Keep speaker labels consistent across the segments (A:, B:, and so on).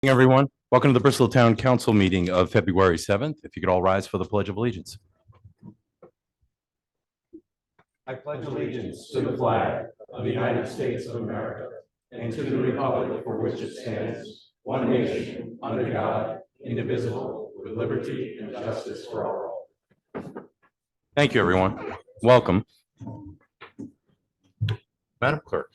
A: Everyone, welcome to the Bristol Town Council meeting of February 7th. If you could all rise for the Pledge of Allegiance. I pledge allegiance to the flag of the United States of America and to the republic for which it stands, one nation, under God, indivisible, with liberty and justice for all. Thank you, everyone. Welcome. Madam Clerk.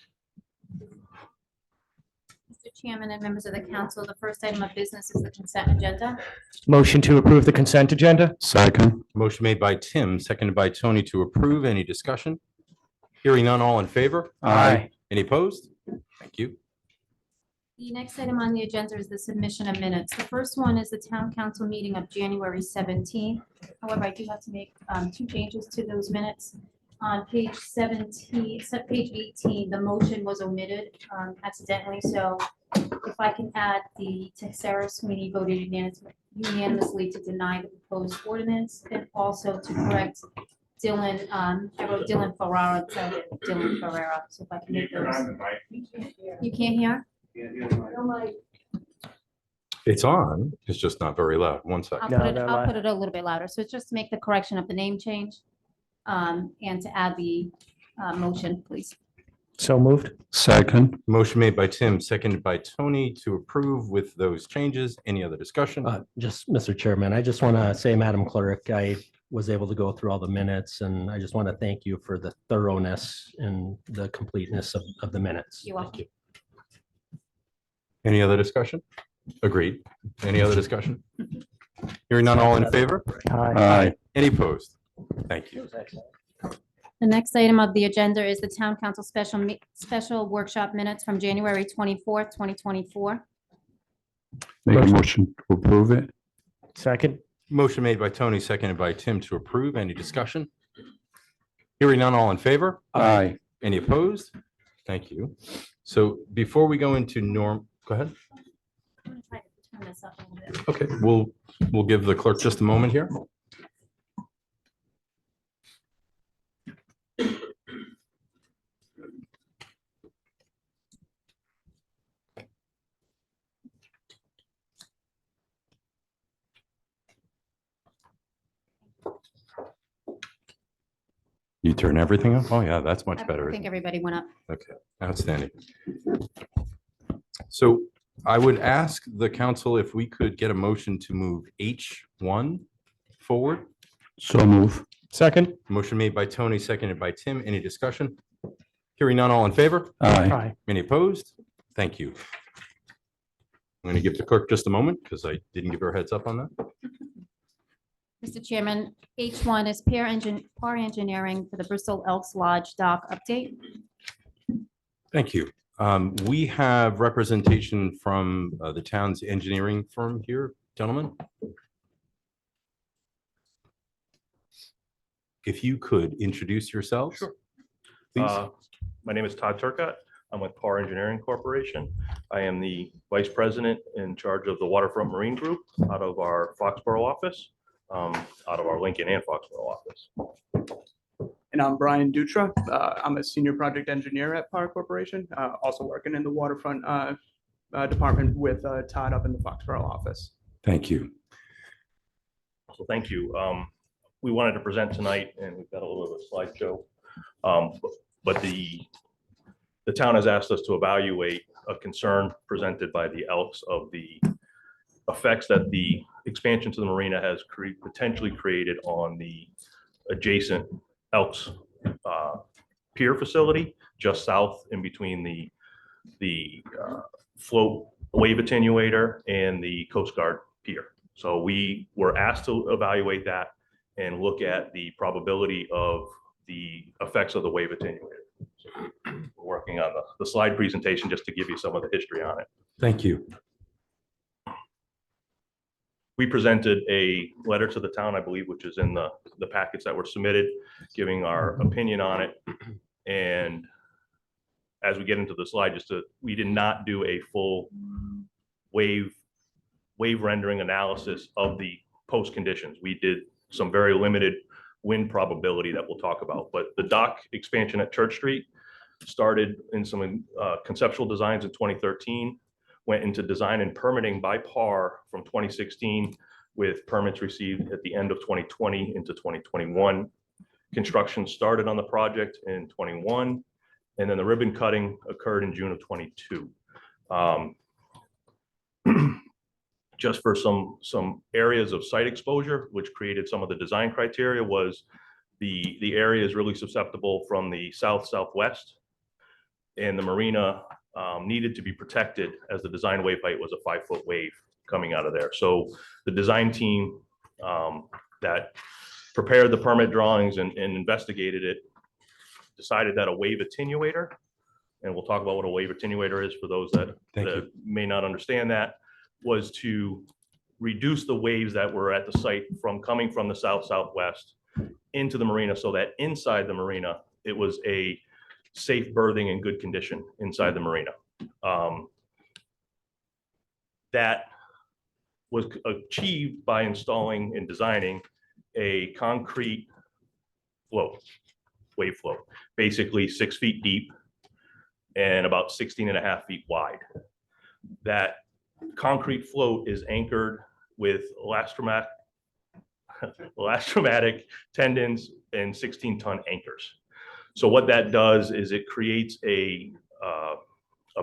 B: Chairman and members of the council, the first item of business is the consent agenda.
C: Motion to approve the consent agenda.
A: Second. Motion made by Tim, seconded by Tony to approve. Any discussion? Hearing none, all in favor?
C: Aye.
A: Any opposed? Thank you.
B: The next item on the agenda is the submission of minutes. The first one is the town council meeting of January 17th. However, I do have to make two changes to those minutes. On page 17, page 18, the motion was omitted accidentally. So if I can add Sarah Sweeney voted unanimously to deny the proposed ordinance, and also to correct Dylan, I wrote Dylan Ferrara, so Dylan Ferrera. So if I can make those. You can't hear?
A: It's on. It's just not very loud. One second.
B: I'll put it a little bit louder. So it's just to make the correction of the name change. And to add the motion, please.
C: So moved.
A: Second. Motion made by Tim, seconded by Tony to approve with those changes. Any other discussion?
D: Just, Mr. Chairman, I just want to say, Madam Clerk, I was able to go through all the minutes, and I just want to thank you for the thoroughness and the completeness of the minutes.
B: You're welcome.
A: Any other discussion? Agreed. Any other discussion? Hearing none, all in favor?
C: Aye.
A: Any opposed? Thank you.
B: The next item of the agenda is the town council special workshop minutes from January 24th, 2024.
E: Make a motion to approve it.
C: Second.
A: Motion made by Tony, seconded by Tim to approve. Any discussion? Hearing none, all in favor?
E: Aye.
A: Any opposed? Thank you. So before we go into go ahead.
B: I'm gonna try to turn this up a little bit.
A: Okay, we'll give the clerk just a moment here. You turn everything up? Oh, yeah, that's much better.
B: I think everybody went up.
A: Okay, outstanding. So I would ask the council if we could get a motion to move H1 forward.
E: So move.
C: Second.
A: Motion made by Tony, seconded by Tim. Any discussion? Hearing none, all in favor?
E: Aye.
A: Any opposed? Thank you. I'm going to give the clerk just a moment because I didn't give her a heads up on that.
B: Mr. Chairman, H1 is PAR engineering for the Bristol Elks Lodge dock update.
A: Thank you. We have representation from the town's engineering firm here, gentlemen. If you could introduce yourselves.
F: Sure.
A: Please.
F: My name is Todd Turcott. I'm with PAR Engineering Corporation. I am the Vice President in charge of the Waterfront Marine Group out of our Foxborough office, out of our Lincoln and Foxborough office.
G: And I'm Brian Dutra. I'm a senior project engineer at PAR Corporation, also working in the waterfront department with Todd up in the Foxborough office.
A: Thank you.
F: So thank you. We wanted to present tonight, and we've got a little bit of a slideshow. But the town has asked us to evaluate a concern presented by the Elks of the effects that the expansion to the marina has potentially created on the adjacent Elks pier facility just south in between the float wave attenuator and the Coast Guard pier. So we were asked to evaluate that and look at the probability of the effects of the wave attenuator. So we're working on the slide presentation just to give you some of the history on it.
A: Thank you.
F: We presented a letter to the town, I believe, which is in the packets that were submitted, giving our opinion on it. And as we get into the slide, we did not do a full wave rendering analysis of the post conditions. We did some very limited wind probability that we'll talk about. But the dock expansion at Church Street started in some conceptual designs in 2013. went into design and permitting by PAR from 2016, with permits received at the end of 2020 into 2021. Construction started on the project in 21, and then the ribbon cutting occurred in June of 22. Just for some areas of site exposure, which created some of the design criteria, was the area is really susceptible from the southwest, and the marina needed to be protected, as the design wave height was a 5-foot wave coming out of there. So the design team that prepared the permit drawings and investigated it decided that a wave attenuator, and we'll talk about what a wave attenuator is for those that may not understand that, was to reduce the waves that were at the site from coming from the southwest into the marina, so that inside the marina, it was a safe berthing and good condition inside the marina. That was achieved by installing and designing a concrete float, wave float, basically 6 feet deep and about 16.5 feet wide. That concrete float is anchored with elastomatic tendons and 16-ton anchors. So what that does is it creates a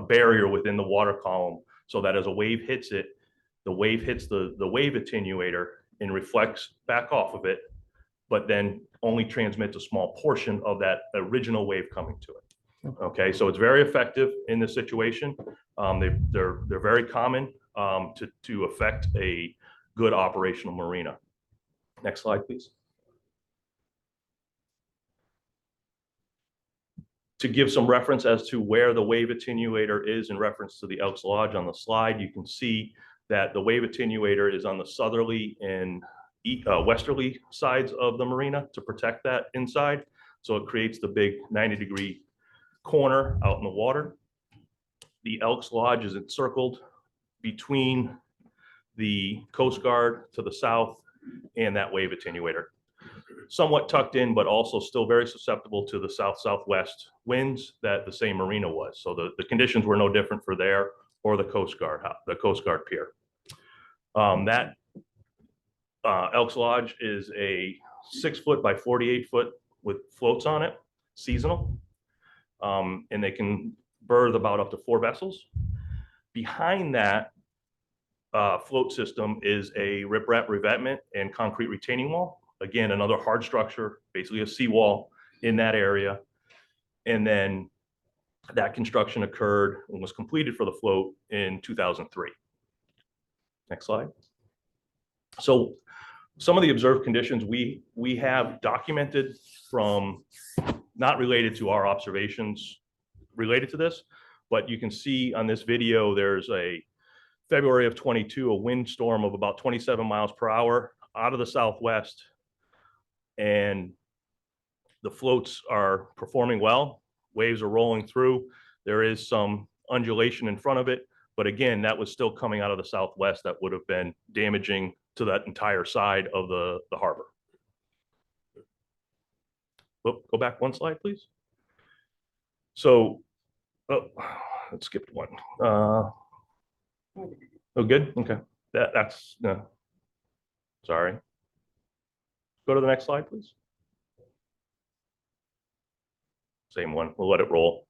F: barrier within the water column, so that as a wave hits it, the wave hits the wave attenuator and reflects back off of it, but then only transmits a small portion of that original wave coming to it. Okay, so it's very effective in this situation. They're very common to affect a good operational marina. Next slide, please. To give some reference as to where the wave attenuator is in reference to the Elks Lodge on the slide, you can see that the wave attenuator is on the southerly and westerly sides of the marina to protect that inside. So it creates the big 90-degree corner out in the water. The Elks Lodge is encircled between the Coast Guard to the south and that wave attenuator. Somewhat tucked in, but also still very susceptible to the southwest winds that the same marina was. So the conditions were no different for there or the Coast Guard pier. That Elks Lodge is a 6-foot by 48-foot with floats on it, seasonal, and they can berth about up to 4 vessels. Behind that float system is a riprap revetment and concrete retaining wall. Again, another hard structure, basically a seawall in that area. And then that construction occurred and was completed for the float in 2003. Next slide. So some of the observed conditions we have documented from, not related to our observations related to this, but you can see on this video, there's a February of 22, a windstorm of about 27 miles per hour out of the southwest, and the floats are performing well. Waves are rolling through. There is some undulation in front of it, but again, that was still coming out of the southwest. That would have been damaging to that entire side of the harbor. Oh, go back one slide, please. So, let's skip one. Oh, good. Okay, that's no. Sorry. Go to the next slide, please. Same one. We'll let it roll.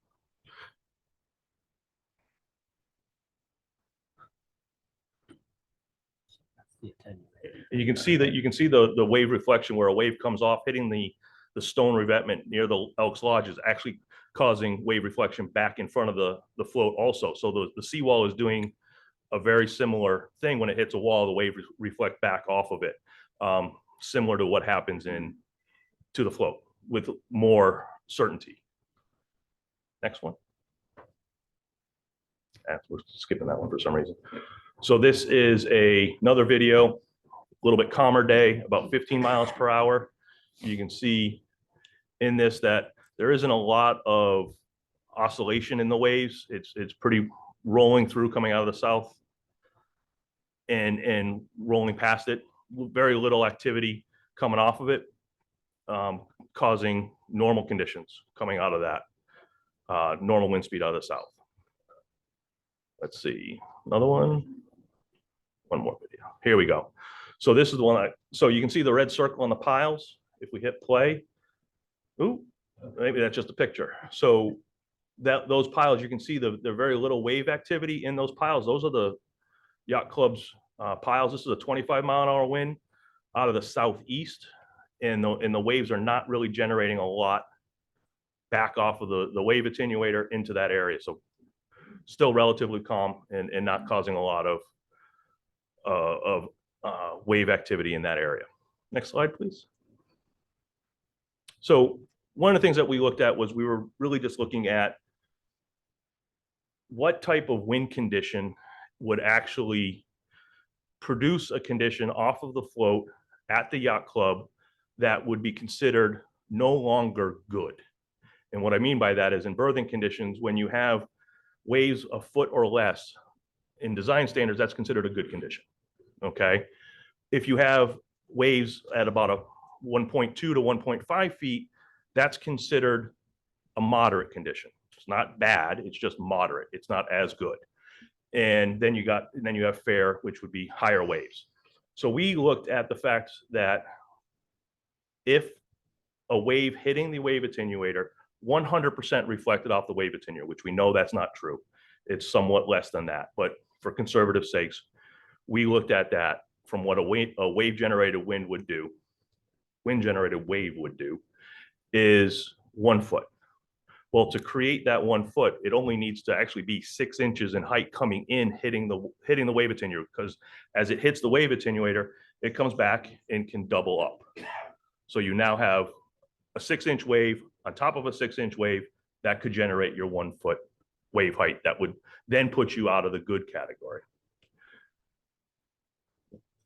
F: You can see the wave reflection where a wave comes off, hitting the stone revetment near the Elks Lodge is actually causing wave reflection back in front of the float also. So the seawall is doing a very similar thing. When it hits a wall, the wave reflect back off of it, similar to what happens to the float with more certainty. Next one. We're skipping that one for some reason. So this is another video, a little bit calmer day, about 15 miles per hour. You can see in this that there isn't a lot of oscillation in the waves. It's pretty rolling through, coming out of the south and rolling past it. Very little activity coming off of it, causing normal conditions coming out of that, normal wind speed out of the south. Let's see. another one. One more video. Here we go. So this is the one so you can see the red circle on the piles. If we hit play, ooh, maybe that's just a picture. So those piles, you can see the very little wave activity in those piles. Those are the yacht club's piles. This is a 25-mile-an-hour wind out of the southeast, and the waves are not really generating a lot back off of the wave attenuator into that area. So still relatively calm and not causing a lot of wave activity in that area. Next slide, please. So one of the things that we looked at was we were really just looking at what type of wind condition would actually produce a condition off of the float at the yacht club that would be considered no longer good. And what I mean by that is in berthing conditions, when you have waves a foot or less, in design standards, that's considered a good condition, okay? If you have waves at about a 1.2 to 1.5 feet, that's considered a moderate condition. It's not bad, it's just moderate. It's not as good. And then you have fair, which would be higher waves. So we looked at the fact that if a wave hitting the wave attenuator 100% reflected off the wave attenuator, which we know that's not true. It's somewhat less than that, but for conservative sakes, we looked at that from what a wave generated wind would do, wind generated wave would do, is 1 foot. Well, to create that 1 foot, it only needs to actually be 6 inches in height coming in, hitting the wave attenuator, because as it hits the wave attenuator, it comes back and can double up. So you now have a 6-inch wave on top of a 6-inch wave that could generate your 1 foot wave height that would then put you out of the good category.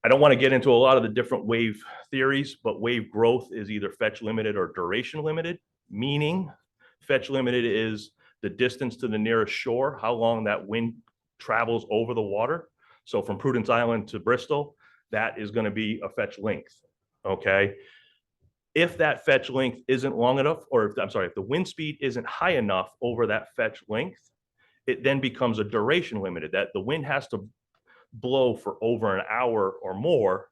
F: I don't want to get into a lot of the different wave theories, but wave growth is either fetch limited or duration limited, meaning fetch limited is the distance to the nearest shore, how long that wind travels over the water. So from Prudence Island to Bristol, that is going to be a fetch length, okay? If that fetch length isn't long enough, or if the wind speed isn't high enough over that fetch length, it then becomes a duration limited, that the wind has to blow for over an hour or more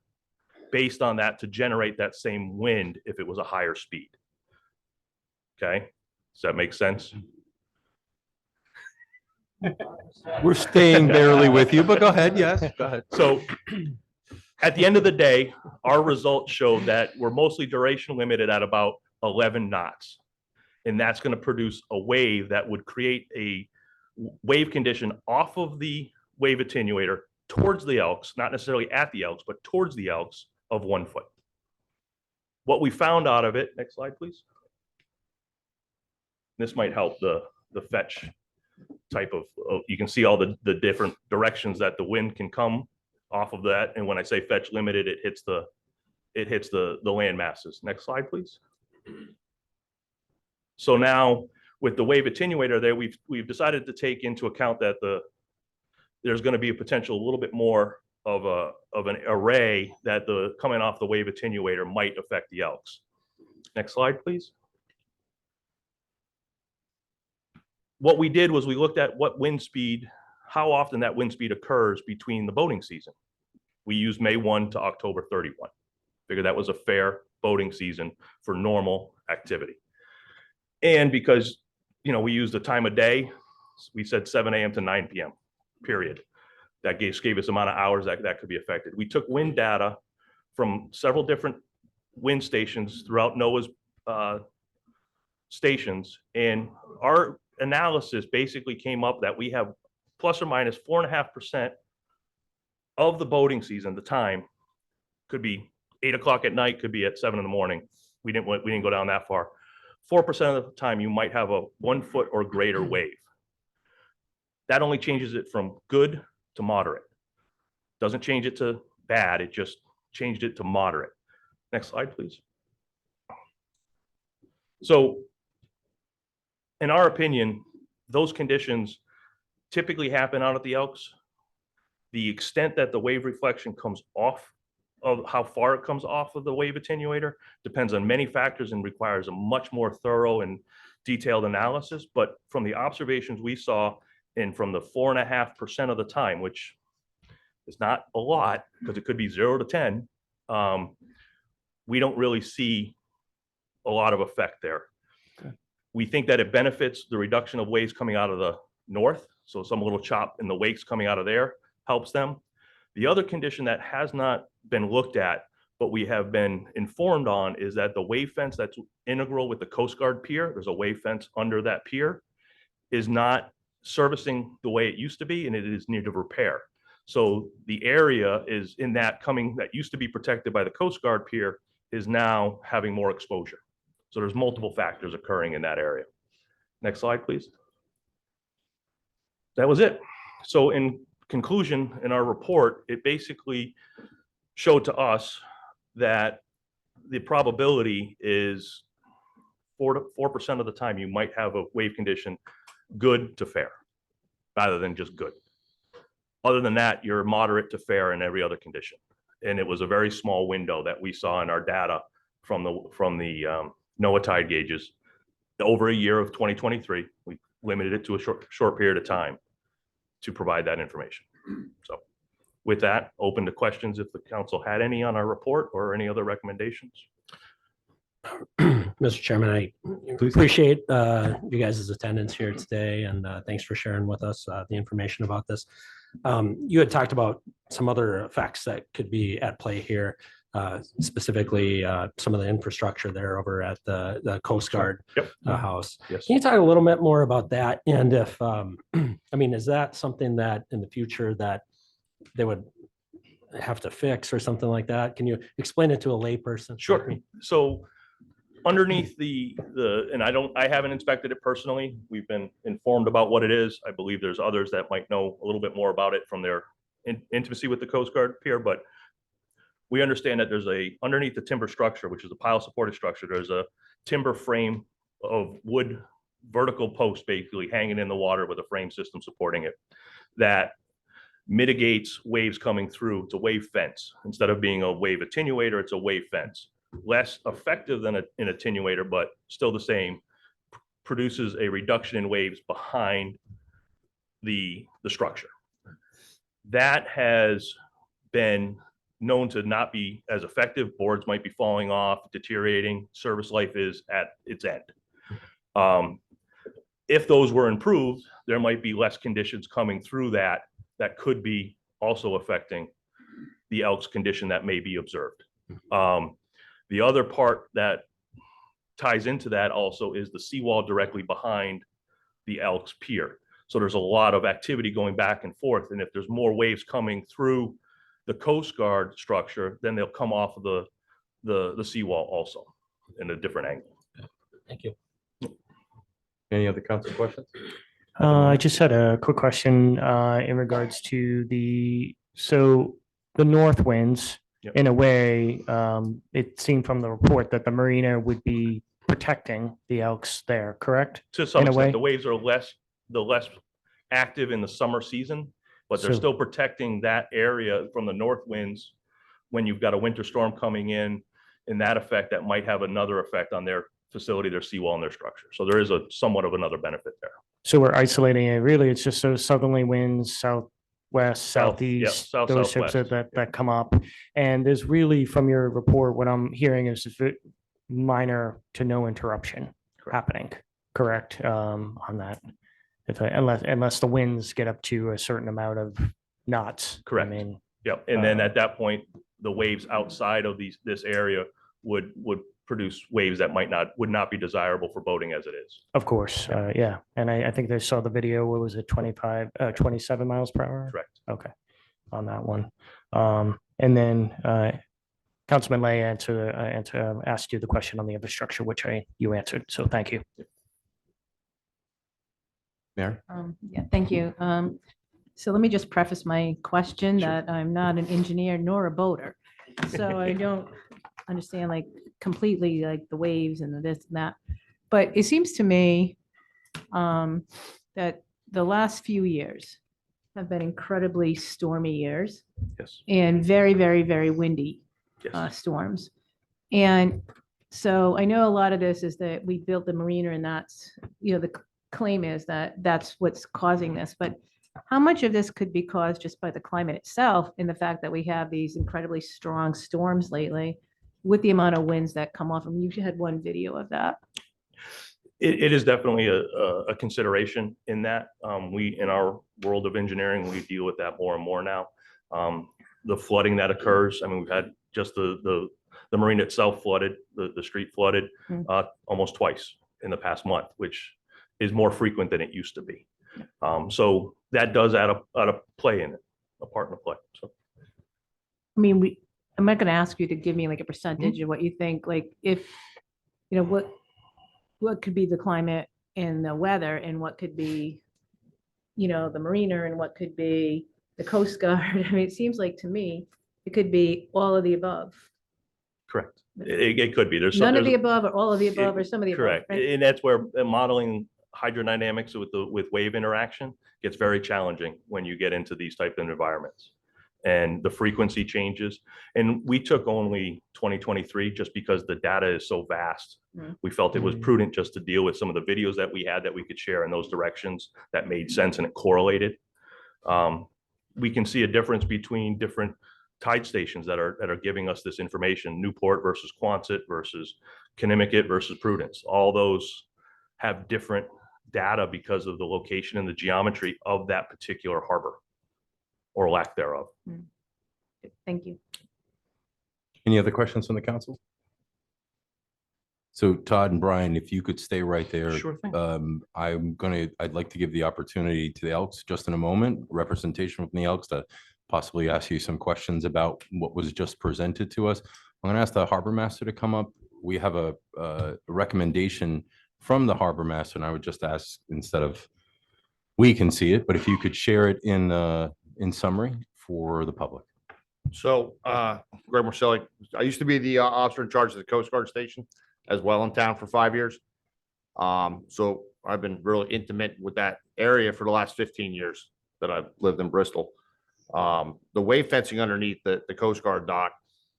F: based on that to generate that same wind if it was a higher speed. Okay, does that make sense?
E: We're staying barely with you, but go ahead. Yes, go ahead.
F: So at the end of the day, our results showed that we're mostly duration limited at about 11 knots. And that's going to produce a wave that would create a wave condition off of the wave attenuator towards the Elks, not necessarily at the Elks, but towards the Elks of 1 foot. What we found out of it, next slide, please. This might help the fetch type of, you can see all the different directions that the wind can come off of that. And when I say fetch limited, it hits the land masses. Next slide, please. So now with the wave attenuator there, we've decided to take into account that there's going to be a potential a little bit more of an array that coming off the wave attenuator might affect the Elks. Next slide, please. What we did was we looked at what wind speed, how often that wind speed occurs between the boating season. We used May 1 to October 31. Figured that was a fair boating season for normal activity. And because, we used the time of day, we said 7 a.m. to 9 p.m. period. That gave us the amount of hours that could be affected. We took wind data from several different wind stations throughout NOAA's stations, and our analysis basically came up that we have plus or minus 4.5% of the boating season, the time could be 8 o'clock at night, could be at 7 in the morning. We didn't go down that far. 4% of the time you might have a 1 foot or greater wave. That only changes it from good to moderate. Doesn't change it to bad, it just changed it to moderate. Next slide, please. So in our opinion, those conditions typically happen out at the Elks. The extent that the wave reflection comes off of how far it comes off of the wave attenuator depends on many factors and requires a much more thorough and detailed analysis. But from the observations we saw And from the 4.5% of the time, which is not a lot, because it could be 0 to 10, we don't really see a lot of effect there. We think that it benefits the reduction of waves coming out of the north. So some little chop in the wakes coming out of there helps them. The other condition that has not been looked at, but we have been informed on, is that the wave fence that's integral with the Coast Guard pier, there's a wave fence under that pier, is not servicing the way it used to be, and it is needed repair. So the area is in that used to be protected by the Coast Guard pier is now having more exposure. So there's multiple factors occurring in that area. Next slide, please. That was it. So in conclusion, in our report, it basically showed to us that the probability is 4% of the time you might have a wave condition good to fair, rather than just good. Other than that, you're moderate to fair in every other condition. And it was a very small window that we saw in our data from the NOAA tide gauges. Over a year of 2023, we limited it to a short period of time to provide that information. So with that, open to questions if the council had any on our report or any other recommendations.
D: Mr. Chairman, I appreciate you guys' attendance here today, and thanks for sharing with us the information about this. You had talked about some other effects that could be at play here, specifically some of the infrastructure there over at the Coast Guard house.
F: Yes.
D: Can you talk a little bit more about that? And if, I mean, is that something that in the future that they would have to fix or something like that? Can you explain it to a layperson?
F: Sure. So underneath and I haven't inspected it personally. We've been informed about what it is. I believe there's others that might know a little bit more about it from their intimacy with the Coast Guard pier, but we understand that there's underneath the timber structure, which is a pile supported structure, there's a timber frame of wood vertical post basically hanging in the water with a frame system supporting it that mitigates waves coming through. It's a wave fence. Instead of being a wave attenuator, it's a wave fence. Less effective than an attenuator, but still the same, produces a reduction in waves behind the structure. That has been known to not be as effective. Boards might be falling off, deteriorating, service life is at its end. If those were improved, there might be less conditions coming through that could be also affecting the elk's condition that may be observed. The other part that ties into that also is the seawall directly behind the elk's pier. So there's a lot of activity going back and forth. And if there's more waves coming through the Coast Guard structure, then they'll come off of the seawall also in a different angle.
D: Thank you.
E: Any other council questions?
C: I just had a quick question in regards to the north winds.
F: Yep.
C: In a way, it seemed from the report that the marina would be protecting the elks there, correct?
F: To some
C: In a
F: extent,
C: way?
F: the waves are less active in the summer season, but they're
C: So-
F: still protecting that area from the north winds when you've got a winter storm coming in, and that effect that might have another effect on their facility, their seawall, and their structure. So there is somewhat of another benefit there.
C: So we're isolating it. Really, it's just those southerly winds, southwest, southeast,
F: south,
C: those types of
F: southwest.
C: that come up. And there's really, from your report, what I'm hearing is minor to no interruption
F: Correct.
C: happening, correct, on that? Unless the winds get up to a certain amount of knots.
F: Correct.
C: I mean,
F: Yep. And then at that point, the waves outside of this area would produce waves that would not be desirable for boating as it is.
C: of course, yeah. And I think they saw the video, what was it, 27 miles per hour?
F: Correct.
C: Okay, on that one. And then Councilman Lay asked you the question on the infrastructure, which you answered. So thank you.
E: Mayor?
H: Yeah, thank you. So let me just preface my question that I'm not an engineer nor a boater. So I don't understand like completely like the waves and the this and that. But it seems to me that the last few years have been incredibly stormy years
F: Yes.
H: and very, very, very windy
F: Yes.
H: storms. And so I know a lot of this is that we built the marina and that's, claim is that that's what's causing this, but how much of this could be caused just by the climate itself and the fact that we have these incredibly strong storms lately with the amount of winds that come off? I mean, you had one video of that.
F: It is definitely a consideration in that. We, in our world of engineering, we deal with that more and more now. The flooding that occurs, I mean, we've had just the marina itself flooded, the street flooded almost twice in the past month, which is more frequent than it used to be. So that does add a play in it, a part in the play. So
H: I mean, I'm not going to ask you to give me like a percentage of what you think, like if, you know, what could be the climate and the weather and what could be, you know, the marina and what could be the Coast Guard. I mean, it seems like to me, it could be all of the above.
F: correct. It could be. There's
H: None of
F: there's-
H: the above or all of the above or some of the above.
F: Correct.
H: right?
F: And that's where modeling hydrodynamics with wave interaction gets very challenging when you get into these type of environments. And the frequency changes. And we took only 2023 just because the data is so vast. We felt it was prudent just to deal with some of the videos that we had that we could share in those directions that made sense and it correlated. We can see a difference between different tide stations that are giving us this information: Newport versus Quonset versus Connecticut versus Prudence. All those have different data because of the location and the geometry of that particular harbor or lack thereof.
H: Thank you.
E: Any other questions from the council? So Todd and Brian, if you could stay right there.
F: Sure thing.
E: I'd like to give the opportunity to the Elks just in a moment, representation from the Elks, to possibly ask you some questions about what was just presented to us. I'm going to ask the harbor master to come up. We have a recommendation from the harbor master, and I would just ask, instead of, we can see it, but if you could share it in summary for the public.
I: So, Greg Marcelli, I used to be the officer in charge of the Coast Guard station as well in town for 5 years. So I've been really intimate with that area for the last 15 years that I've lived in Bristol. The wave fencing underneath the Coast Guard dock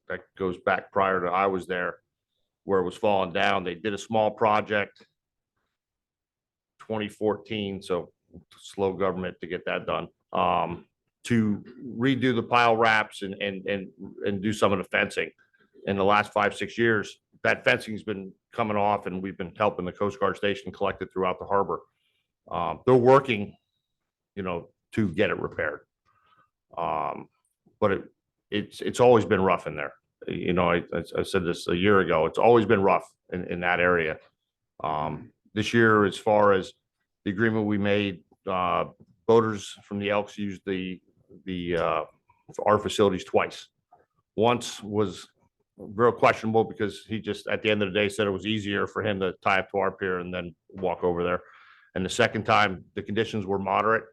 I: that goes back prior to I was there, where it was falling down. They did a small project 2014, so slow government to get that done. To redo the pile wraps and do some of the fencing. In the last 5-6 years, that fencing's been coming off, and we've been helping the Coast Guard station collect it throughout the harbor. They're working, to get it repaired. But it's always been rough in there. I said this a year ago. It's always been rough in that area. This year, as far as the agreement we made, boaters from the Elks used our facilities twice. Once was real questionable because he just, at the end of the day, said it was easier for him to tie up to our pier and then walk over there. And the second time, the conditions were moderate.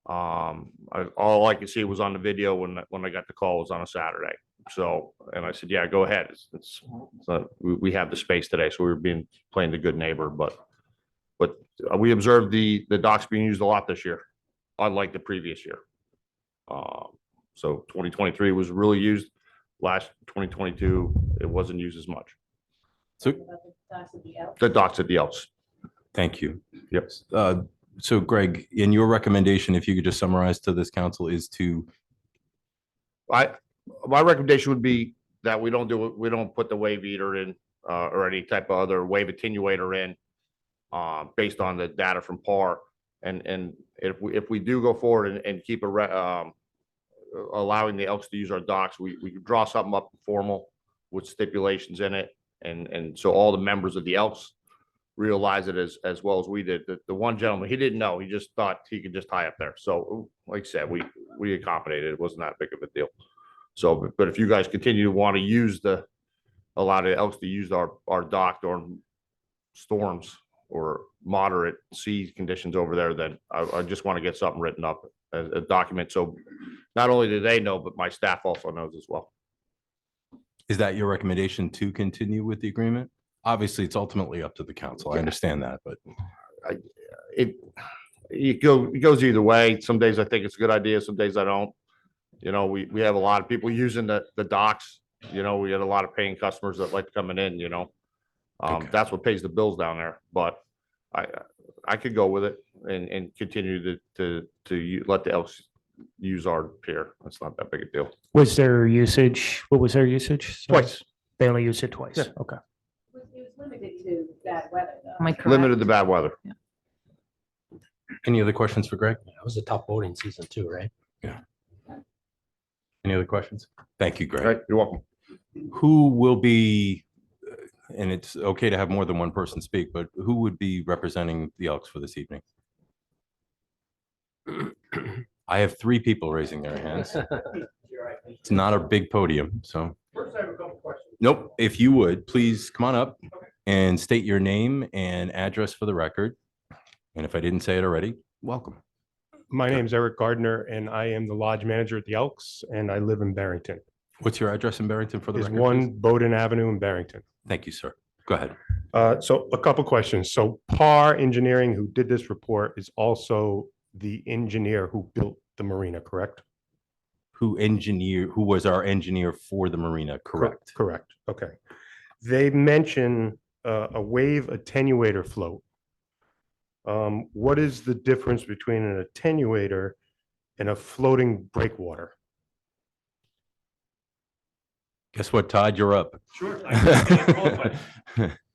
I: All I could see was on the video when I got the call was on a Saturday. So, and I said, yeah, go ahead. We have the space today, so we were playing the good neighbor, but we observed the docks being used a lot this year, unlike the previous year. So 2023 was really used. Last 2022, it wasn't used as much.
E: So
I: The docks at the Elks.
E: thank you.
I: Yep.
E: So Greg, in your recommendation, if you could just summarize to this council, is to,
I: My recommendation would be that we don't put the wave eater in, or any type of other wave attenuator in, based on the data from PAR. And if we do go forward and keep allowing the Elks to use our docks, we could draw something up formal with stipulations in it. And so all the members of the Elks realize it as well as we did. The one gentleman, he didn't know, he just thought he could just tie up there. So like I said, we accommodated. It wasn't that big of a deal. So, but if you guys continue to want to allow the Elks to use our dock during storms or moderate sea conditions over there, then I just want to get something written up as a document. So not only do they know, but my staff also knows as well.
E: is that your recommendation to continue with the agreement? Obviously, it's ultimately up to the council. I understand that, but
I: It goes either way. Some days I think it's a good idea. Some days I don't. We have a lot of people using the docks. We had a lot of paying customers that like coming in,
E: Okay.
I: That's what pays the bills down there. But I could go with it and continue to let the Elks use our pier. That's not that big a deal.
C: Was their usage, what was their usage? Sorry.
I: Twice.
C: They only used it twice.
I: Yeah.
C: Okay.
H: It was limited to bad weather, though. Am I correct?
I: Limited to bad weather.
E: Any other questions for Greg?
D: It was a tough voting season too, right?
E: Any other questions? Thank you,
I: All
E: Greg.
I: right, you're welcome.
E: Who will be, and it's okay to have more than one person speak, but who would be representing the Elks for this evening? I have 3 people raising their hands. It's not a big podium, so.
A: First, I have a couple questions.
E: Nope. If you would, please come on up and state your name and address for the record. And if I didn't say it already, welcome.
J: My name's Eric Gardner, and I am the lodge manager at the Elks, and I live in Barrington.
E: What's your address in Barrington for the
J: There's
E: record?
J: one
E: please?
J: Bowdoin Avenue in Barrington.
E: Thank you, sir. Go ahead.
J: So a couple questions. So PAR Engineering, who did this report, is also the engineer who built the marina, correct?
E: Who was our engineer for the marina, correct?
J: Correct. Okay. They mention a wave attenuator float. What is the difference between an attenuator and a floating breakwater?
E: Guess what, Todd, you're up.
F: Sure. I can answer both questions.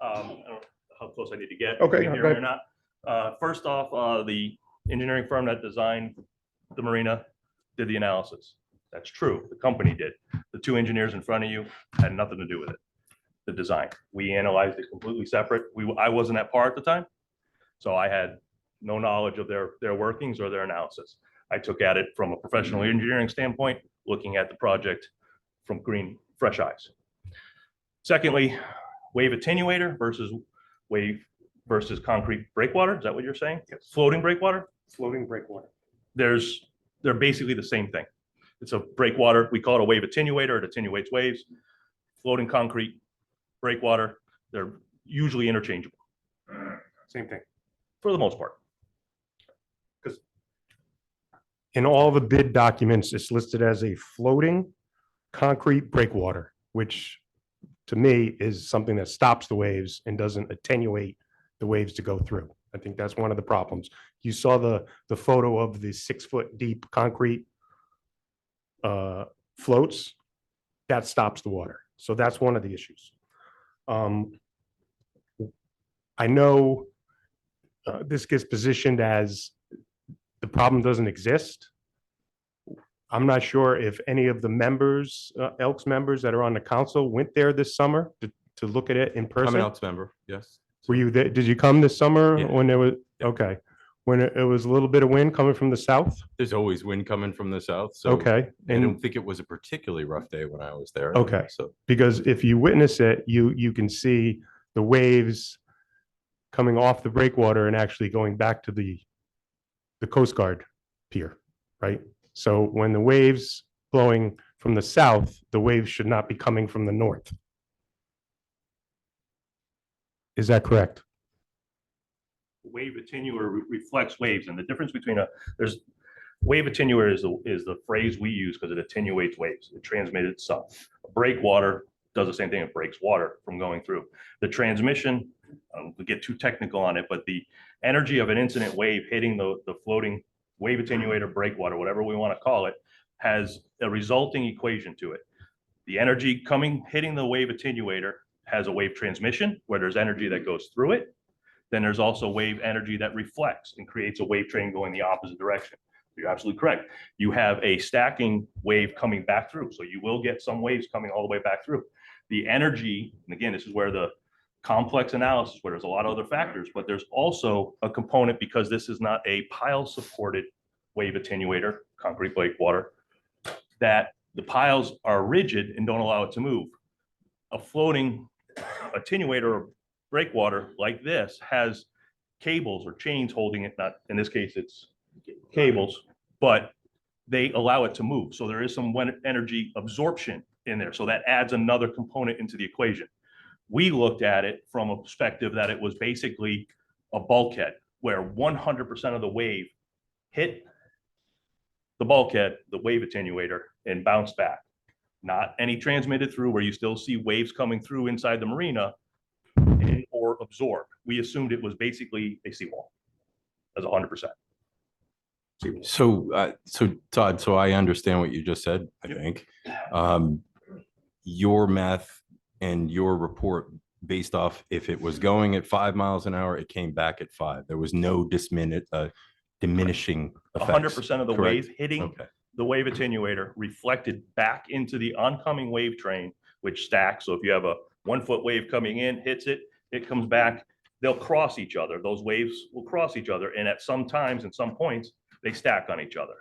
F: I don't know how close I need to get.
J: Okay,
F: If you can hear me or not. First off, the engineering firm that designed the marina did the analysis. That's true. The company did. The 2 engineers in front of you had nothing to do with it. The design. We analyzed it completely separate. I wasn't at PAR at the time, so I had no knowledge of their workings or their analysis. I took at it from a professional engineering standpoint, looking at the project from fresh eyes. Secondly, wave attenuator versus concrete breakwater. Is that what you're saying?
J: Yes.
F: Floating breakwater?
J: Floating breakwater.
F: They're basically the same thing. It's a breakwater. We call it a wave attenuator. It attenuates waves. Floating concrete breakwater, they're usually interchangeable
J: Same thing.
F: for the most part.
J: In all the bid documents, it's listed as a floating concrete breakwater, which to me is something that stops the waves and doesn't attenuate the waves to go through. I think that's one of the problems. You saw the photo of the 6-foot deep concrete floats. That stops the water. So that's one of the issues. I know this gets positioned as the problem doesn't exist. I'm not sure if any of the members, Elks members that are on the council went there this summer to look at it in
E: I'm an
J: person.
E: Elks member, yes.
J: Were you there? Did you come this summer
E: Yeah.
J: when there was, okay, when it was a little bit of wind coming from the south?
E: There's always wind coming from the south, so
J: Okay,
E: I
J: and
E: don't think it was a particularly rough day when I was there.
J: Okay.
E: So
J: because if you witness it, you can see the waves coming off the breakwater and actually going back to the Coast Guard pier, right? So when the waves blowing from the south, the waves should not be coming from the north. Is that correct?
F: Wave attenuator reflects waves, and the difference between wave attenuator is the phrase we use because it attenuates waves. It transmits itself. A breakwater does the same thing. It breaks water from going through. The transmission, we get too technical on it, but the energy of an incident wave hitting the floating wave attenuator breakwater, whatever we want to call it, has a resulting equation to it. The energy hitting the wave attenuator has a wave transmission where there's energy that goes through it. Then there's also wave energy that reflects and creates a wave train going the opposite direction. You're absolutely correct. You have a stacking wave coming back through. So you will get some waves coming all the way back through. The energy, and again, this is where the complex analysis, where there's a lot of other factors, but there's also a component because this is not a pile supported wave attenuator, concrete breakwater, that the piles are rigid and don't allow it to move. A floating attenuator or breakwater like this has cables or chains holding it, not in this case, it's cables, but they allow it to move. So there is some energy absorption in there. So that adds another component into the equation. We looked at it from a perspective that it was basically a bulkhead where 100% of the wave hit the bulkhead, the wave attenuator, and bounced back. Not any transmitted through where you still see waves coming through inside the marina were absorbed. We assumed it was basically a seawall as 100%.
E: So Todd, so I understand what you just said, I
F: Yep.
E: think. Your math and your report based off if it was going at 5 miles an hour, it came back at 5. There was no diminishing effects.
F: 100% of the
E: correct?
F: wave hitting
E: Okay.
F: the wave attenuator reflected back into the oncoming wave train, which stacks. So if you have a 1 foot wave coming in, hits it, it comes back, they'll cross each other. Those waves will cross each other. And at some times and some points, they stack on each other.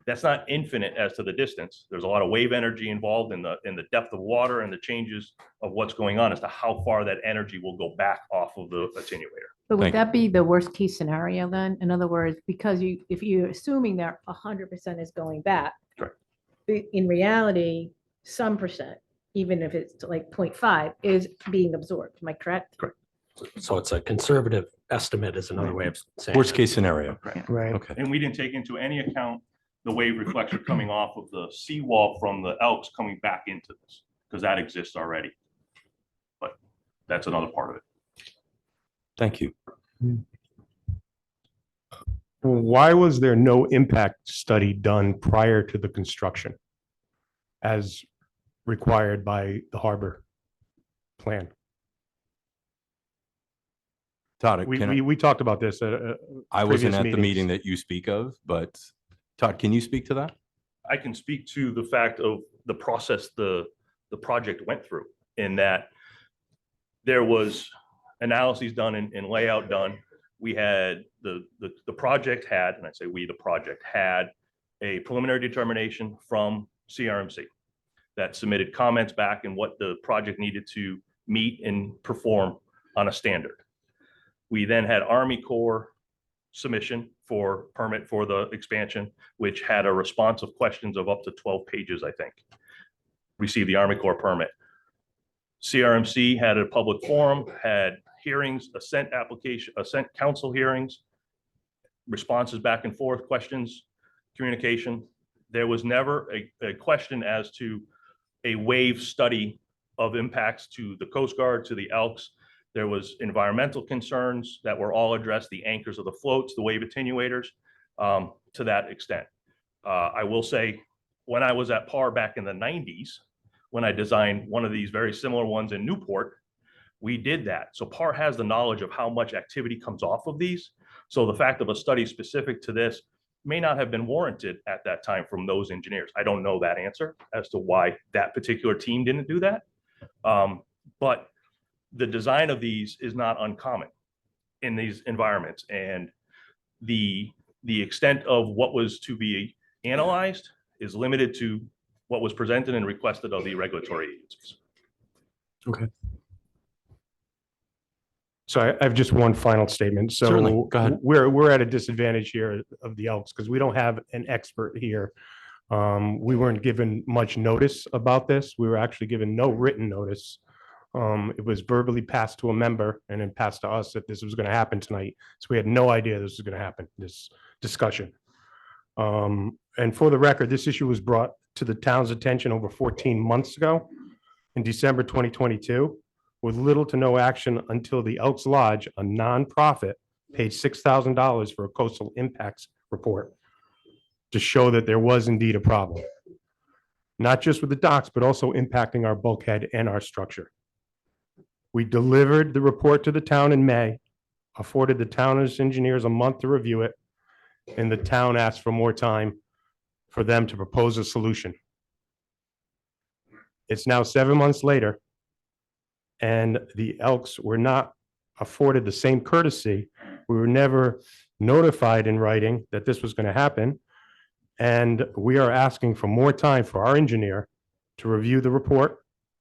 F: That's not infinite as to the distance. There's a lot of wave energy involved in the depth of water and the changes of what's going on as to how far that energy will go back off of the attenuator.
H: But
E: Thank
H: would
E: you.
H: that be the worst case scenario then? In other words, because if you're assuming that 100% is going back.
F: Correct.
H: In reality, some percent, even if it's like 0.5, is being absorbed. Am I correct?
F: Correct.
D: So it's a conservative estimate is another way of saying.
E: Worst
D: it.
E: case scenario.
C: Right.
E: Okay.
F: And we didn't take into any account the wave reflection coming off of the seawall from the Elks coming back into this, because that exists already. But that's another part of it.
E: Thank you.
J: Why was there no impact study done prior to the construction as required by the harbor plan?
E: Todd, can I
J: We talked about this.
E: I wasn't
J: previous
E: at the meeting
J: meetings.
E: that you speak of, but Todd, can you speak to that?
F: I can speak to the fact of the process the project went through, in that there was analyses done and layout done. We had the project had, and I say we, the project had a preliminary determination from CRMC that submitted comments back and what the project needed to meet and perform on a standard. We then had Army Corps submission for permit for the expansion, which had a response of questions of up to 12 pages, I think. Received the Army Corps permit. CRMC had a public forum, had hearings, assent council hearings, responses back and forth, questions, communication. There was never a question as to a wave study of impacts to the Coast Guard, to the Elks. There was environmental concerns that were all addressed, the anchors of the floats, the wave attenuators, to that extent. I will say, when I was at PAR back in the 90s, when I designed one of these very similar ones in Newport, we did that. So PAR has the knowledge of how much activity comes off of these. So the fact of a study specific to this may not have been warranted at that time from those engineers. I don't know that answer as to why that particular team didn't do that. But the design of these is not uncommon in these environments, and the extent of what was to be analyzed is limited to what was presented and requested of the regulatory agencies.
J: So I have just one final statement.
E: Certainly.
J: So
E: Go ahead.
J: we're at a disadvantage here of the Elks because we don't have an expert here. We weren't given much notice about this. We were actually given no written notice. It was verbally passed to a member and then passed to us that this was going to happen tonight. So we had no idea this was going to happen, this discussion. And for the record, this issue was brought to the town's attention over 14 months ago in December 2022, with little to no action until the Elks Lodge, a nonprofit, paid $6,000 for a coastal impacts report to show that there was indeed a problem, not just with the docks, but also impacting our bulkhead and our structure. We delivered the report to the town in May, afforded the town's engineers a month to review it, and the town asked for more time for them to propose a solution. It's now 7 months later, and the Elks were not afforded the same courtesy. We were never notified in writing that this was going to happen, and we are asking for more time for our engineer to review the report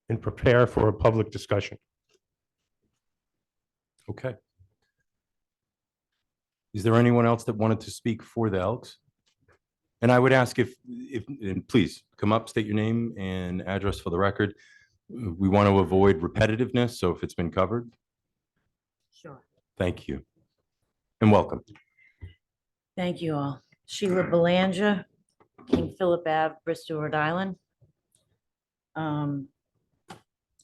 J: and prepare for a public discussion.
E: Okay. Is there anyone else that wanted to speak for the Elks? And I would ask and please come up, state your name and address for the record. We want to avoid repetitiveness, so if it's been covered,
K: Sure.
E: thank you. And welcome.
K: Thank you all. Sheila Belanger, King Philip Ave, Bristol, Rhode Island.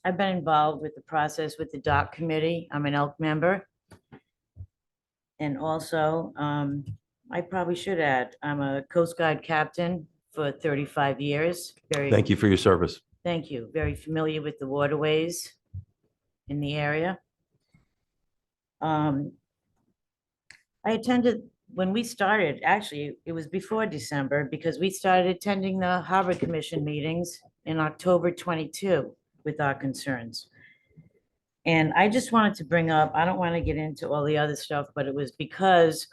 K: I've been involved with the process with the dock committee. I'm an elk member. And also, I probably should add, I'm a Coast Guard captain for 35 years.
E: Thank you for your service.
K: Thank you. Very familiar with the waterways in the area. I attended, when we started, actually, it was before December, because we started attending the Harbor Commission meetings in October 22 with our concerns. And I just wanted to bring up, I don't want to get into all the other stuff, but it was because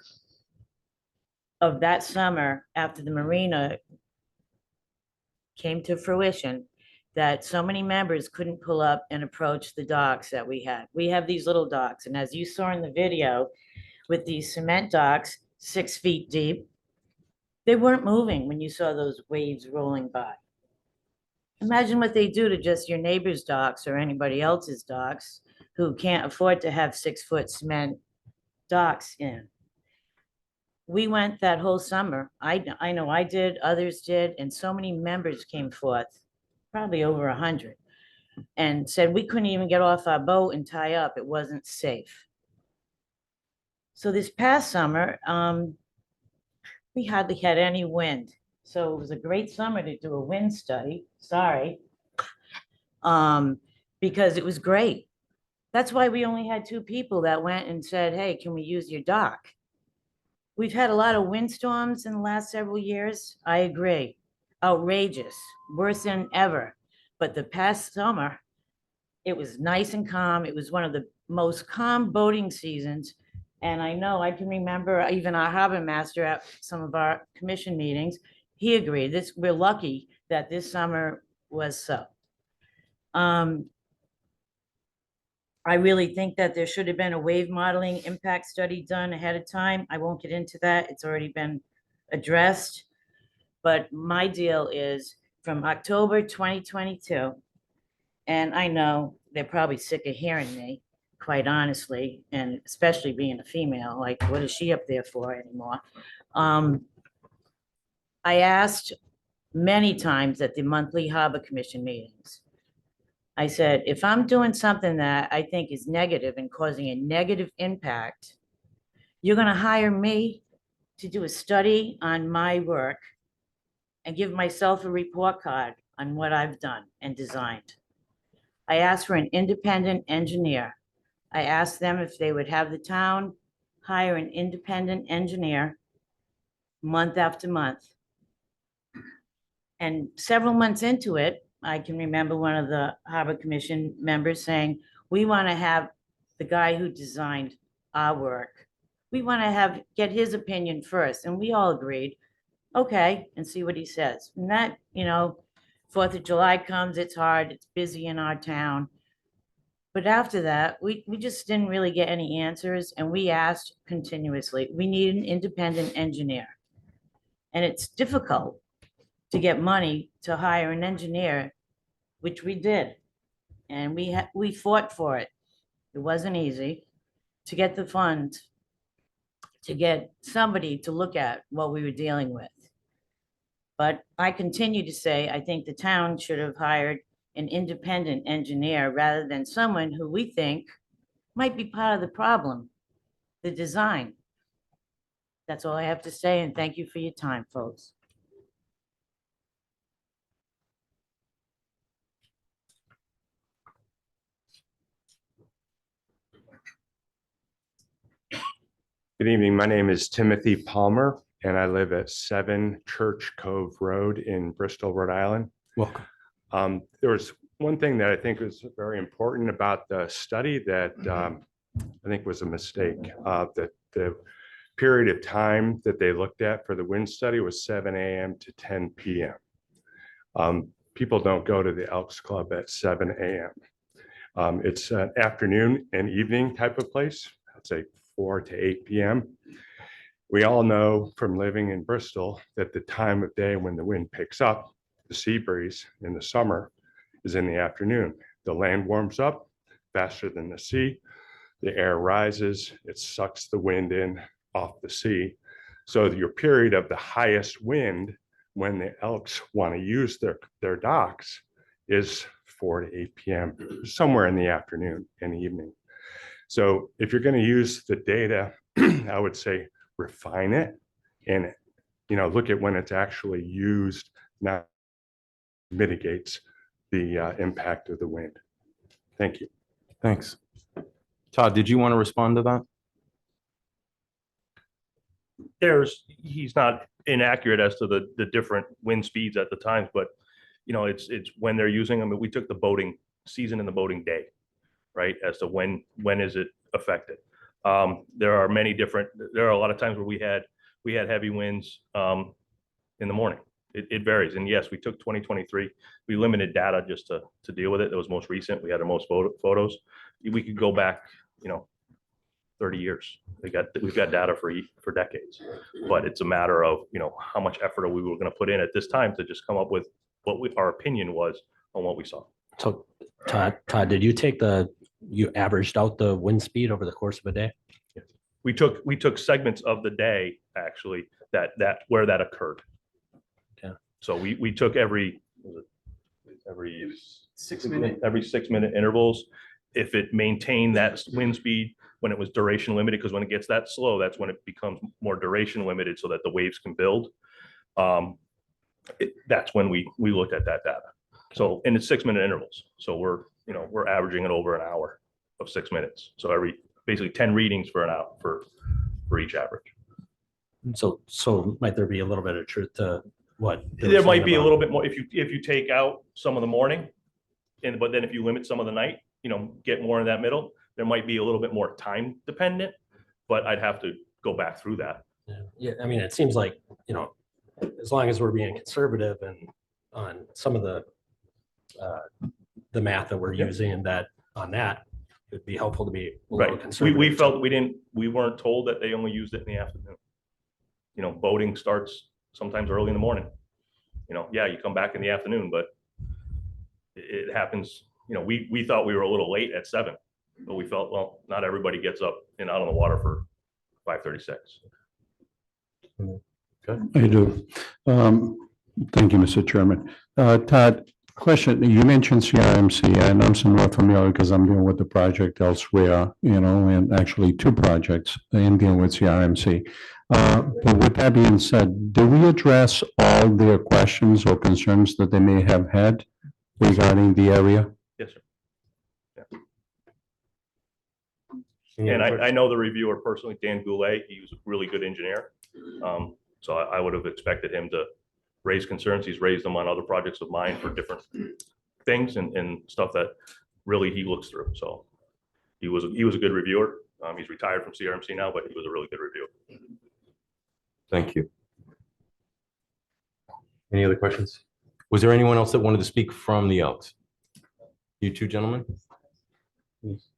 K: of that summer after the marina came to fruition, that so many members couldn't pull up and approach the docks that we had. We have these little docks, and as you saw in the video, with these cement docks, 6 feet deep, they weren't moving when you saw those waves rolling by. Imagine what they do to just your neighbor's docks or anybody else's docks who can't afford to have 6-foot cement docks in. We went that whole summer. I know I did, others did, and so many members came forth, probably over 100, and said we couldn't even get off our boat and tie up. It wasn't safe. So this past summer, we hardly had any wind. So it was a great summer to do a wind study, sorry, because it was great. That's why we only had 2 people that went and said, hey, can we use your dock? We've had a lot of windstorms in the last several years. I agree. Outrageous, worse than ever. But the past summer, it was nice and calm. It was one of the most calm boating seasons. And I know I can remember even our harbor master at some of our commission meetings, he agreed. We're lucky that this summer was so. I really think that there should have been a wave modeling impact study done ahead of time. I won't get into that. It's already been addressed. But my deal is from October 2022, and I know they're probably sick of hearing me, quite honestly, and especially being a female, like what is she up there for anymore? I asked many times at the monthly Harbor Commission meetings, I said, if I'm doing something that I think is negative and causing a negative impact, you're going to hire me to do a study on my work and give myself a report card on what I've done and designed. I asked for an independent engineer. I asked them if they would have the town hire an independent engineer month after month. And several months into it, I can remember one of the Harbor Commission members saying, we want to have the guy who designed our work. We want to get his opinion first. And we all agreed, okay, and see what he says. And that, 4th of July comes, it's hard, it's busy in our town. But after that, we just didn't really get any answers. And we asked continuously, we need an independent engineer. And it's difficult to get money to hire an engineer, which we did. And we fought for it. It wasn't easy to get the funds, to get somebody to look at what we were dealing with. But I continue to say, I think the town should have hired an independent engineer rather than someone who we think might be part of the problem, the design. That's all I have to say, and thank you for your time, folks.
J: Good evening. My name is Timothy Palmer, and I live at 7 Church Cove Road in Bristol, Rhode Island.
E: Welcome.
J: There was one thing that I think was very important about the study that I think was a mistake. That the period of time that they looked at for the wind study was 7 a.m. to 10 p.m. People don't go to the Elks Club at 7 a.m. It's an afternoon and evening type of place. I'd say 4 to 8 p.m. We all know from living in Bristol that the time of day when the wind picks up, the sea breeze in the summer, is in the afternoon. The land warms up faster than the sea. The air rises, it sucks the wind in off the sea. So your period of the highest wind when the elks want to use their docks is 4 to 8 p.m., somewhere in the afternoon and evening. So if you're going to use the data, I would say refine it and, look at when it's actually used, not mitigates the impact of the wind. Thank you.
E: Thanks. Todd, did you want to respond to that?
F: He's not inaccurate as to the different wind speeds at the times, but it's when they're using them. We took the boating season and the boating day, right? As to when is it affected? There are a lot of times where we had heavy winds in the morning. It varies. And yes, we took 2023. We limited data just to deal with it. That was most recent. We had the most photos. We could go back, 30 years. We've got data for decades, but it's a matter of, how much effort we were going to put in at this time to just come up with what our opinion was on what we saw.
D: So Todd, did you averaged out the wind speed over the course of a day?
F: We took segments of the day, actually, that where that occurred.
D: Okay.
F: So we took every 6 minute intervals. If it maintained that wind speed when it was duration limited, because when it gets that slow, that's when it becomes more duration limited so that the waves can build. That's when we looked at that data. So, and it's 6 minute intervals. So we're averaging it over an hour of 6 minutes. So basically 10 readings for an hour for each average.
D: So might there be a little bit of truth to what?
F: There might be a little bit more if you take out some of the morning, but then if you limit some of the night, get more in that middle, there might be a little bit more time dependent, but I'd have to go back through that.
D: Yeah. I mean, it seems like, as long as we're being conservative and on some of the math that we're using and that on that, it'd be helpful to be a little
F: Right.
D: conservative.
F: We felt we weren't told that they only used it in the afternoon. Boating starts sometimes early in the morning. Yeah, you come back in the afternoon, but it happens. We thought we were a little late at 7, but we felt, well, not everybody gets up and out on the water for 5:36.
L: I do. Thank you, Mr. Chairman. Todd, question, you mentioned CRMC, and I'm somewhat familiar because I'm dealing with the project elsewhere, and actually 2 projects in dealing with CRMC. But with that being said, do we address all their questions or concerns that they may have had regarding the area?
F: Yes, sir. Yeah. And I know the reviewer personally, Dan Goulet. He was a really good engineer. So I would have expected him to raise concerns. He's raised them on other projects of mine for different things and stuff that really he looks through. So he was a good reviewer. He's retired from CRMC now, but he was a really good reviewer.
E: Thank you. Any other questions? Was there anyone else that wanted to speak from the Elks? You 2 gentlemen? Please.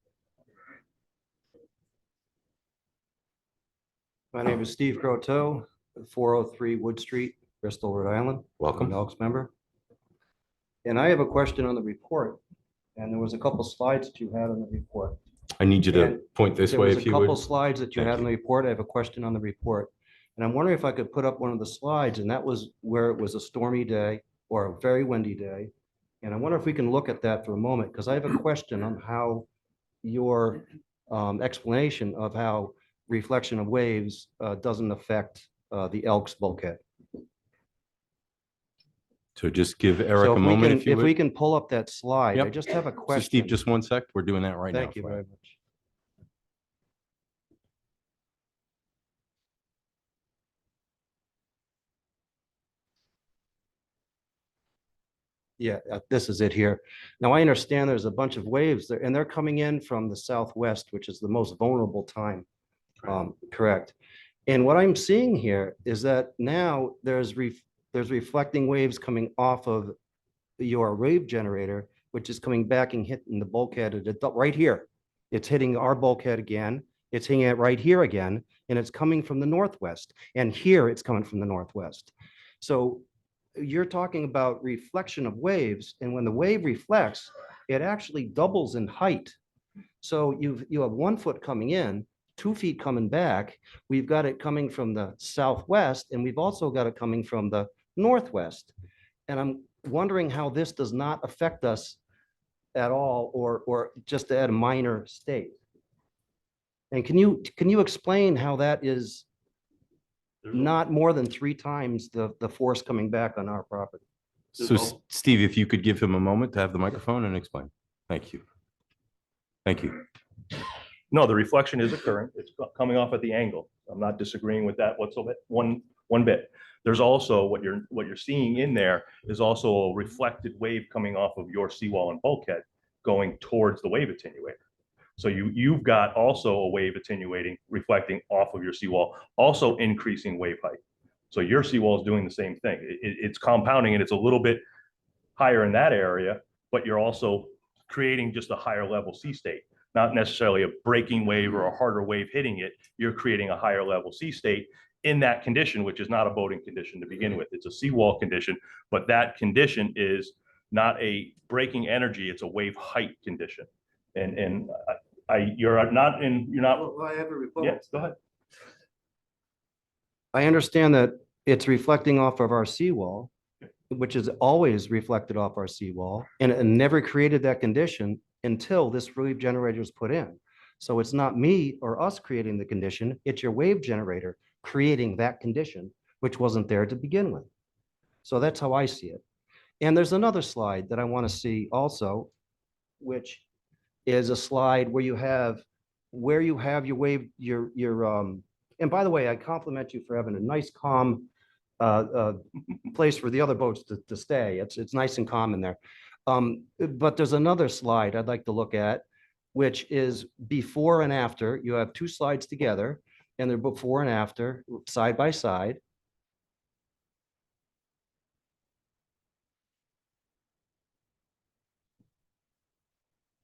M: My name is Steve Croteau, 403 Wood Street, Bristol, Rhode Island.
E: Welcome.
M: I'm an Elks member. And I have a question on the report. And there was a couple slides that you had on the report.
E: I need you to
M: And
E: point this way if you
M: There was a couple
E: would.
M: slides that you
E: Thank
M: had on the report. I have a question on the report. And I'm wondering if I could put up one of the slides, and that was where it was a stormy day or a very windy day. And I wonder if we can look at that for a moment, because I have a question on how your explanation of how reflection of waves doesn't affect the Elks bulkhead.
E: So just give Eric
M: So
E: a moment if you
M: if we
E: would.
M: can pull up that slide, I
E: Yep.
M: just have a
E: So
M: question.
E: Steve, just 1 sec. We're doing that right now.
M: Thank you
E: for
M: very much. Yeah, this is it here. Now, I understand there's a bunch of waves there, and they're coming in from the southwest, which is the most vulnerable time. Correct. And what I'm seeing here is that now there's reflecting waves coming off of your wave generator, which is coming back and hitting the bulkhead right here. It's hitting our bulkhead again. It's hitting it right here again, and it's coming from the northwest. And here it's coming from the northwest. So you're talking about reflection of waves, and when the wave reflects, it actually doubles in height. So you have 1 foot coming in, 2 feet coming back. We've got it coming from the southwest, and we've also got it coming from the northwest. And I'm wondering how this does not affect us at all, or just at a minor state. And can you explain how that is not more than 3 times the force coming back on our property?
E: So Steve, if you could give him a moment to have the microphone and explain. Thank you. Thank you.
F: No, the reflection is occurring. It's coming off at the angle. I'm not disagreeing with that whatsoever, one bit. There's also what you're seeing in there is also a reflected wave coming off of your seawall and bulkhead going towards the wave attenuator. So you've got also a wave attenuating, reflecting off of your seawall, also increasing wave height. So your seawall is doing the same thing. It's compounding and it's a little bit higher in that area, but you're also creating just a higher level sea state, not necessarily a breaking wave or a harder wave hitting it. You're creating a higher level sea state in that condition, which is not a boating condition to begin with. It's a seawall condition, but that condition is not a breaking energy. It's a wave height condition. And you're not.
M: Well, I have a rebuttal.
F: Yes, go ahead.
M: I understand that it's reflecting off of our seawall, which is always reflected off our seawall, and it never created that condition until this wave generator was put in. So it's not me or us creating the condition, it's your wave generator creating that condition, which wasn't there to begin with. So that's how I see it. And there's another slide that I want to see also, which is a slide where you have your wave, and by the way, I compliment you for having a nice calm place for the other boats to stay. It's nice and calm in there. But there's another slide I'd like to look at, which is before and after. You have 2 slides together, and they're before and after, side by side.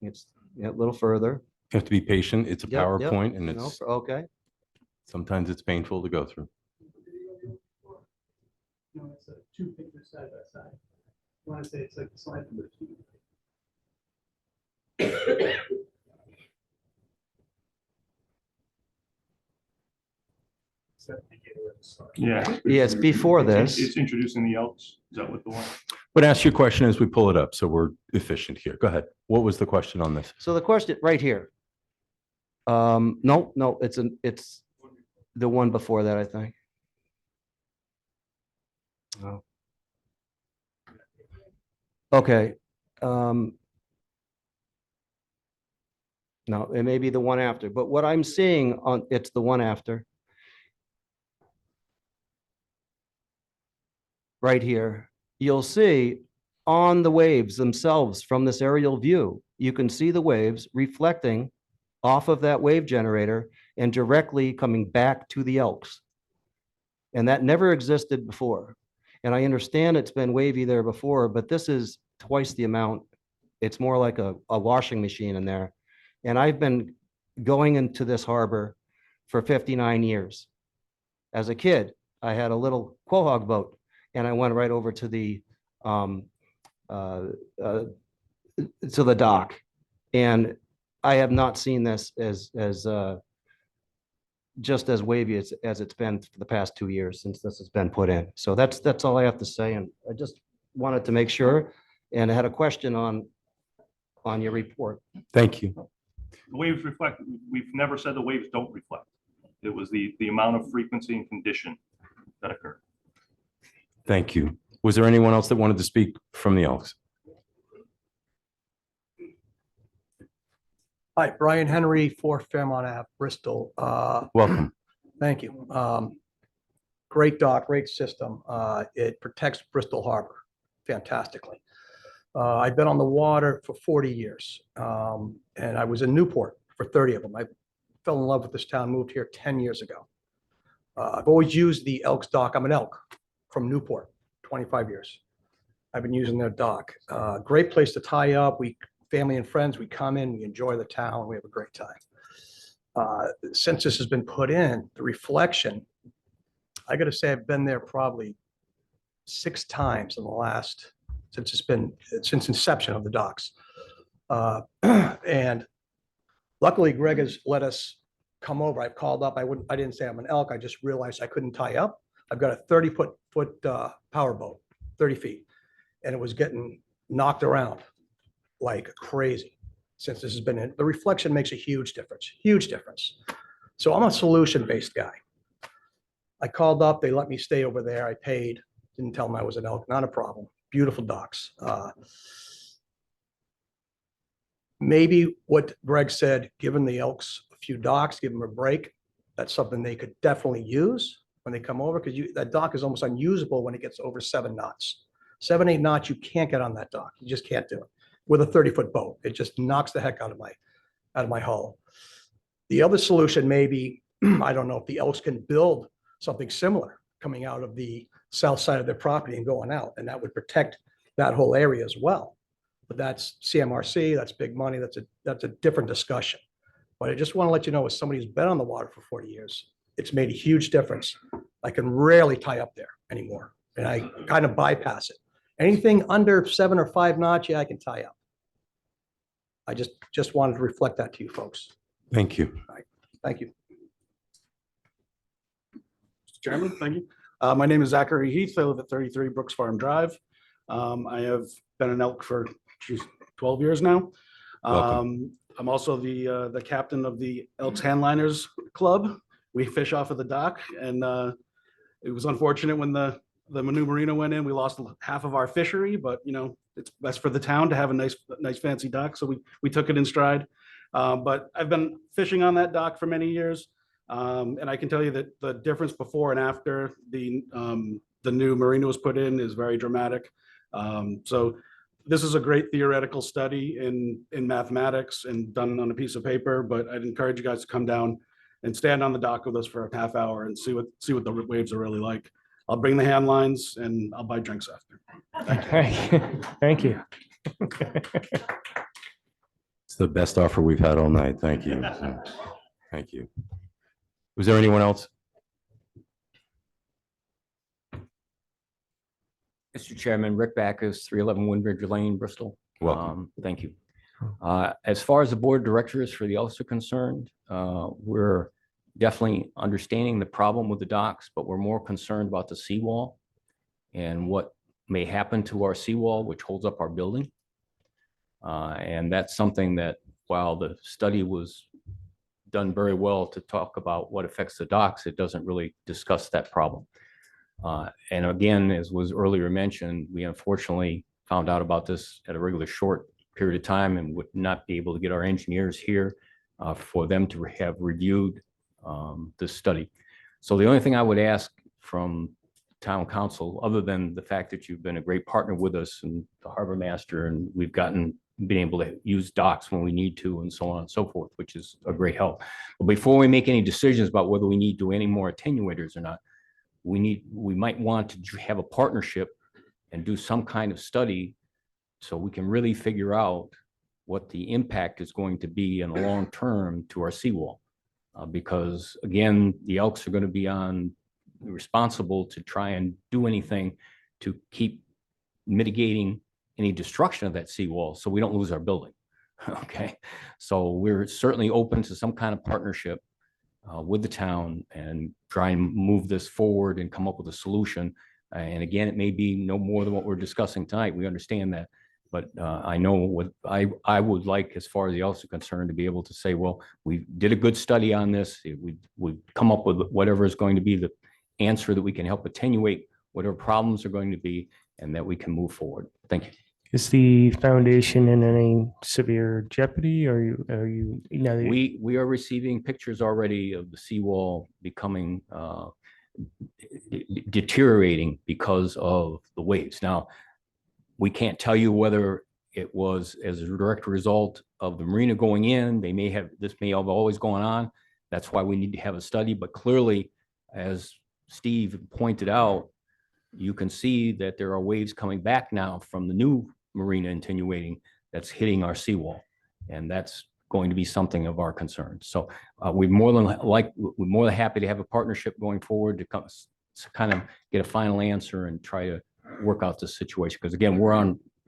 M: It's a little further.
E: You have to be patient. It's a
M: Yep, yep.
E: PowerPoint and
M: No,
E: it's
M: okay.
E: sometimes it's painful to go through.
G: No, it's 2 pictures side by side. I want to say it's like slide number 2.
F: Yeah.
M: Yeah, it's before this.
F: It's introducing the Elks. Is that what the one?
E: But ask your question as we pull it up, so we're efficient here. Go ahead. What was the question on this?
M: So the question right here. No, it's the one before that, I think. Oh. Okay. No, it may be the one after, but what I'm seeing it's the one after. Right here, you'll see on the waves themselves from this aerial view, you can see the waves reflecting off of that wave generator and directly coming back to the Elks. And that never existed before. And I understand it's been wavy there before, but this is twice the amount. It's more like a washing machine in there. And I've been going into this harbor for 59 years. As a kid, I had a little quahog boat, and I went right over to the dock. And I have not seen this as just as wavy as it's been for the past 2 years since this has been put in. So that's all I have to say. And I just wanted to make sure, and I had a question on your report.
E: Thank you.
F: The waves reflect. We've never said the waves don't reflect. It was the amount of frequency and condition that occurred.
E: Thank you. Was there anyone else that wanted to speak from the Elks?
N: Hi, Brian Henry, 4 Fairmont Ave, Bristol.
E: Welcome.
N: Thank you. Great dock, great system. It protects Bristol Harbor fantastically. I've been on the water for 40 years, and I was in Newport for 30 of them. I fell in love with this town, moved here 10 years ago. I've always used the Elks dock. I'm an Elk from Newport, 25 years. I've been using their dock. Great place to tie up. Family and friends, we come in, we enjoy the town, we have a great time. Since this has been put in, the reflection, I got to say, I've been there probably 6 times in the last, since inception of the docks. And luckily, Greg has let us come over. I've called up. I didn't say I'm an Elk. I just realized I couldn't tie up. I've got a 30-foot power boat, 30 feet, and it was getting knocked around like crazy since this has been in. The reflection makes a huge difference, huge difference. So I'm a solution-based guy. I called up, they let me stay over there. I paid, didn't tell them I was an elk, not a problem. Beautiful docks. Maybe what Greg said, giving the Elks a few docks, give them a break. That's something they could definitely use when they come over, because that dock is almost unusable when it gets over 7 knots. 7, 8 knots, you can't get on that dock. You just can't do it with a 30-foot boat. It just knocks the heck out of my hull. The other solution may be, I don't know if the Elks can build something similar coming out of the south side of their property and going out, and that would protect that whole area as well. But that's CMRC, that's big money, that's a different discussion. But I just want to let you know, as somebody who's been on the water for 40 years, it's made a huge difference. I can rarely tie up there anymore, and I kind of bypass it. Anything under 7 or 5 knots, yeah, I can tie up. I just wanted to reflect that to you folks.
E: Thank you.
N: Thank you.
O: Mr. Chairman, thank you. My name is Zachary Heath. I live at 33 Brooks Farm Drive. I have been an elk for 12 years now. I'm also the captain of the Elks Handliners Club. We fish off of the dock, and it was unfortunate when the new marina went in. We lost half of our fishery, but it's best for the town to have a nice fancy dock, so we took it in stride. But I've been fishing on that dock for many years, and I can tell you that the difference before and after the new marina was put in is very dramatic. So this is a great theoretical study in mathematics and done on a piece of paper, but I'd encourage you guys to come down and stand on the dock with us for a half hour and see what the waves are really like. I'll bring the hand lines and I'll buy drinks after.
C: Thank you.
E: It's the best offer we've had all night. Thank you. Thank you. Was there anyone else?
P: Mr. Chairman, Rick Backus, 311 Woodbridge Lane, Bristol.
E: Welcome.
P: Thank you. As far as the board of directors for the Elks are concerned, we're definitely understanding the problem with the docks, but we're more concerned about the seawall and what may happen to our seawall, which holds up our building. And that's something that, while the study was done very well to talk about what affects the docks, it doesn't really discuss that problem. And again, as was earlier mentioned, we unfortunately found out about this at a regular short period of time and would not be able to get our engineers here for them to have reviewed this study. So the only thing I would ask from town council, other than the fact that you've been a great partner with us and the harbor master, and we've been able to use docks when we need to, and so on and so forth, which is a great help. But before we make any decisions about whether we need to do any more attenuators or not, we might want to have a partnership and do some kind of study so we can really figure out what the impact is going to be in the long term to our seawall. Because again, the Elks are going to be responsible to try and do anything to keep mitigating any destruction of that seawall so we don't lose our building. Okay, so we're certainly open to some kind of partnership with the town and try and move this forward and come up with a solution. And again, it may be no more than what we're discussing tonight. We understand that. But I know what I would like, as far as the Elks are concerned, to be able to say, well, we did a good study on this. We've come up with whatever is going to be the answer that we can help attenuate whatever problems are going to be, and that we can move forward. Thank you.
C: Is the foundation in any severe jeopardy?
P: We are receiving pictures already of the seawall becoming deteriorating because of the waves. Now, we can't tell you whether it was as a direct result of the marina going in. This may have always gone on. That's why we need to have a study. But clearly, as Steve pointed out, you can see that there are waves coming back now from the new marina attenuating that's hitting our seawall, and that's going to be something of our concern. So we're more than happy to have a partnership going forward to kind of get a final answer and try to work out this situation. Because again,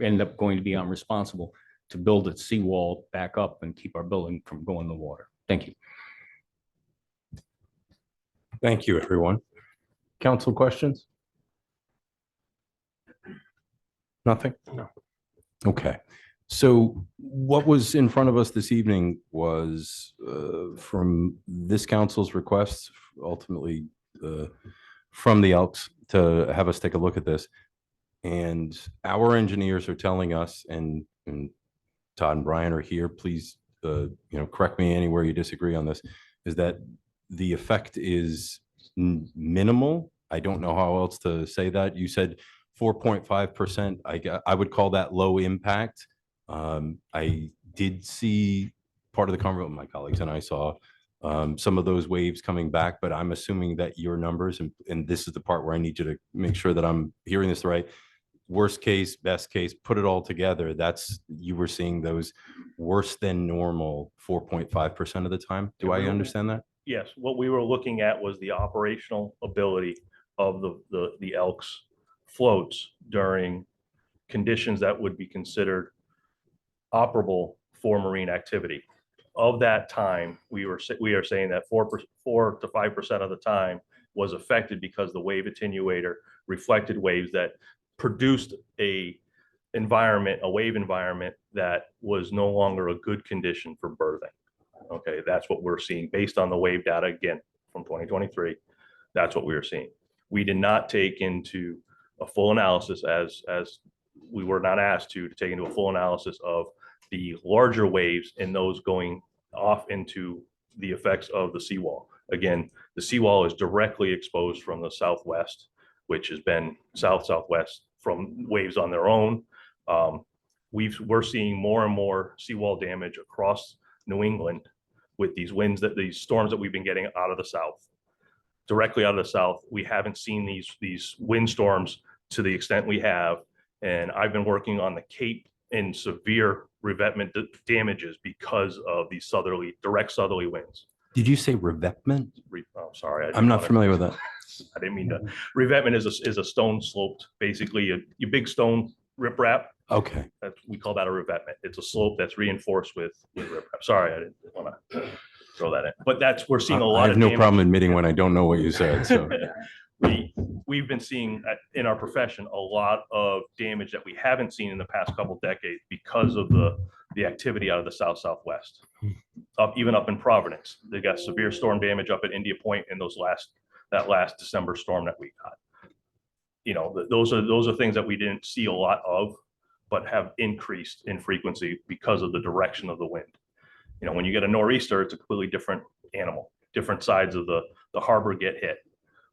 P: end up going to be responsible to build its seawall back up and keep our building from going in the water. Thank you.
E: Thank you, everyone. Council questions? Nothing?
C: No.
E: Okay. So what was in front of us this evening was from this council's request, ultimately from the Elks, to have us take a look at this. And our engineers are telling us, and Todd and Brian are here, please, correct me anywhere you disagree on this, is that the effect is minimal. I don't know how else to say that. You said 4.5%. I would call that low impact. I did see part of the conversation, my colleagues and I saw some of those waves coming back, but I'm assuming that your numbers, and this is the part where I need you to make sure that I'm hearing this right. Worst case, best case, put it all together. You were seeing those worse than normal 4.5% of the time. Do I understand that?
F: Yes, what we were looking at was the operational ability of the Elks floats during conditions that would be considered operable for marine activity. Of that time, we are saying that 4 to 5% of the time was affected because the wave attenuator reflected waves that produced a wave environment that was no longer a good condition for berthing. Okay, that's what we're seeing based on the wave data again from 2023. That's what we were seeing. We did not take into a full analysis as we were not asked to take into a full analysis of the larger waves and those going off into the effects of the seawall. Again, the seawall is directly exposed from the southwest, which has been southwest from waves on their own. We're seeing more and more seawall damage across New England with these storms that we've been getting out of the south. Directly out of the south, we haven't seen these windstorms to the extent we have. And I've been working on the Cape in severe revetment damages because of these direct southerly winds.
E: Did you say revetment?
F: Oh, sorry.
E: I'm not familiar with that.
F: I didn't mean to. Revetment is a stone sloped, basically a big stone riprap.
E: Okay.
F: We call that a revetment. It's a slope that's reinforced with riprap. Sorry, I didn't want to throw that in. But we're seeing a lot
E: I have
F: of
E: no
F: damage.
E: problem admitting when I don't know what you said. So
F: We've been seeing in our profession a lot of damage that we haven't seen in the past couple decades because of the activity out of the southwest. Even up in Providence, they got severe storm damage up at India Point in that last December storm that we got. Those are things that we didn't see a lot of, but have increased in frequency because of the direction of the wind. When you get a nor'easter, it's a completely different animal. Different sides of the harbor get hit.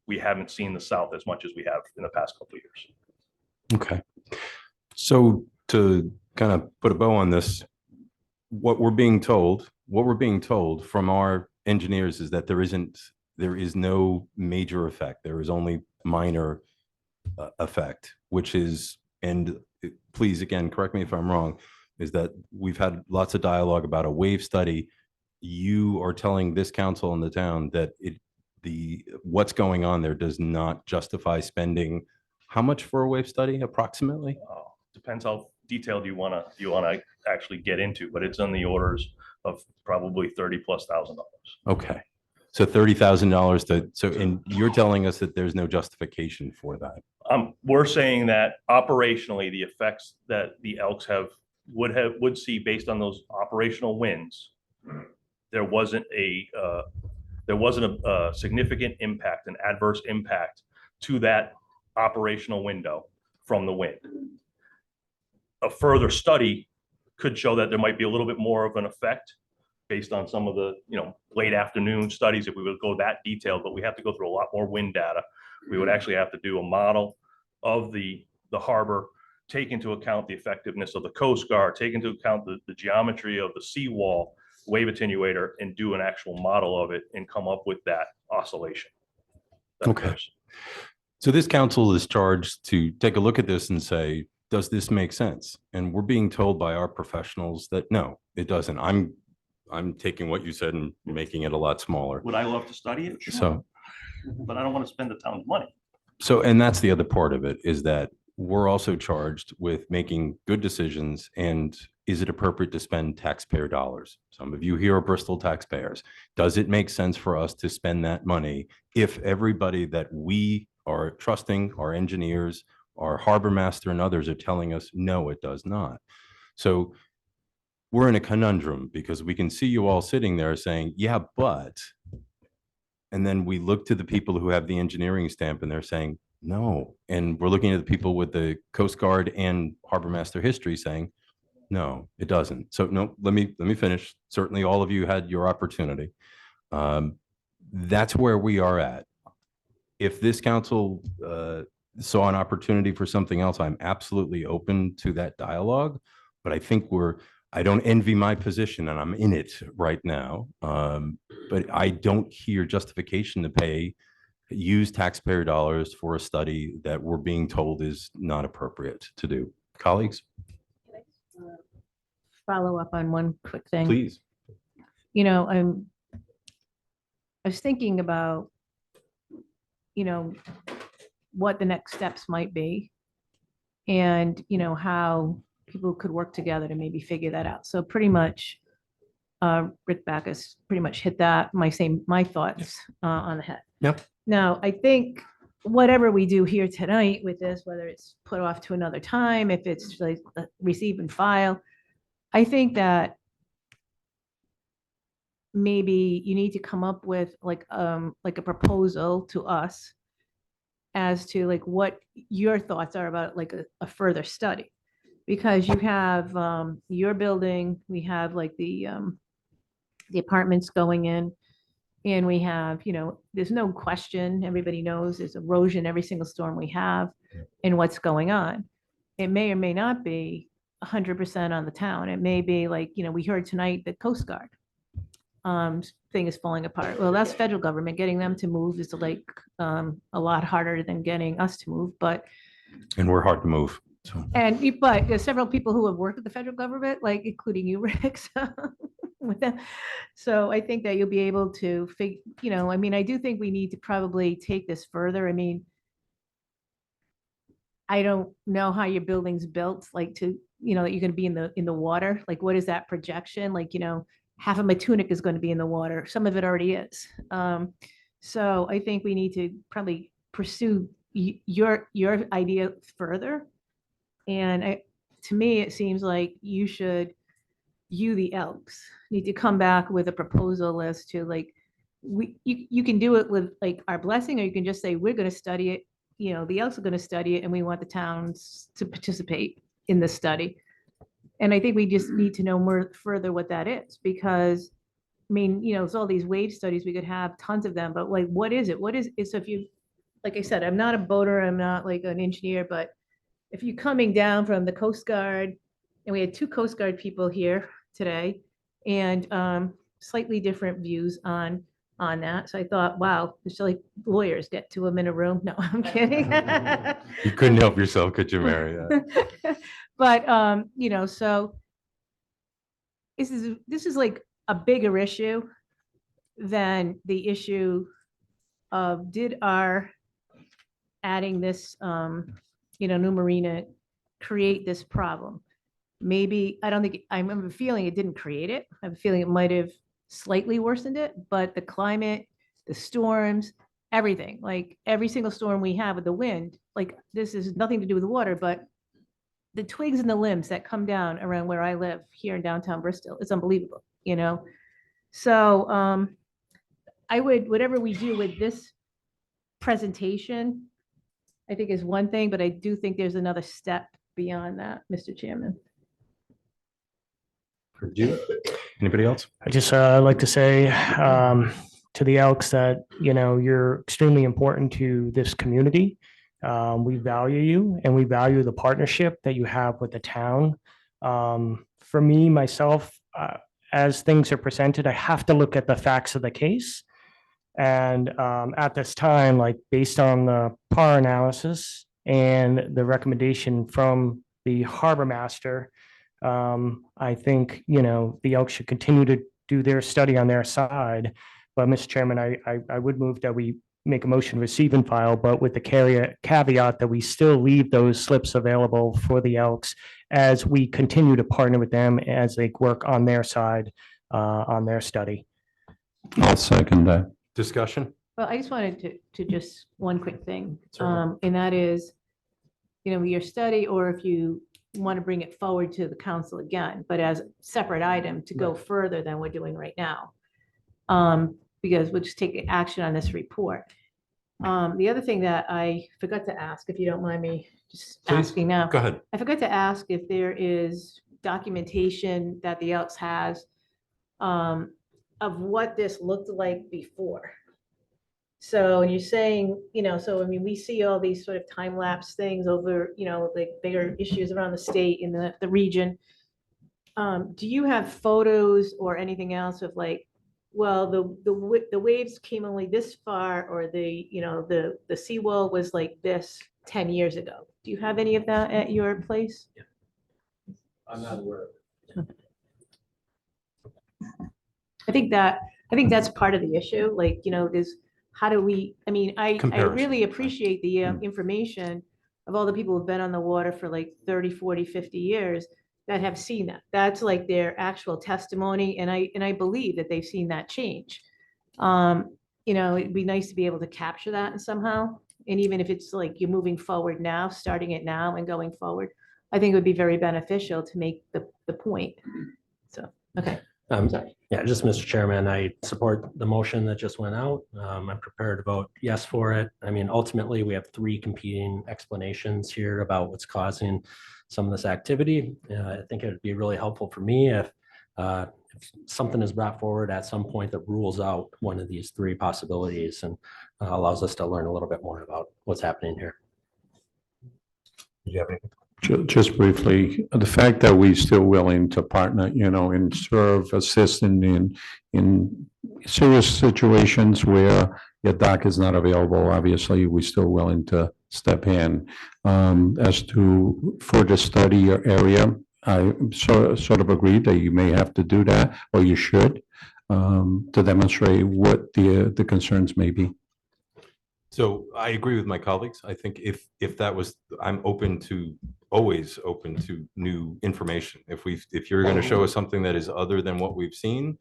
F: We haven't seen the south as much as we have in the past couple of years.
E: Okay. So to kind of put a bow on this, what we're being told from our engineers is that there is no major effect. There is only minor effect, which is, and please, again, correct me if I'm wrong, is that we've had lots of dialogue about a wave study. You are telling this council in the town that what's going on there does not justify spending how much for a wave study approximately?
F: Depends how detailed you want to actually get into, but it's on the orders of probably $30,000+.
E: Okay. So $30,000 and you're telling us that there's no justification for that.
F: We're saying that operationally, the effects that the Elks would see based on those operational winds, there wasn't a significant impact, an adverse impact to that operational window from the wind. A further study could show that there might be a little bit more of an effect based on some of the late afternoon studies if we would go that detailed, but we have to go through a lot more wind data. We would actually have to do a model of the harbor, take into account the effectiveness of the Coast Guard, take into account the geometry of the seawall, wave attenuator, and do an actual model of it and come up with that oscillation.
E: Okay. So this council is charged to take a look at this and say, does this make sense? And we're being told by our professionals that no, it doesn't. I'm taking what you said and making it a lot smaller.
F: Would I love to study it? Sure.
E: So,
F: but I don't want to spend the town's money.
E: So, and that's the other part of it, is that we're also charged with making good decisions. And is it appropriate to spend taxpayer dollars? Some of you here are Bristol taxpayers. Does it make sense for us to spend that money if everybody that we are trusting, our engineers, our harbor master and others are telling us, no, it does not? So we're in a conundrum because we can see you all sitting there saying, yeah, but, and then we look to the people who have the engineering stamp and they're saying, no. And we're looking at the people with the Coast Guard and Harbor Master history saying, no, it doesn't. So no, let me finish. Certainly all of you had your opportunity. That's where we are at. If this council saw an opportunity for something else, I'm absolutely open to that dialogue. But I think I don't envy my position and I'm in it right now. But I don't hear justification to use taxpayer dollars for a study that we're being told is not appropriate to do. Colleagues,
H: Follow up on one quick thing.
E: please.
H: You know, I was thinking about, what the next steps might be and, how people could work together to maybe figure that out. So pretty much, Rick Backus pretty much hit my thoughts on the head.
E: Yep.
H: Now, I think whatever we do here tonight with this, whether it's put off to another time, if it's like receive and file, I think that maybe you need to come up with like a proposal to us as to like what your thoughts are about like a further study. Because you have your building, we have like the apartments going in, and we have, there's no question, everybody knows there's erosion every single storm we have and what's going on. It may or may not be 100% on the town. It may be like, we heard tonight the Coast Guard thing is falling apart. Well, that's federal government. Getting them to move is like a lot harder than getting us to move,
E: And we're hard to move. So.
H: But there's several people who have worked with the federal government, like including you, Rick, with them. So I think that you'll be able to I do think we need to probably take this further. I mean, I don't know how your building's built, like that you're going to be in the water. Like, what is that projection? Like, half of my tunic is going to be in the water. Some of it already is. So I think we need to probably pursue your idea further. And to me, it seems like you, the Elks, need to come back with a proposal as to like, you can do it with like our blessing, or you can just say, we're going to study it. The Elks are going to study it and we want the towns to participate in the study. And I think we just need to know more further what that is, because I mean, it's all these wave studies, we could have tons of them, but like, what is it? What is it? So if you, like I said, I'm not a boater, I'm not like an engineer, but if you're coming down from the Coast Guard, and we had 2 Coast Guard people here today, and slightly different views on that. So I thought, wow, it's like lawyers get to them in a room. No, I'm kidding.
E: You couldn't help yourself, could you, Mary?
H: But so this is like a bigger issue than the issue of did our adding this new marina create this problem? Maybe, I don't think, I remember feeling it didn't create it. I have a feeling it might have slightly worsened it, but the climate, the storms, everything, like every single storm we have with the wind, like this is nothing to do with the water, but the twigs and the limbs that come down around where I live here in downtown Bristol, it's unbelievable, So whatever we do with this presentation, I think is one thing, but I do think there's another step beyond that, Mr. Chairman.
E: Anybody else?
C: I just like to say to the Elks that, you're extremely important to this community. We value you and we value the partnership that you have with the town. For me, myself, as things are presented, I have to look at the facts of the case. And at this time, like based on the PAR analysis and the recommendation from the harbor master, I think, the Elks should continue to do their study on their side. But Mr. Chairman, I would move that we make a motion to receive and file, but with the caveat that we still leave those slips available for the Elks as we continue to partner with them as they work on their side, on their study.
L: I'll second that.
E: Discussion?
H: Well, I just wanted to just one quick thing.
E: Certainly.
H: And that is, your study, or if you want to bring it forward to the council again, but as a separate item to go further than we're doing right now. Because we'll just take action on this report. The other thing that I forgot to ask, if you don't mind me just
E: Please,
H: asking now.
E: go ahead.
H: I forgot to ask if there is documentation that the Elks has of what this looked like before. So you're saying, so I mean, we see all these sort of time lapse things over, like bigger issues around the state in the region. Do you have photos or anything else of like, well, the waves came only this far, or the seawall was like this 10 years ago? Do you have any of that at your place?
F: I'm not aware of it.
H: I think that's part of the issue, like, is how do we, I mean, I
E: Comparison.
H: really appreciate the information of all the people who've been on the water for like 30, 40, 50 years that have seen that. That's like their actual testimony, and I believe that they've seen that change. It'd be nice to be able to capture that somehow, and even if it's like you're moving forward now, starting it now and going forward, I think it would be very beneficial to make the point. So, okay.
D: Yeah, just Mr. Chairman, I support the motion that just went out. I'm prepared to vote yes for it. I mean, ultimately, we have three competing explanations here about what's causing some of this activity. I think it would be really helpful for me if something is brought forward at some point that rules out one of these three possibilities and allows us to learn a little bit more about what's happening here.
E: Do you have anything?
L: Just briefly, the fact that we're still willing to partner, and serve, assist in serious situations where your dock is not available, obviously, we're still willing to step in. As to further study your area, I sort of agree that you may have to do that, or you should, to demonstrate what the concerns may be.
E: So I agree with my colleagues. I think if that was, I'm always open to new information. If you're going to show us something that is other than what we've seen,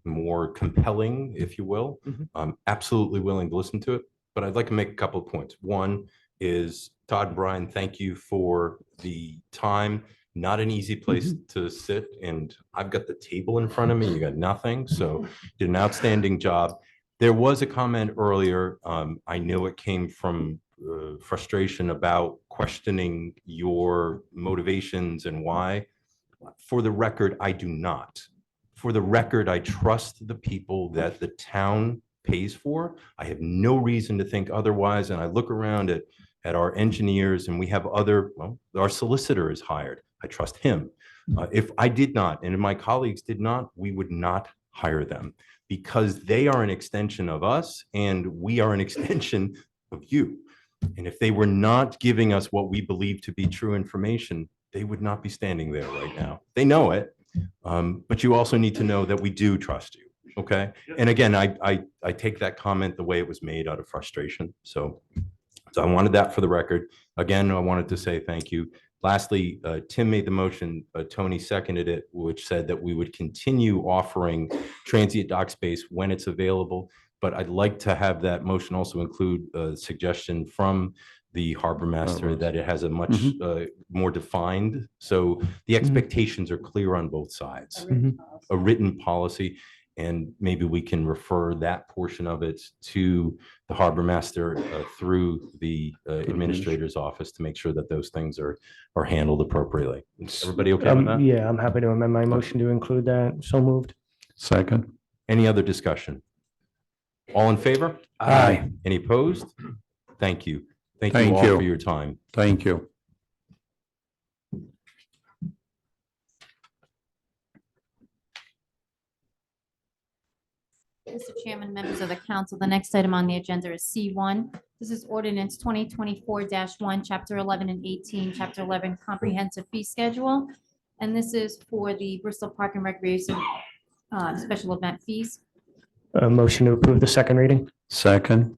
E: more compelling, if you will, I'm absolutely willing to listen to it. But I'd like to make a couple of points. One is, Todd and Brian, thank you for the time. Not an easy place to sit, and I've got the table in front of me. You got nothing. So did an outstanding job. There was a comment earlier. I know it came from frustration about questioning your motivations and why. For the record, I do not. For the record, I trust the people that the town pays for. I have no reason to think otherwise. And I look around at our engineers, and we have our solicitor is hired. I trust him. If I did not, and if my colleagues did not, we would not hire them, because they are an extension of us and we are an extension of you. And if they were not giving us what we believe to be true information, they would not be standing there right now. They know it, but you also need to know that we do trust you, okay? And again, I take that comment the way it was made out of frustration. So I wanted that for the record. Again, I wanted to say thank you. Lastly, Tim made the motion, Tony seconded it, which said that we would continue offering transient dock space when it's available. But I'd like to have that motion also include a suggestion from the harbor master that it has a much more defined. So the expectations are clear on both sides. A written policy. And maybe we can refer that portion of it to the harbor master through the administrator's office to make sure that those things are handled appropriately. Everybody okay with that?
C: Yeah, I'm happy to amend my motion to include that. So moved.
L: Second.
E: Any other discussion? All in favor?
C: Aye.
E: Any opposed? Thank you. Thank you
L: Thank
E: all
L: you.
E: for your time.
L: Thank you.
B: Mr. Chairman, members of the council, the next item on the agenda is C1. This is ordinance 2024-1, Chapter 11 and 18, Chapter 11 Comprehensive Fee Schedule. And this is for the Bristol Park and Recreation special event fees.
C: A motion to approve the second reading.
L: Second.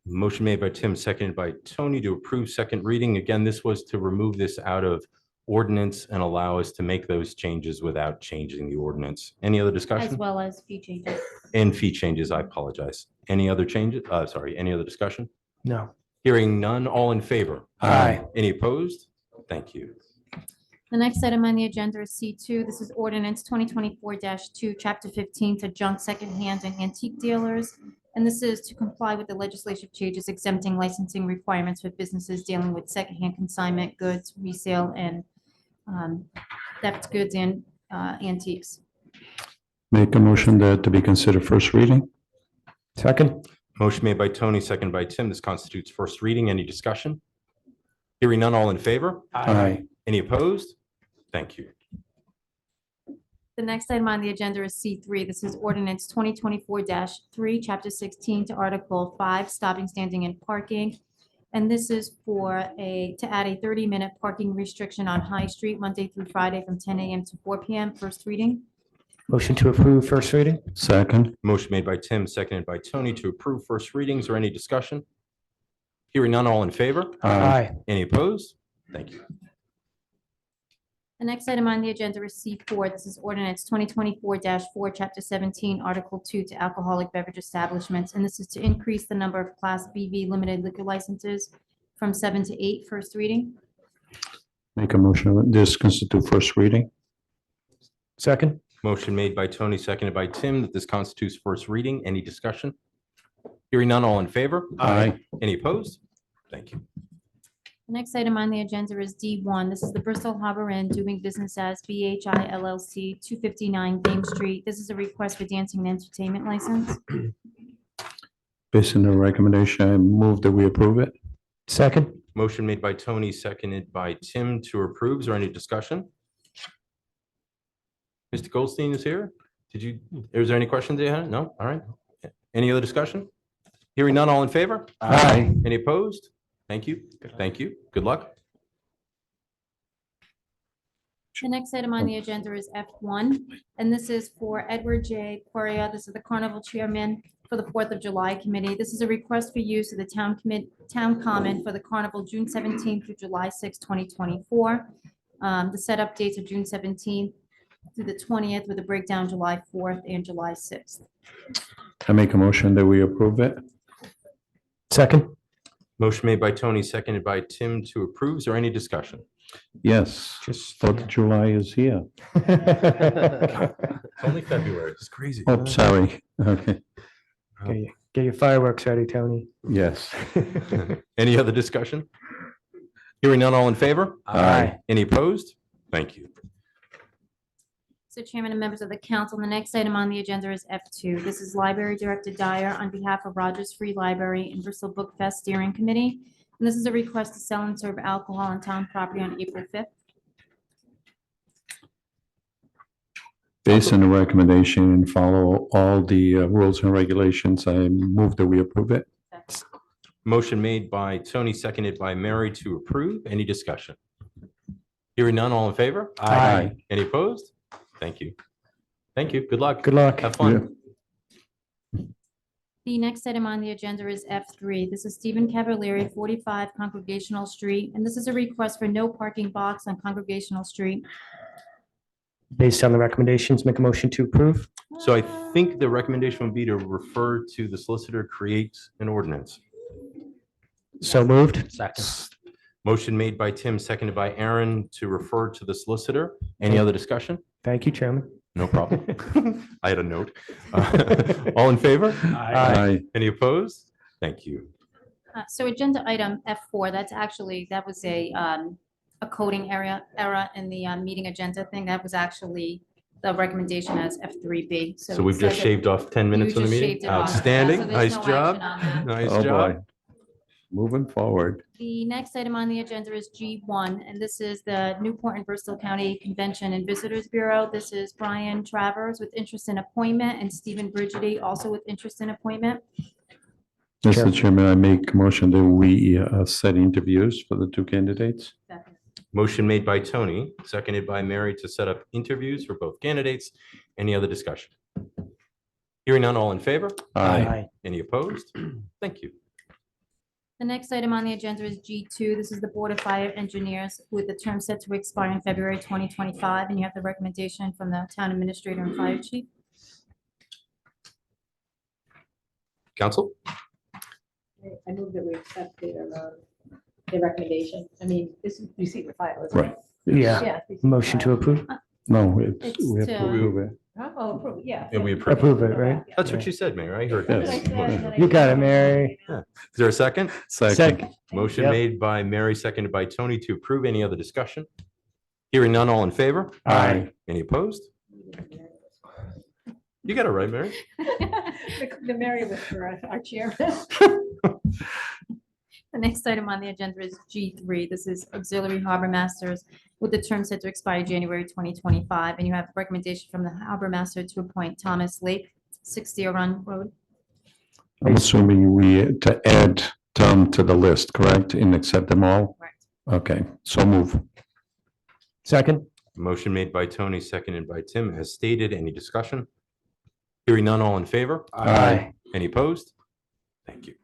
E: Motion made by Tim, seconded by Tony to approve second reading. Again, this was to remove this out of ordinance and allow us to make those changes without changing the ordinance. Any other discussion?
B: As well as fee changes.
E: And fee changes, I apologize. Any other changes? Any other discussion?
C: No.
E: Hearing none, all in favor?
C: Aye.
E: Any opposed? Thank you.
B: The next item on the agenda is C2. This is ordinance 2024-2, Chapter 15 to junk secondhand and antique dealers. And this is to comply with the legislative changes exempting licensing requirements for businesses dealing with secondhand consignment goods, resale, and theft goods and antiques.
L: Make a motion that to be considered first reading.
C: Second.
E: Motion made by Tony, seconded by Tim. This constitutes first reading. Any discussion? Hearing none, all in favor?
L: Aye.
E: Any opposed? Thank you.
B: The next item on the agenda is C3. This is ordinance 2024-3, Chapter 16 to Article 5, stopping, standing, and parking. And this is to add a 30-minute parking restriction on High Street, Monday through Friday from 10 a.m. to 4 p.m. First reading.
C: Motion to approve first reading?
L: Second.
E: Motion made by Tim, seconded by Tony to approve first readings or any discussion? Hearing none, all in favor?
C: Aye.
E: Any opposed? Thank you.
B: The next item on the agenda is C4. This is ordinance 2024-4, Chapter 17, Article 2 to alcoholic beverage establishments. And this is to increase the number of Class BV limited liquor licenses from 7 to 8. First reading.
L: Make a motion, this constitute first reading.
C: Second.
E: Motion made by Tony, seconded by Tim, that this constitutes first reading. Any discussion? Hearing none, all in favor?
L: Aye.
E: Any opposed? Thank you.
B: The next item on the agenda is D1. This is the Bristol Harbor Inn doing business as BHI LLC, 259 Dame Street. This is a request for dancing and entertainment license.
L: Based on the recommendation, I move that we approve it.
C: Second.
E: Motion made by Tony, seconded by Tim to approve. Is there any discussion? Mr. Goldstein is here. Is there any questions you had? No? All right. Any other discussion? Hearing none, all in favor?
L: Aye.
E: Any opposed? Thank you. Thank you. Good luck.
B: The next item on the agenda is F1, and this is for Edward J. Correa. This is the Carnival Chairman for the 4th of July Committee. This is a request for use of the town common for the Carnival June 17th through July 6th, 2024. The setup dates are June 17th through the 20th with a breakdown July 4th and July 6th.
L: I make a motion that we approve it.
E: Second. Motion made by Tony, seconded by Tim to approve. Is there any discussion?
L: Yes, just 4th of July is here.
E: It's only February. It's crazy.
L: Oh, sorry. Okay.
C: Get your fireworks ready, Tony.
L: Yes.
E: Any other discussion? Hearing none, all in favor?
C: Aye.
E: Any opposed? Thank you.
B: So Chairman and members of the council, the next item on the agenda is F2. This is Library Director Dyer on behalf of Rogers Free Library and Bristol Book Fest Steering Committee. And this is a request to sell and serve alcohol on town property on April 5th.
L: Based on the recommendation and follow all the rules and regulations, I move that we approve it.
E: Motion made by Tony, seconded by Mary to approve. Any discussion? Hearing none, all in favor?
C: Aye.
E: Any opposed? Thank you. Thank you. Good luck.
C: Good luck.
E: Have fun.
B: The next item on the agenda is F3. This is Stephen Cavalieri, 45 Congregational Street, and this is a request for no parking box on Congregational Street.
C: Based on the recommendations, make a motion to approve.
E: So I think the recommendation would be to refer to the solicitor create an ordinance.
C: So moved.
D: Second.
E: Motion made by Tim, seconded by Aaron to refer to the solicitor. Any other discussion?
C: Thank you, Chairman.
E: No problem. I had a note. All in favor?
L: Aye.
E: Any opposed? Thank you.
B: So agenda item F4, that was a coding error in the meeting agenda thing. That was actually the recommendation as F3B.
E: So we've
B: it
E: just
B: says
E: shaved off 10 minutes
B: you
E: of the
B: just
E: meeting?
B: shaved it off.
E: Outstanding.
B: So there's
E: Nice
B: no
E: job.
B: action on that.
E: Nice
L: Oh,
E: job.
L: boy. Moving forward.
B: The next item on the agenda is G1, and this is the Newport and Bristol County Convention and Visitors Bureau. This is Brian Travers with interest in appointment and Stephen Brigidi also with interest in appointment.
L: Mr. Chairman, I make a motion that we set interviews for the two candidates.
E: Motion made by Tony, seconded by Mary to set up interviews for both candidates. Any other discussion? Hearing none, all in favor?
L: Aye.
E: Any opposed? Thank you.
B: The next item on the agenda is G2. This is the Board of Fire Engineers with the term set to expire in February 2025, and you have the recommendation from the Town Administrator and Fire Chief.
E: Council?
H: I move that we accept their recommendation. I mean, this is receipt and file, isn't
L: Right.
H: it?
C: Yeah, motion to approve.
L: No,
B: It's
L: we have to
B: to-
L: approve it.
H: Oh, approve, yeah.
E: Yeah, we approve.
C: Approve it, right?
E: That's what you said, Mayor. I heard.
L: Yes.
E: that.
C: You got it, Mary.
E: Is there a second?
L: Second.
E: Motion
C: Yep.
E: made by Mary, seconded by Tony to approve. Any other discussion? Hearing none, all in favor?
C: Aye.
E: Any opposed? You got it right, Mary.
H: The Mary was for our chairman.
B: The next item on the agenda is G3. This is auxiliary harbor masters with the term set to expire January 2025. And you have a recommendation from the harbor master to appoint Thomas Lake, 60 Run Road.
L: I'm assuming we, to add Tom to the list, correct? And accept them all?
B: Correct.
L: Okay, so move.
C: Second.
E: Motion made by Tony, seconded by Tim, as stated. Any discussion? Hearing none, all in favor?
C: Aye.
E: Any opposed? Thank you.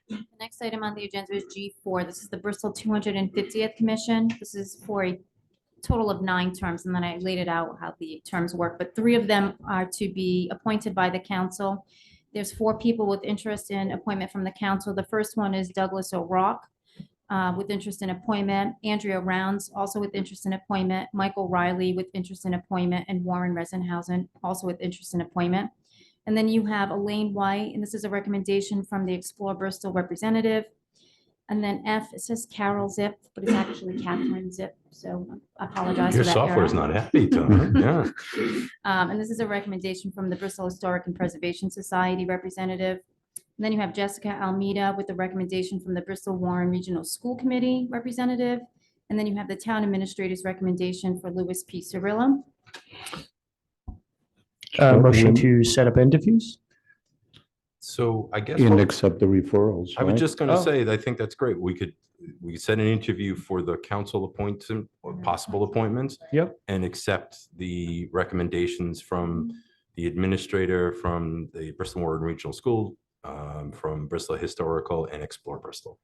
B: The next item on the agenda is G4. This is the Bristol 250th Commission. This is for a total of 9 terms, and then I laid it out how the terms work, but 3 of them are to be appointed by the council. There's 4 people with interest in appointment from the council. The first one is Douglas O'Rourke with interest in appointment, Andrea Rounds, also with interest in appointment, Michael Riley with interest in appointment, and Warren Resenhausen, also with interest in appointment. And then you have Elaine White, and this is a recommendation from the Explore Bristol representative. And then F, it says Carol Zip, but it's actually Catherine Zip, so I apologize
E: Your
B: for that.
E: software is
B: error.
E: not happy, Tony. Yeah.
B: And this is a recommendation from the Bristol Historic and Preservation Society representative. And then you have Jessica Almeida with the recommendation from the Bristol Warren Regional School Committee representative. And then you have the town administrator's recommendation for Louis P. Cirillo.
C: Motion to set up interviews.
E: So I guess.
L: And
E: what-
L: accept the referrals,
E: I was
L: right?
E: just gonna
C: Oh.
E: say, I think that's great. We could set an interview for the council appointment or possible appointments.
C: Yep.
E: And accept the recommendations from the administrator, from the Bristol Warren Regional School, from Bristol Historical, and Explore Bristol.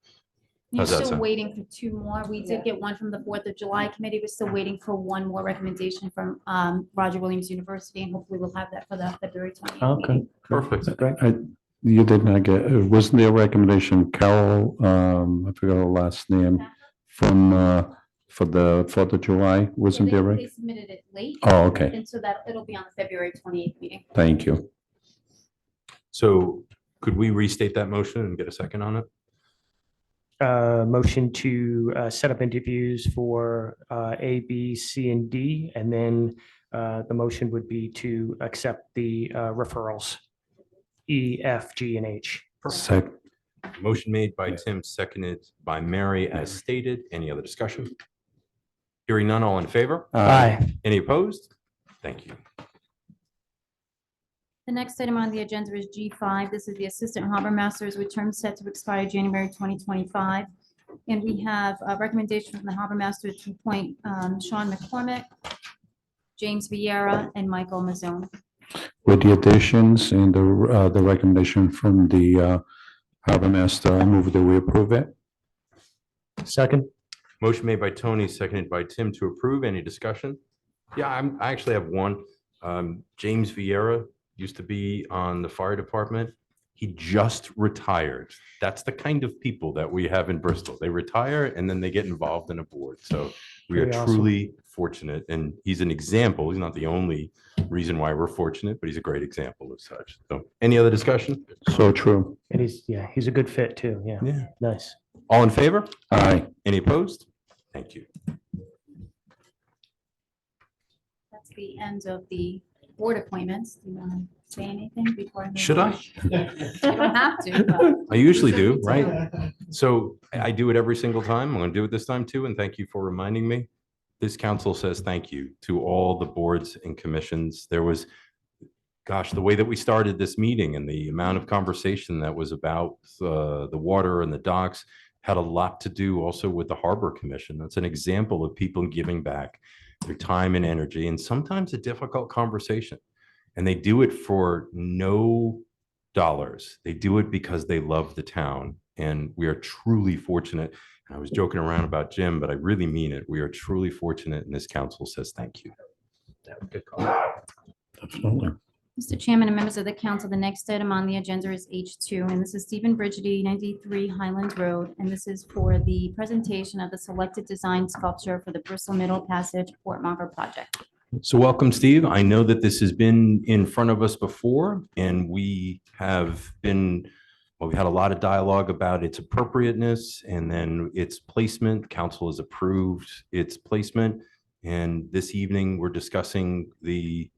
B: You're
E: How's that
B: still
E: sound?
B: waiting for 2 more. We did get one from the 4th of July committee. We're still waiting for 1 more recommendation from Roger Williams University, and hopefully we'll have that for the February 28th
C: Okay.
B: meeting.
E: Perfect.
L: You did not get, wasn't there a recommendation, Carol, I forgot her last name, from, for the 4th of July, wasn't there,
B: They
L: right?
B: submitted it late.
L: Oh, okay.
B: And so that it'll be on the February 28th meeting.
L: Thank you.
E: So could we restate that motion and get a second on it?
C: Motion to set up interviews for A, B, C, and D, and then the motion would be to accept the referrals, E, F, G, and H.
L: Sec,
E: Motion made by Tim, seconded by Mary as stated. Any other discussion? Hearing none, all in favor?
C: Aye.
E: Any opposed? Thank you.
B: The next item on the agenda is G5. This is the Assistant Harbor Masters with terms set to expire January 2025. And we have a recommendation from the Harbor Master to appoint Sean McCormick, James Vieira, and Michael Mazzone.
L: with the additions and the recommendation from the harbor master, I move that we approve it.
C: Second.
E: Motion made by Tony, seconded by Tim to approve. Any discussion? Yeah, I actually have one. James Vieira used to be on the fire department. He just retired. That's the kind of people that we have in Bristol. They retire and then they get involved in a board. So we are
C: Very awesome.
E: truly fortunate, and he's an example. He's not the only reason why we're fortunate, but he's a great example of such. So any other discussion?
L: So true.
C: And he's a good fit too. Yeah.
E: Yeah.
C: Nice.
E: All in favor?
L: Aye.
E: Any opposed? Thank you.
B: That's the end of the board appointments. Do you want to say anything before I move
E: Should
B: on?
E: I?
B: You don't have to, but.
E: I usually do, right? So I do it every single time. I'm going to do it this time too. And thank you for reminding me. This council says thank you to all the boards and commissions. There was, gosh, the way that we started this meeting and the amount of conversation that was about the water and the docks had a lot to do also with the Harbor Commission. That's an example of people giving back their time and energy, and sometimes a difficult conversation. And they do it for no dollars. They do it because they love the town. And we are truly fortunate. I was joking around about Jim, but I really mean it. We are truly fortunate, and this council says thank you.
L: Definitely.
B: Mr. Chairman and members of the council, the next item on the agenda is H2, and this is Stephen Brigidi, 93 Highland Road, and this is for the presentation of the selected design sculpture for the Bristol Middle Passage Port Monger project.
E: So welcome, Steve. I know that this has been in front of us before, and we have been, well, we had a lot of dialogue about its appropriateness and then its placement. Council has approved its placement. And this evening, we're discussing the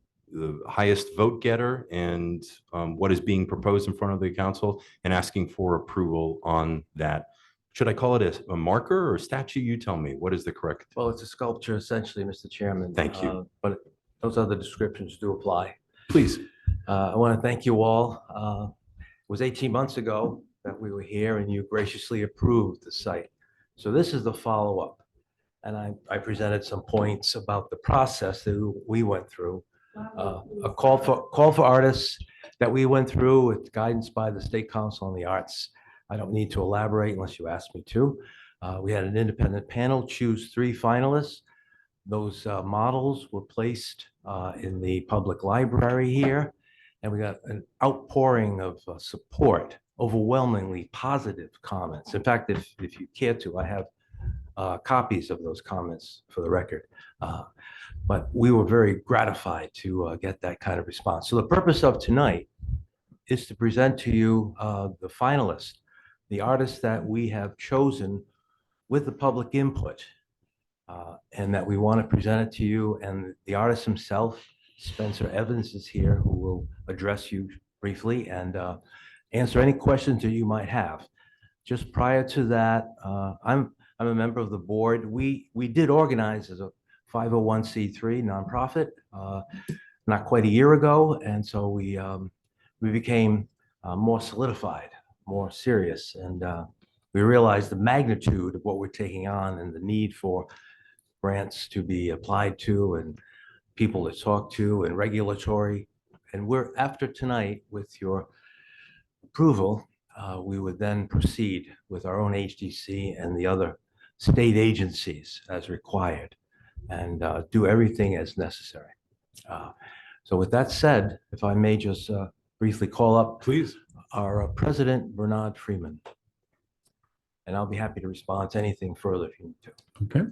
E: highest vote getter and what is being proposed in front of the council and asking for approval on that. Should I call it a marker or a statue? You tell me. What is the correct?
Q: Well, it's a sculpture essentially, Mr. Chairman.
E: Thank you.
Q: But those other descriptions do apply.
E: Please.
Q: I want to thank you all. It was 18 months ago that we were here and you graciously approved the site. So this is the follow-up. And I presented some points about the process that we went through. A call for artists that we went through with guidance by the State Council on the Arts. I don't need to elaborate unless you ask me to. We had an independent panel choose 3 finalists. Those models were placed in the public library here, and we got an outpouring of support, overwhelmingly positive comments. In fact, if you care to, I have copies of those comments for the record. But we were very gratified to get that kind of response. So the purpose of tonight is to present to you the finalists, the artists that we have chosen with the public input, and that we want to present it to you. And the artist himself, Spencer Evans, is here, who will address you briefly and answer any questions that you might have. Just prior to that, I'm a member of the board. We did organize as a 501c3 nonprofit not quite a year ago, and so we became more solidified, more serious, and we realized the magnitude of what we're taking on and the need for grants to be applied to and people to talk to and regulatory. And we're, after tonight, with your approval, we would then proceed with our own HDC and the other state agencies as required and do everything as necessary. So with that said, if I may just briefly call up,
E: please,
Q: our President, Bernard Freeman. And I'll be happy to respond to anything further if you need to.
R: Okay.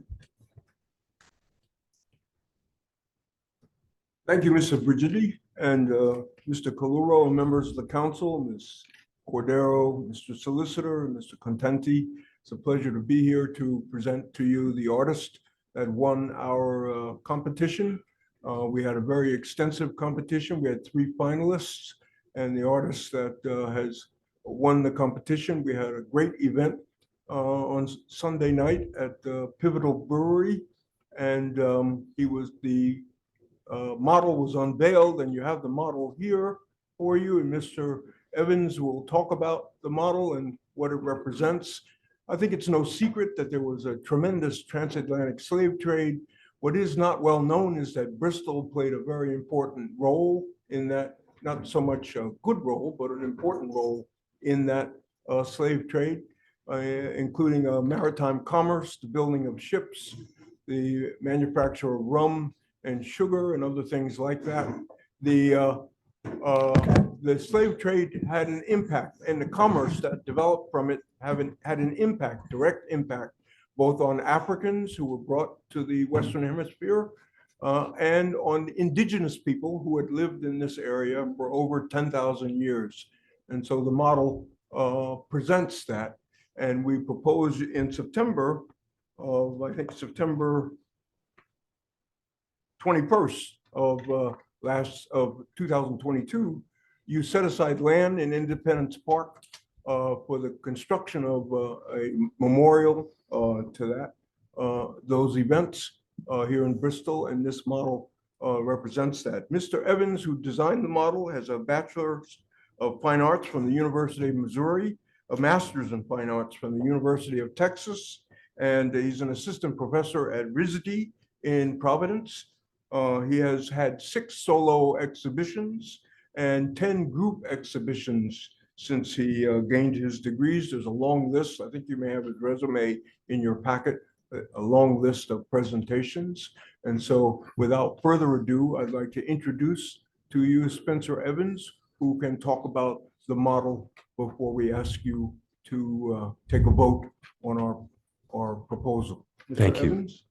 R: Thank you, Mr. Brigidi and Mr. Coluro, and members of the council, Ms. Cordero, Mr. Solicitor, and Mr. Contenti. It's a pleasure to be here to present to you the artist that won our competition. We had a very extensive competition. We had 3 finalists, and the artist that has won the competition. We had a great event on Sunday night at the Pivotal Brewery, and he was the model was unveiled, and you have the model here for you, and Mr. Evans will talk about the model and what it represents. I think it's no secret that there was a tremendous transatlantic slave trade. What is not well known is that Bristol played a very important role in that, not so much a good role, but an important role in that slave trade, including maritime commerce, the building of ships, the manufacture of rum and sugar and other things like that. The slave trade had an impact, and the commerce that developed from it had an impact, direct impact, both on Africans who were brought to the Western Hemisphere and on indigenous people who had lived in this area for over 10,000 years. And so the model presents that. And we proposed in September of, I think, September 21st of 2022, you set aside land in Independence Park for the construction of a memorial to that, those events here in Bristol, and this model represents that. Mr. Evans, who designed the model, has a Bachelor's of Fine Arts from the University of Missouri, a Master's in Fine Arts from the University of Texas, and he's an assistant professor at RISD in Providence. He has had 6 solo exhibitions and 10 group exhibitions since he gained his degrees. There's a long list. I think you may have his resume in your packet, a long list of presentations. And so without further ado, I'd like to introduce to you Spencer Evans, who can talk about the model before we ask you to take a vote on our proposal. Mr.
E: Thank you.
R: Evans?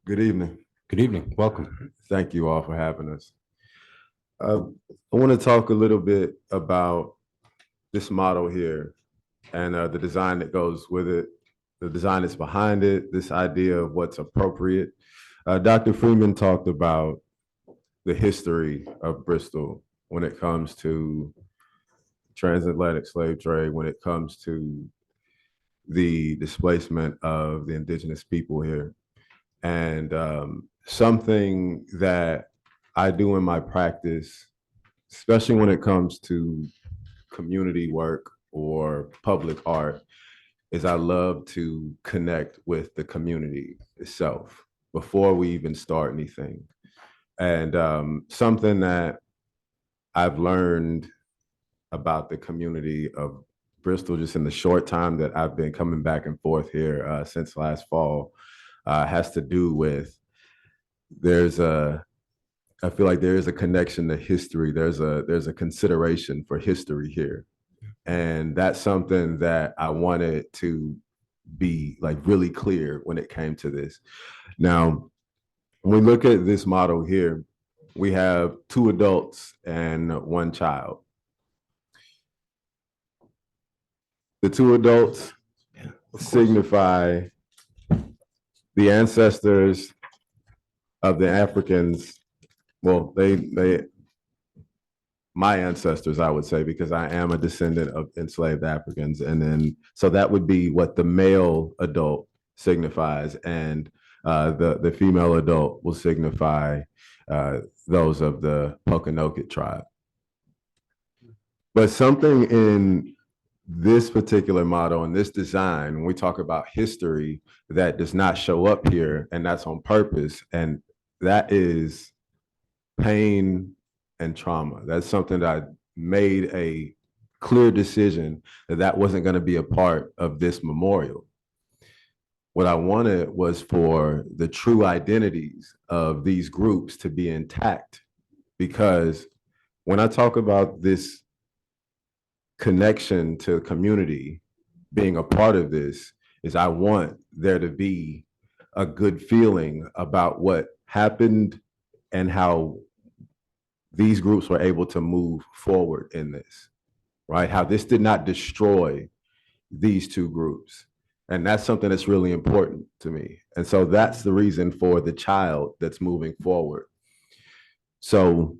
S: Good evening.
E: Good evening. Welcome.
S: Thank you all for having us. I want to talk a little bit about this model here and the design that goes with it, the design that's behind it, this idea of what's appropriate. Dr. Freeman talked about the history of Bristol when it comes to transatlantic slave trade, when it comes to the displacement of the indigenous people here. And something that I do in my practice, especially when it comes to community work or public art, is I love to connect with the community itself before we even start anything. And something that I've learned about the community of Bristol just in the short time that I've been coming back and forth here since last fall has to do with I feel like there is a connection to history. There's a consideration for history here. And that's something that I wanted to be like really clear when it came to this. Now, when we look at this model here, we have 2 adults and 1 child. The 2 adults signify the ancestors of the Africans. Well, my ancestors, I would say, because I am a descendant of enslaved Africans. And then, so that would be what the male adult signifies. And the female adult will signify those of the Pokanoket tribe. But something in this particular model and this design, when we talk about history, that does not show up here, and that's on purpose, and that is pain and trauma. That's something that I made a clear decision that wasn't going to be a part of this memorial. What I wanted was for the true identities of these groups to be intact, because when I talk about this connection to community, being a part of this, is I want there to be a good feeling about what happened and how these groups were able to move forward in this, right? How this did not destroy these 2 groups. And that's something that's really important to me. And so that's the reason for the child that's moving forward. So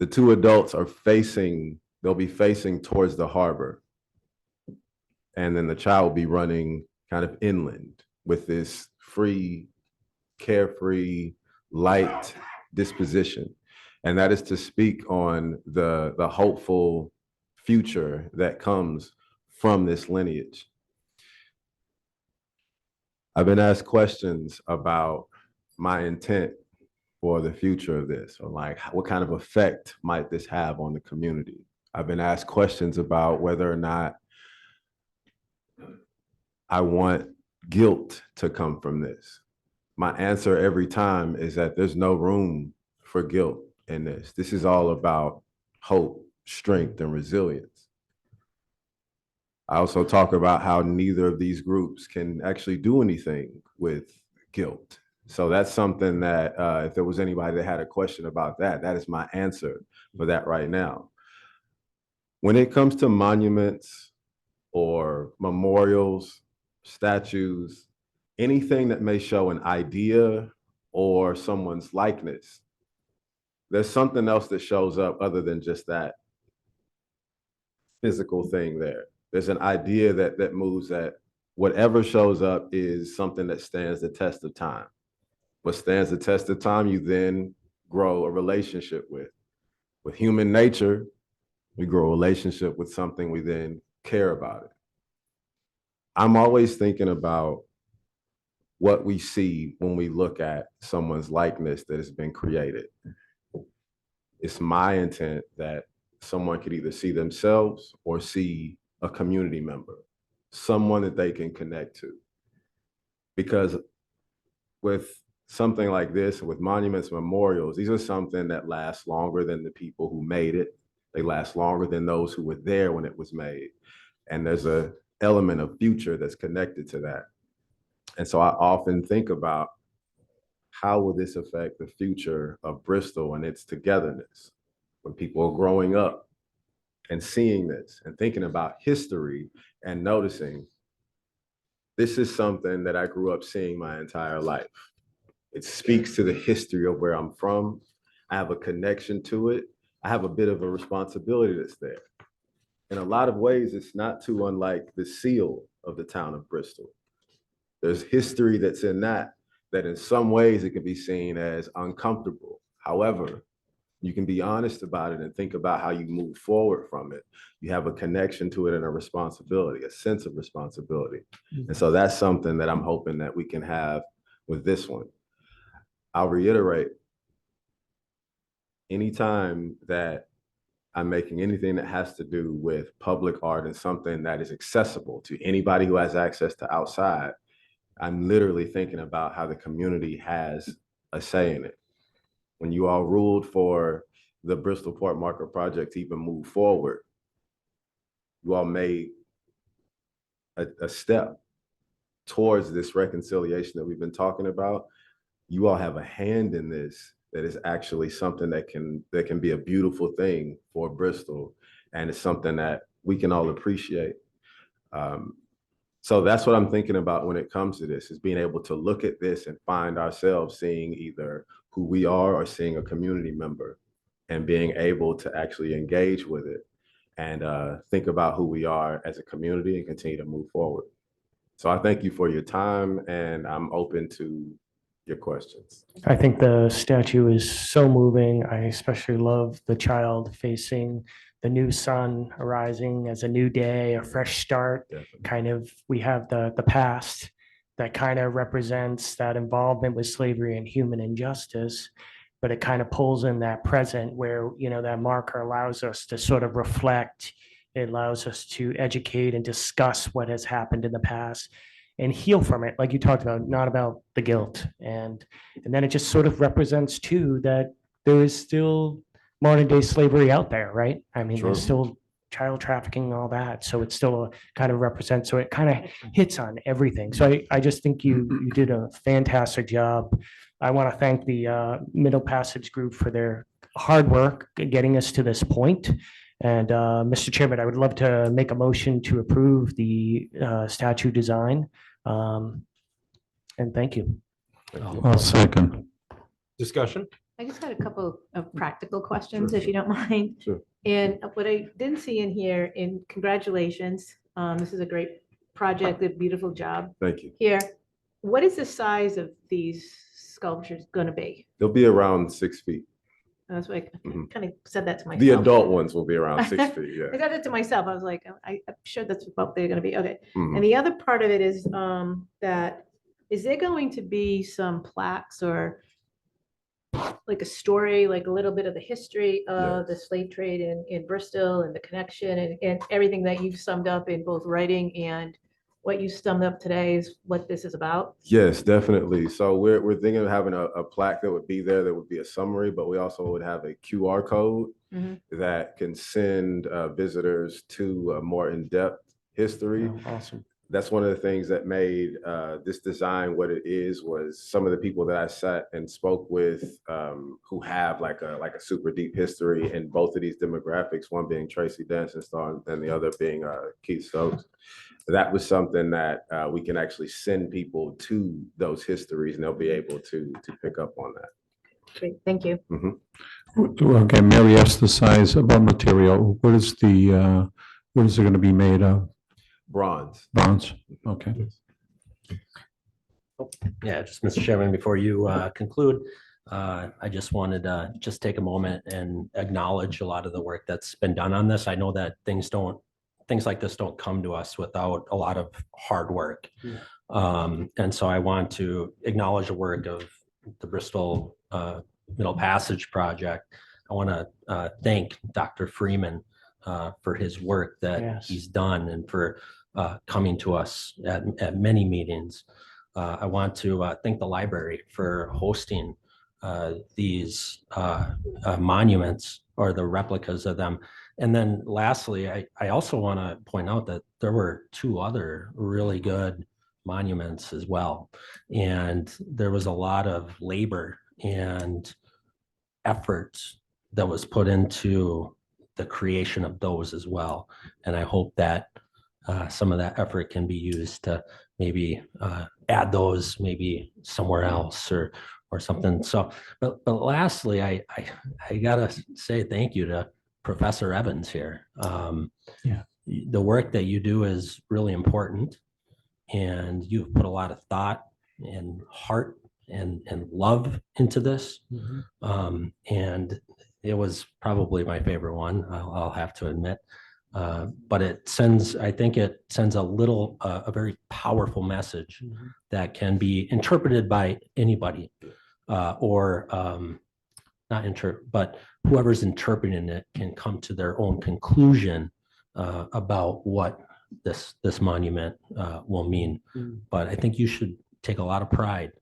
S: the 2 adults are they'll be facing towards the harbor. And then the child will be running kind of inland with this free, carefree, light disposition. And that is to speak on the hopeful future that comes from this lineage. I've been asked questions about my intent for the future of this, or like what kind of effect might this have on the community. I've been asked questions about whether or not I want guilt to come from this. My answer every time is that there's no room for guilt in this. This is all about hope, strength, and resilience. I also talk about how neither of these groups can actually do anything with guilt. So that's something that if there was anybody that had a question about that, that is my answer for that right now. When it comes to monuments or memorials, statues, anything that may show an idea or someone's likeness, there's something else that shows up other than just that physical thing there. There's an idea that moves, that whatever shows up is something that stands the test of time. What stands the test of time, you then grow a relationship with. With human nature, we grow a relationship with something, we then care about it. I'm always thinking about what we see when we look at someone's likeness that has been created. It's my intent that someone could either see themselves or see a community member, someone that they can connect to. Because with something like this, with monuments, memorials, these are something that lasts longer than the people who made it. They last longer than those who were there when it was made. And there's a element of future that's connected to that. And so I often think about, how will this affect the future of Bristol and its togetherness when people are growing up and seeing this and thinking about history and noticing this is something that I grew up seeing my entire life. It speaks to the history of where I'm from. I have a connection to it. I have a bit of a responsibility that's there. In a lot of ways, it's not too unlike the seal of the town of Bristol. There's history that's in that in some ways it can be seen as uncomfortable. However, you can be honest about it and think about how you move forward from it. You have a connection to it and a responsibility, a sense of responsibility. And so that's something that I'm hoping that we can have with this one. I'll reiterate, anytime that I'm making anything that has to do with public art and something that is accessible to anybody who has access to outside, I'm literally thinking about how the community has a say in it. When you all ruled for the Bristol Port Market project to even move forward, you all made a step towards this reconciliation that we've been talking about. You all have a hand in this that is actually something that can be a beautiful thing for Bristol, and it's something that we can all appreciate. So that's what I'm thinking about when it comes to this, is being able to look at this and find ourselves seeing either who we are or seeing a community member, and being able to actually engage with it and think about who we are as a community and continue to move forward. So I thank you for your time, and I'm open to your questions.
C: I think the statue is so moving. I especially love the child facing the new sun arising as a new day, a fresh start.
S: Definitely.
C: Kind of, we have the past that kind of represents that involvement with slavery and human injustice, but it kind of pulls in that present where, you know, that marker allows us to sort of reflect. It allows us to educate and discuss what has happened in the past and heal from it, like you talked about, not about the guilt. And then it just sort of represents too that there is still modern day slavery out there, right? I mean, there's still child trafficking and all that. So it still kind of represents, so it kind of hits on everything. So I just think you did a fantastic job. I want to thank the Middle Passage group for their hard work getting us to this point. And Mr. Chairman, I would love to make a motion to approve the statue design. And thank you.
L: I'll second.
D: Discussion?
H: I just had a couple of practical questions, if you don't mind.
S: Sure.
H: And what I didn't see in here, and congratulations, this is a great project, a beautiful job
S: Thank you.
H: here. What is the size of these sculptures going to be?
S: They'll be around 6 feet.
H: That's why I kind of said that to myself.
S: The adult ones will be around 6 feet, yeah.
H: I said it to myself. I was like, I'm sure that's what they're going to be. Okay.
S: Mhm.
H: And the other part of it is that, is there going to be some plaques or like a story, like a little bit of the history of the slave trade in Bristol and the connection and everything that you've summed up in both writing and what you summed up today is what this is about?
S: Yes, definitely. So we're thinking of having a plaque that would be there that would be a summary, but we also would have a QR code that can send visitors to a more in-depth history.
C: Oh, awesome.
S: That's one of the things that made this design what it is, was some of the people that I sat and spoke with who have like a super deep history in both of these demographics, one being Tracy Dancing Star and the other being Keith Stokes. That was something that we can actually send people to those histories, and they'll be able to pick up on that.
H: Great, thank you.
L: Okay, Mary asked the size about material. What is it going to be made of?
S: Bronze.
L: Bronze, okay.
D: Yeah, just Mr. Chairman, before you conclude, I just wanted to just take a moment and acknowledge a lot of the work that's been done on this. I know that things like this don't come to us without a lot of hard work. And so I want to acknowledge the work of the Bristol Middle Passage Project. I want to thank Dr. Freeman for his work that he's done and for coming to us at many meetings. I want to thank the library for hosting these monuments or the replicas of them. And then lastly, I also want to point out that there were 2 other really good monuments as well. And there was a lot of labor and effort that was put into the creation of those as well. And I hope that some of that effort can be used to maybe add those maybe somewhere else or something. So, but lastly, I gotta say thank you to Professor Evans here.
C: Yeah.
D: The work that you do is really important, and you've put a lot of thought and heart and love into this. And it was probably my favorite one, I'll have to admit. But I think it sends a very powerful message that can be interpreted by anybody, but whoever's interpreting it can come to their own conclusion about what this monument will mean. But I think you should take a lot of pride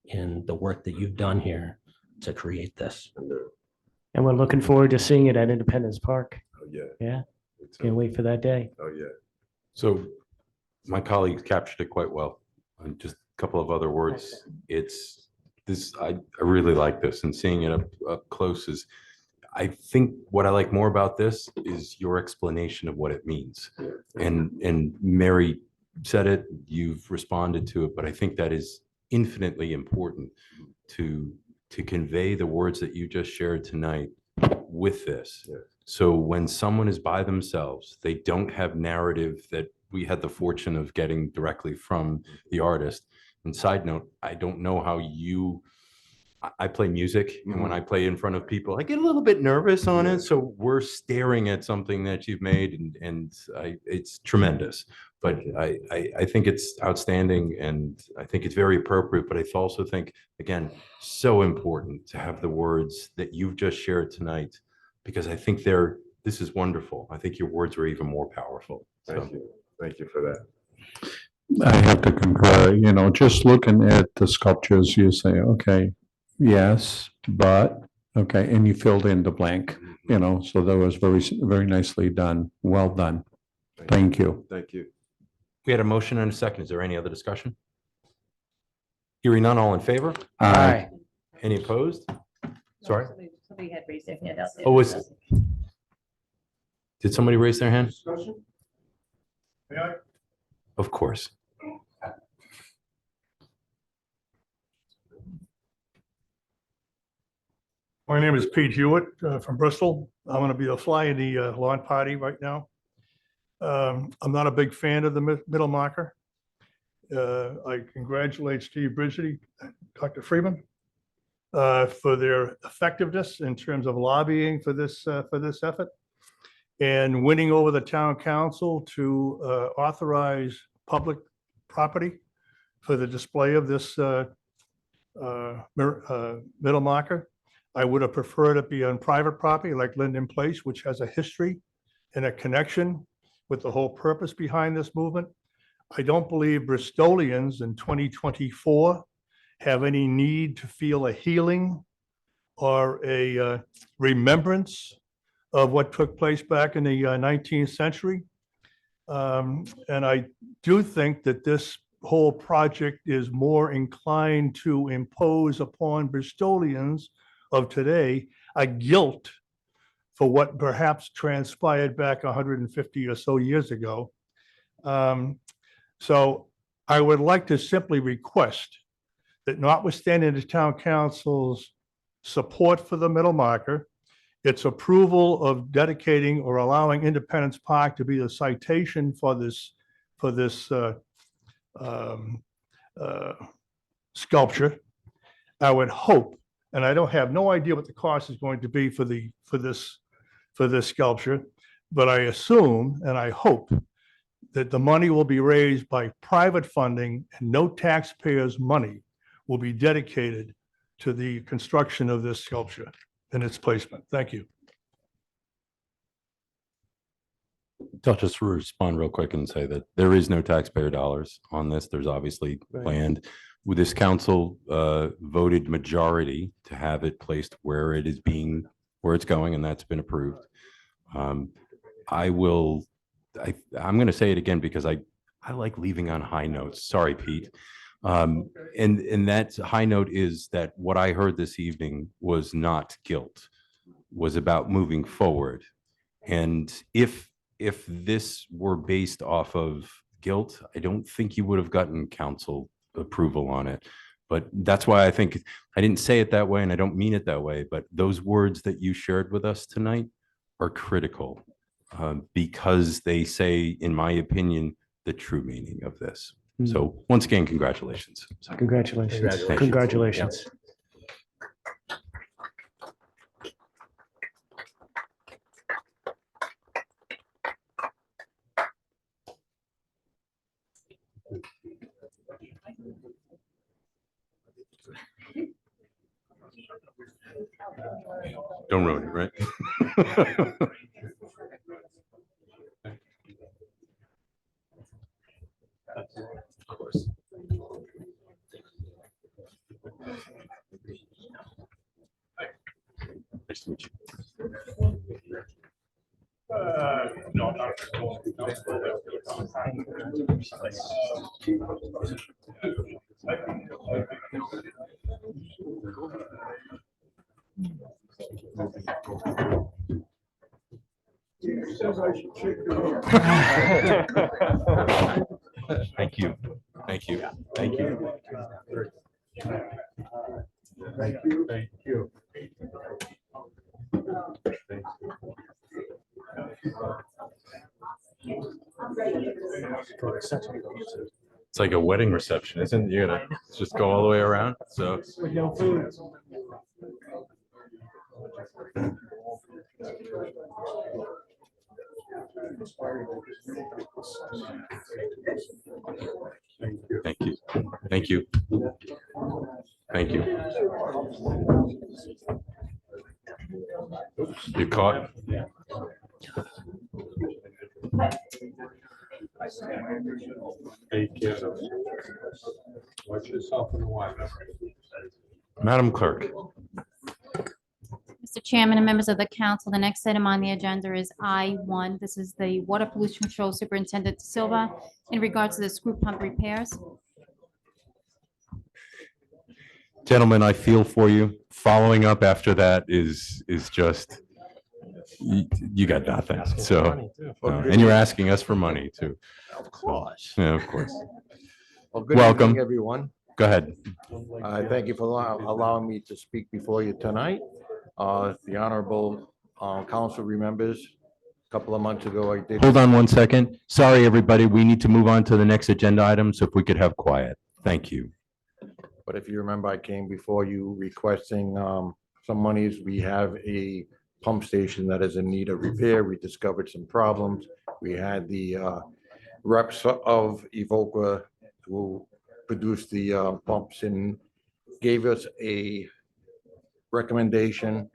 D: in the work that you've done here to create this.
C: And we're looking forward to seeing it at Independence Park.
S: Oh, yeah.
C: Yeah. Can't wait for that day.
S: Oh, yeah.
E: So my colleagues captured it quite well. And just a couple of other words. It's this, I really like this, and seeing it up close is, I think what I like more about this is your explanation of what it means. And Mary said it, you've responded to it, but I think that is infinitely important to convey the words that you just shared tonight with this. So when someone is by themselves, they don't have narrative that we had the fortune of getting directly from the artist. And side note, I don't know how I play music, and when I play in front of people, I get a little bit nervous on it. So we're staring at something that you've made, and it's tremendous. But I think it's outstanding, and I think it's very appropriate. But I also think, again, so important to have the words that you've just shared tonight, because I think this is wonderful. I think your words were even more powerful.
S: Thank you. Thank you for that.
L: I have to concur, just looking at the sculptures, you say, okay, yes, but, okay, and you filled in the blank, so that was very, very nicely done. Well done. Thank you.
S: Thank you.
E: We had a motion and a second. Is there any other discussion? Hearing none, all in favor?
L: Aye.
E: Any opposed? Sorry?
H: Somebody had raised their hand out there.
E: Oh, did somebody raise their hand?
O: Discussion? May I?
E: Of course.
T: My name is Pete Hewitt from Bristol. I'm going to be a fly in the lawn party right now. I'm not a big fan of the middle marker. I congratulate Steve Bridgety, Dr. Freeman, for their effectiveness in terms of lobbying for this effort and winning over the town council to authorize public property for the display of this middle marker. I would have preferred it be on private property like Linden Place, which has a history and a connection with the whole purpose behind this movement. I don't believe Bristolians in 2024 have any need to feel a healing or a remembrance of what took place back in the 19th century. And I do think that this whole project is more inclined to impose upon Bristolians of today a guilt for what perhaps transpired back 150 or so years ago. So I would like to simply request that, notwithstanding the town council's support for the middle marker, its approval of dedicating or allowing Independence Park to be the citation for this sculpture, I would hope, and I don't have no idea what the cost is going to be for this sculpture, but I assume and I hope that the money will be raised by private funding and no taxpayers' money will be dedicated to the construction of this sculpture and its placement. Thank you.
E: I'll just respond real quick and say that there is no taxpayer dollars on this. There's obviously
C: Right.
E: land. With this council voted majority to have it placed where it is being, where it's going, and that's been approved. I'm going to say it again because I like leaving on high notes. Sorry, Pete. And that high note is that what I heard this evening was not guilt, was about moving forward. And if this were based off of guilt, I don't think you would have gotten council approval on it. But that's why I think I didn't say it that way, and I don't mean it that way. But those words that you shared with us tonight are critical because they say, in my opinion, the true meaning of this. So once again, congratulations.
C: Congratulations.
E: Thank you.
C: Congratulations.
E: Don't ruin it, right? Of course. Nice to meet you. Thank you. Thank you. Thank you.
R: Thank you. Thank you.
E: It's like a wedding reception, isn't it? You're gonna just go all the way around. So thank you. Thank you. Thank you. You caught.
R: Take care. Watch yourself in the water.
E: Madam Clerk.
B: Mr. Chairman and members of the council, the next item on the agenda is I1. This is the Water Pollution Control Superintendent Silva in regards to the screw pump repairs.
E: Gentlemen, I feel for you. Following up after that is just, you got nothing. So, and you're asking us for money too.
I: Of course.
E: Yeah, of course.
I: Well, good
E: Welcome.
I: evening, everyone.
E: Go ahead.
I: Thank you for allowing me to speak before you tonight. The honorable council remembers a couple of months ago, I did.
E: Hold on one second. Sorry, everybody. We need to move on to the next agenda item. So if we could have quiet. Thank you.
I: But if you remember, I came before you requesting some monies. We have a pump station that is in need of repair. We discovered some problems. We had the reps of Evoqua who produced the pumps and gave us a recommendation,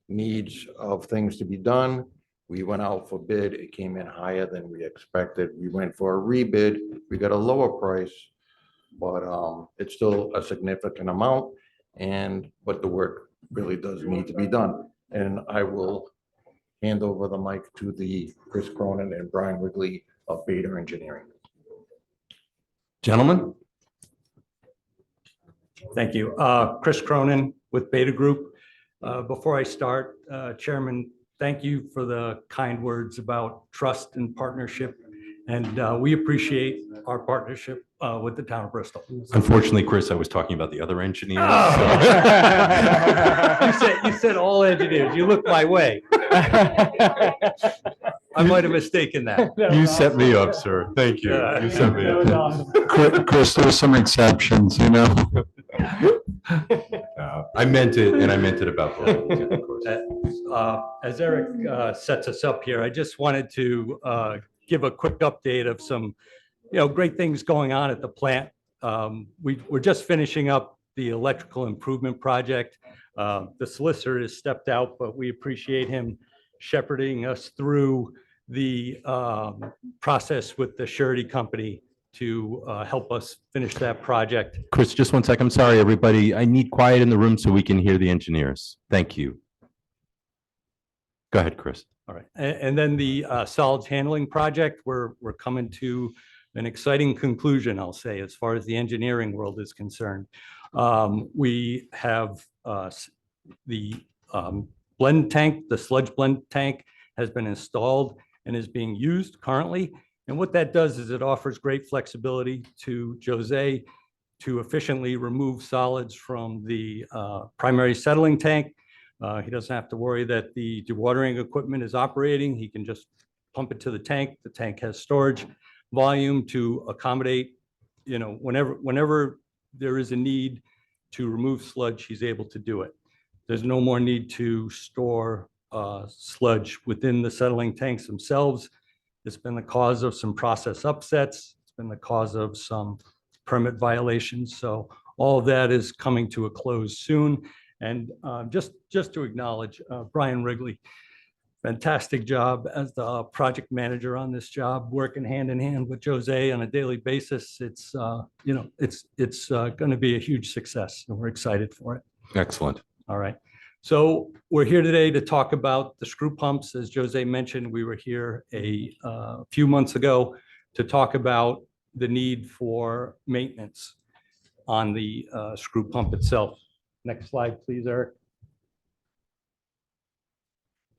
I: needs of things to be done. We went out for bid. It came in higher than we expected. We went for a rebid. We got a lower price, but it's still a significant amount. But the work really does need to be done. And I will hand over the mic to the Chris Cronin and Brian Wigley of Beta Engineering.
E: Gentlemen.
U: Thank you. Chris Cronin with Beta Group. Before I start, Chairman, thank you for the kind words about trust and partnership. And we appreciate our partnership with the town of Bristol.
E: Unfortunately, Chris, I was talking about the other engineers.
U: Oh. You said all engineers. You looked my way. I might have mistaken that.
E: You set me up, sir. Thank you. You set me up.
L: Chris, there's some exceptions, you know.
E: I meant it, and I meant it about both, of course.
U: As Eric sets us up here, I just wanted to give a quick update of some, great things going on at the plant. We're just finishing up the electrical improvement project. The solicitor has stepped out, but we appreciate him shepherding us through the process with the surety company to help us finish that project.
E: Chris, just one sec. I'm sorry, everybody. I need quiet in the room so we can hear the engineers. Thank you. Go ahead, Chris.
U: All right. And then the solids handling project, we're coming to an exciting conclusion, I'll say, as far as the engineering world is concerned. We have the blend tank, the sludge blend tank has been installed and is being used currently. And what that does is it offers great flexibility to Jose to efficiently remove solids from the primary settling tank. He doesn't have to worry that the dewatering equipment is operating. He can just pump it to the tank. The tank has storage volume to accommodate, whenever there is a need to remove sludge, he's able to do it. There's no more need to store sludge within the settling tanks themselves. It's been the cause of some process upsets. It's been the cause of some permit violations. So all of that is coming to a close soon. And just to acknowledge Brian Wrigley, fantastic job as the project manager on this job, working hand in hand with Jose on a daily basis. It's going to be a huge success, and we're excited for it.
E: Excellent.
U: All right. So we're here today to talk about the screw pumps. As Jose mentioned, we were here a few months ago to talk about the need for maintenance on the screw pump itself. Next slide, please, Eric.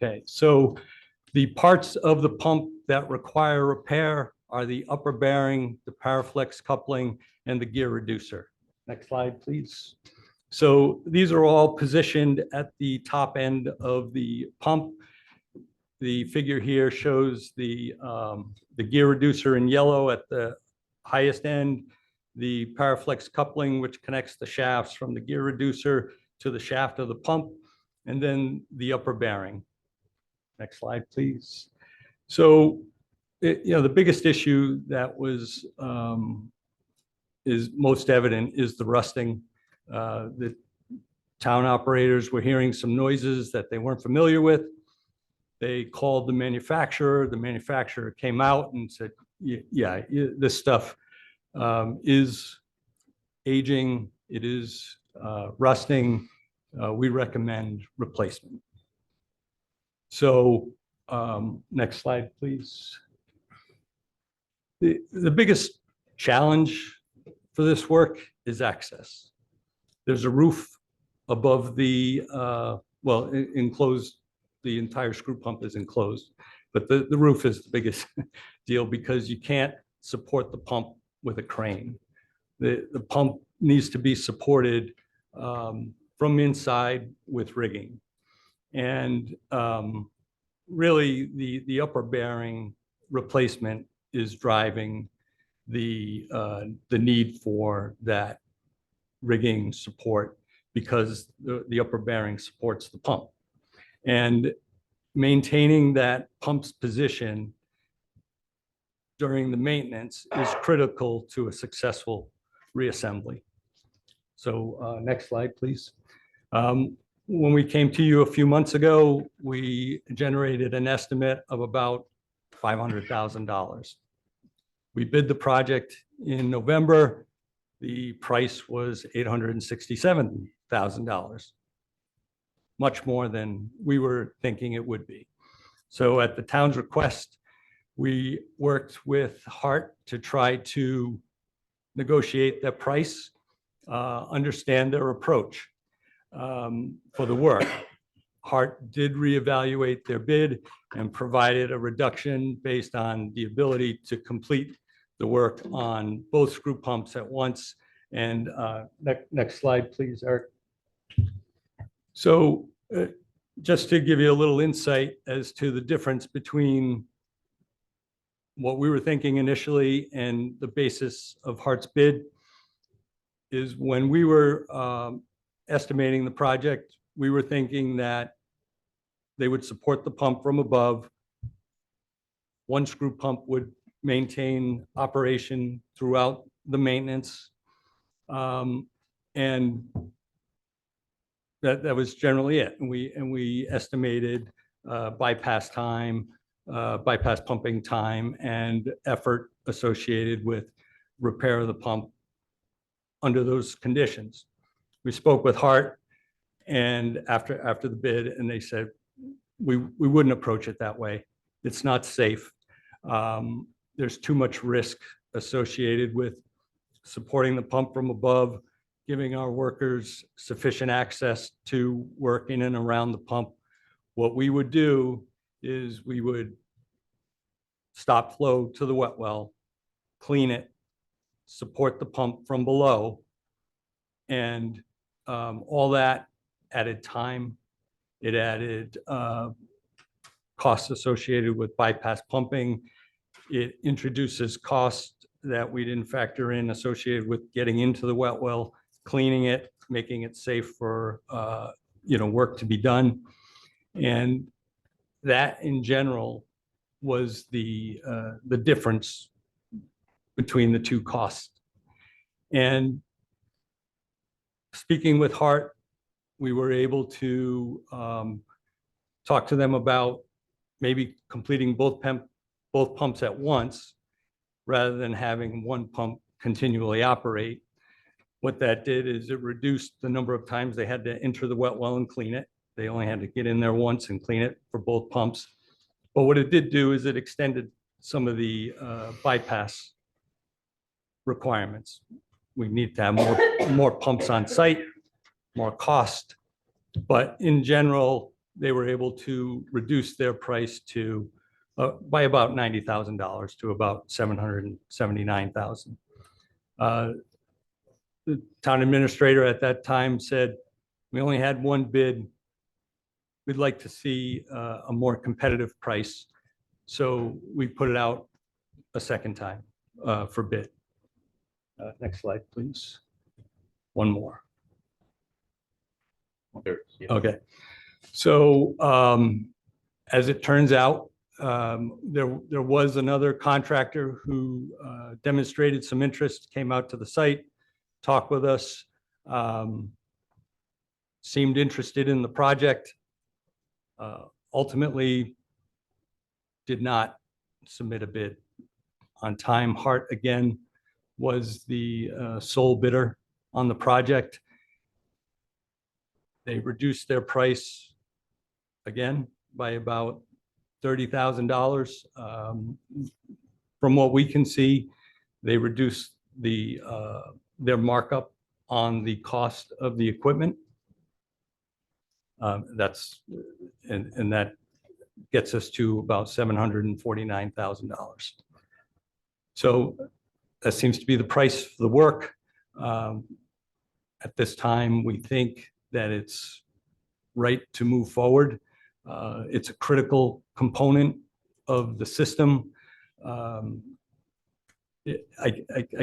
U: Okay, so the parts of the pump that require repair are the upper bearing, the Paraflex coupling, and the gear reducer. Next slide, please. So these are all positioned at the top end of the pump. The figure here shows the gear reducer in yellow at the highest end, the Paraflex coupling, which connects the shafts from the gear reducer to the shaft of the pump, and then the upper bearing. Next slide, please. So, the biggest issue that was is most evident is the rusting. The town operators were hearing some noises that they weren't familiar with. They called the manufacturer. The manufacturer came out and said, yeah, this stuff is aging. It is rusting. We recommend replacement. So next slide, please. The biggest challenge for this work is access. There's a roof above the, enclosed, the entire screw pump is enclosed, but the roof is the biggest deal because you can't support the pump with a crane. The pump needs to be supported from inside with rigging. And really the upper bearing replacement is driving the need for that rigging support because the upper bearing supports the pump. And maintaining that pump's position during the maintenance is critical to a successful reassembly. So next slide, please. When we came to you a few months ago, we generated an estimate of about $500,000. We bid the project in November. The price was $867,000, much more than we were thinking it would be. So at the town's request, we worked with Hart to try to negotiate their price, understand their approach for the work. Hart did reevaluate their bid and provided a reduction based on the ability to complete the work on both screw pumps at once. And next slide, please, Eric. So just to give you a little insight as to the difference between what we were thinking initially and the basis of Hart's bid is when we were estimating the project, we were thinking that they would support the pump from above. One screw pump would maintain operation throughout the maintenance. And that was generally it. And we estimated bypass time, bypass pumping time and effort associated with repair of the pump under those conditions. We spoke with Hart and after the bid, and they said, we wouldn't approach it that way. It's not safe. There's too much risk associated with supporting the pump from above, giving our workers sufficient access to work in and around the pump. What we would do is we would stop flow to the wet well, clean it, support the pump from below, and all that added time. It added costs associated with bypass pumping. It introduces costs that we didn't factor in associated with getting into the wet well, cleaning it, making it safe for work to be done. And that in general was the difference between the two costs. And speaking with Hart, we were able to talk to them about maybe completing both pumps at once rather than having one pump continually operate. What that did is it reduced the number of times they had to enter the wet well and clean it. They only had to get in there once and clean it for both pumps. But what it did do is it extended some of the bypass requirements. We need to have more pumps on site, more cost. But in general, they were able to reduce their price to by about $90,000 to about $779,000. The town administrator at that time said, we only had one bid. We'd like to see a more competitive price. So we put it out a second time for bid. Next slide, please. One more. Okay. So as it turns out, there was another contractor who demonstrated some interest, came out to the site, talked with us, seemed interested in the project, ultimately did not submit a bid on time. Hart again was the sole bidder on the project. They reduced their price again by about $30,000. From what we can see, they reduced their markup on the cost of the equipment. That gets us to about $749,000. So that seems to be the price for the work. At this time, we think that it's right to move forward. It's a critical component of the system. I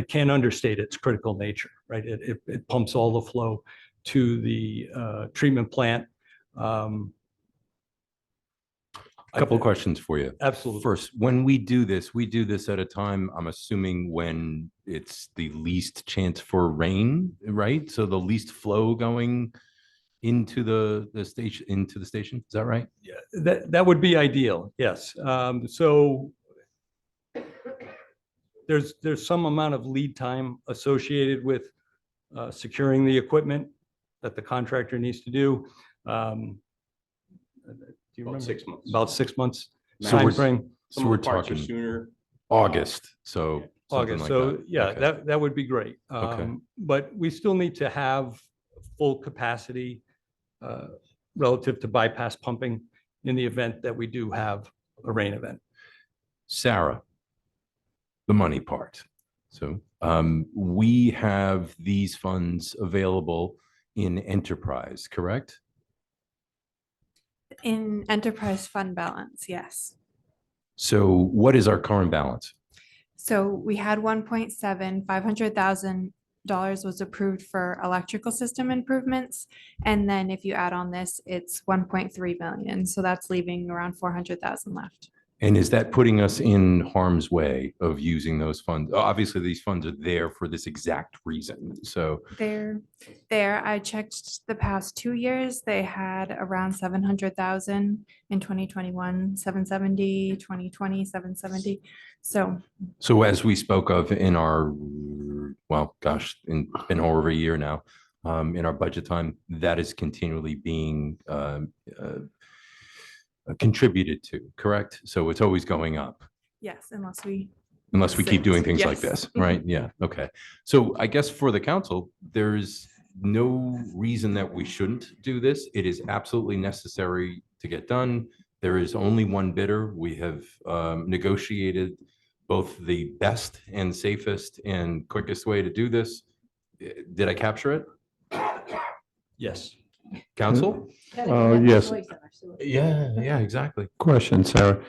U: can't understate its critical nature, right? It pumps all the flow to the treatment plant.
E: A couple of questions for you.
U: Absolutely.
E: First, when we do this at a time, I'm assuming when it's the least chance for rain, right? So the least flow going into the station, is that right?
U: Yeah, that would be ideal, yes. So there's some amount of lead time associated with securing the equipment that the contractor needs to do. Do you remember?
F: 6 months.
U: About 6 months
E: So we're-
U: timeframe.
E: So we're
F: Parts are
E: talking
F: sooner.
E: August, so something
U: August.
E: like
U: So
E: that.
U: yeah,
E: Okay.
U: that would be great.
E: Okay.
U: But we still need to have full capacity relative to bypass pumping in the event that we do have a rain event.
E: Sarah, the money part. So we have these funds available in enterprise, correct?
A: In enterprise fund balance, yes.
E: So what is our current balance?
A: So we had 1.7, $500,000 was approved for electrical system improvements. And then if you add on this, it's 1.3 million. So that's leaving around 400,000 left.
E: And is that putting us in harm's way of using those funds? Obviously, these funds are there for this exact reason. So
A: There, I checked the past 2 years, they had around 700,000 in 2021, 770, 2020, 770. So
E: as we spoke of in our, well, gosh, it's been over a year now, in our budget time, that is continually being contributed to, correct? So it's always going up.
A: yes, unless we
E: Keep doing things like
A: Yes.
E: this, right? Yeah, okay. So I guess for the council, there's no reason that we shouldn't do this. It is absolutely necessary to get done. There is only one bidder. We have negotiated both the best and safest and quickest way to do this. Did I capture it?
D: Yes.
E: Council?
L: Yes.
E: Yeah, exactly.
L: Question, Sarah.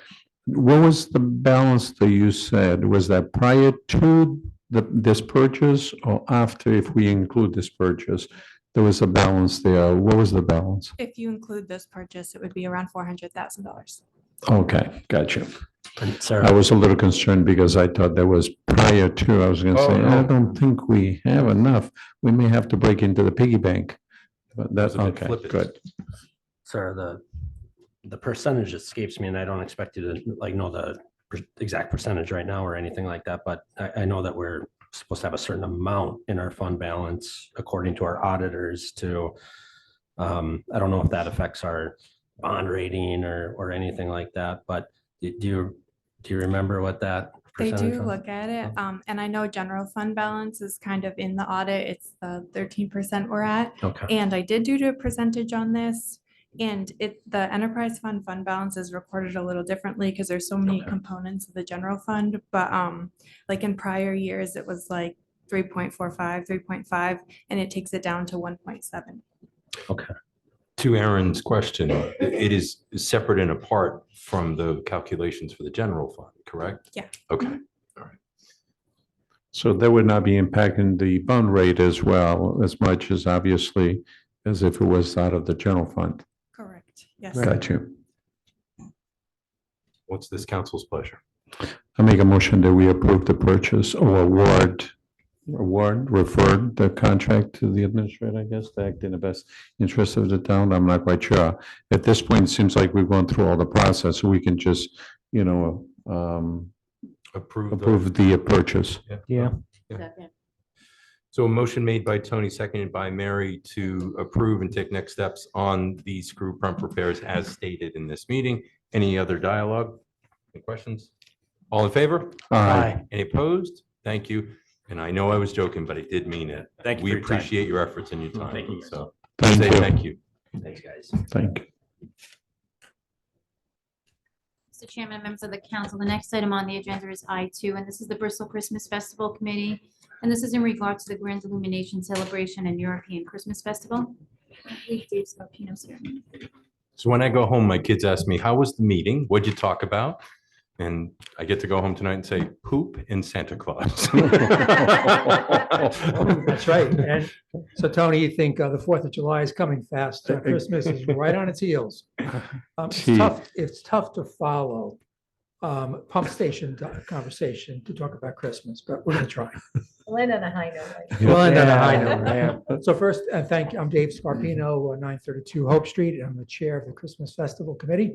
L: What was the balance that you said? Was that prior to this purchase or after, if we include this purchase? There was a balance there. What was the balance?
A: if you include this purchase, it would be around $400,000.
L: Okay, gotcha.
D: And Sarah,
L: I was a little concerned because I thought that was prior to, I was gonna say, I
E: no.
L: don't think we have enough. We may have to break into the piggy bank. But that's,
E: That was a bit
L: okay,
E: flippant.
L: good.
D: Sarah, the percentage escapes me, and I don't expect you to like know the exact percentage right now or anything like that, but I know that we're supposed to have a certain amount in our fund balance according to our auditors to, I don't know if that affects our bond rating or anything like that, but do you remember what that
A: They
D: percentage
A: do
D: was?
A: look at it, and I know general fund balance is kind of in the audit, it's the 13% we're at.
D: Okay.
A: And I did do a percentage on this, and the enterprise fund balance is recorded a little differently because there's so many
D: Okay.
A: components of the general fund, but like in prior years, it was like 3.45, 3.5, and it takes it down to 1.7.
D: Okay.
E: To Aaron's question, it is separate and apart from the calculations for the general fund, correct?
A: Yeah.
E: Okay.
L: So that would not be impacting the bond rate as well, as much as obviously as if it was out of the general fund.
A: Correct, yes.
L: Got you.
E: What's this council's pleasure?
L: I make a motion that we approve the purchase or refer the contract to the administrator, I guess, to act in the best interest of the town. I'm not quite sure. At this point, it seems like we've gone through all the process, so we can just, approve the purchase.
C: Yeah.
E: So a motion made by Tony, seconded by Mary to approve and take next steps on the screw pump repairs as stated in this meeting. Any other dialogue? Any questions? All in favor?
L: Aye.
E: Any opposed? Thank you. And I know I was joking, but I did mean it.
D: Thank you
E: We
D: for your time.
E: appreciate your efforts and your time.
D: Thank you.
E: So
L: Thank
E: say
L: you.
E: thank you.
D: Thanks, guys.
L: Thank you.
B: Mr. Chairman, members of the council, the next item on the agenda is I2, and this is the Bristol Christmas Festival Committee. And this is in regard to the Grand Illumination Celebration and European Christmas Festival. I believe Dave Scarpino's here.
E: So when I go home, my kids ask me, how was the meeting? What'd you talk about? And I get to go home tonight and say, poop and Santa Claus.
K: That's right. And so Tony, you think the 4th of July is coming fast. Christmas is right on its heels. It's tough to follow pump station conversation to talk about Christmas, but we're going to try.
H: We'll end on a high note. right?
K: We'll end on a high
C: Yeah.
K: note. So first, I'm Dave Scarpino, 932 Hope Street. I'm the chair of the Christmas Festival Committee.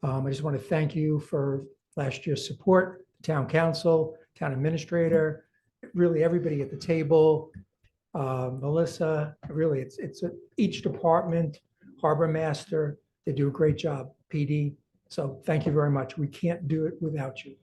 K: I just want to thank you for last year's support, town council, town administrator, really everybody at the table. Melissa, really, it's each department, harbor master, they do a great job, PD. So thank you very much. We can't do it without you.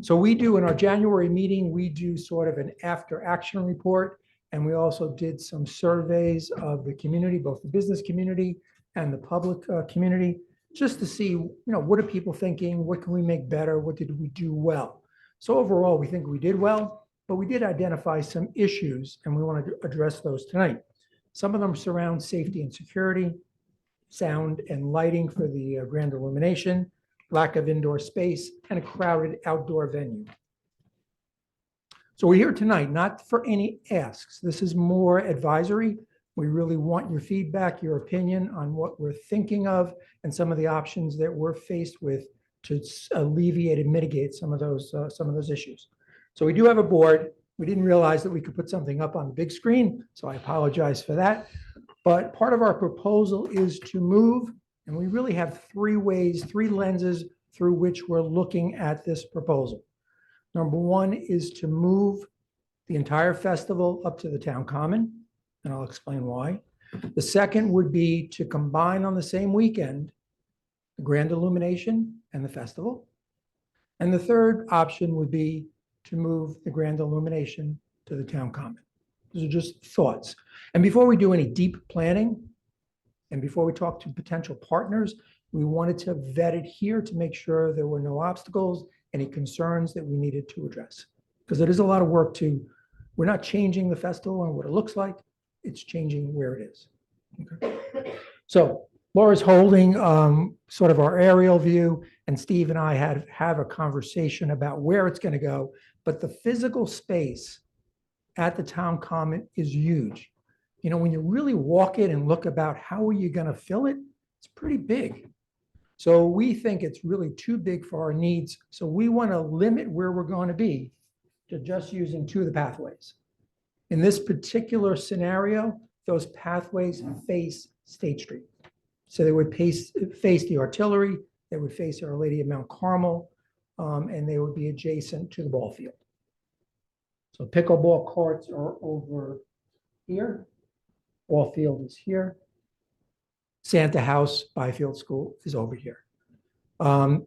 K: So we do, in our January meeting, we do sort of an after action report. And we also did some surveys of the community, both the business community and the public community, just to see, what are people thinking? What can we make better? What did we do well? So overall, we think we did well, but we did identify some issues and we want to address those tonight. Some of them surround safety and security, sound and lighting for the grand illumination, lack of indoor space, and a crowded outdoor venue. So we're here tonight, not for any asks. This is more advisory. We really want your feedback, your opinion on what we're thinking of and some of the options that we're faced with to alleviate and mitigate some of those issues. So we do have a board. We didn't realize that we could put something up on the big screen, so I apologize for that. But part of our proposal is to move, and we really have three ways, three lenses through which we're looking at this proposal. Number one is to move the entire festival up to the town common, and I'll explain why. The second would be to combine on the same weekend the grand illumination and the festival. And the third option would be to move the grand illumination to the town common. Those are just thoughts. And before we do any deep planning, and before we talk to potential partners, we wanted to vet it here to make sure there were no obstacles, any concerns that we needed to address. Because it is a lot of work we're not changing the festival and what it looks like, it's changing where it is. Okay. So Laura's holding sort of our aerial view, and Steve and I have a conversation about where it's going to go. But the physical space at the town common is huge. You know, when you really walk it and look about how are you going to fill it, it's pretty big. So we think it's really too big for our needs. So we want to limit where we're going to be to just using two of the pathways. In this particular scenario, those pathways face State Street. So they would face the artillery, they would face Our Lady of Mount Carmel, and they would be adjacent to the ball field. So pickleball courts are over here. Ball field is here. Santa House, Byfield School is over here.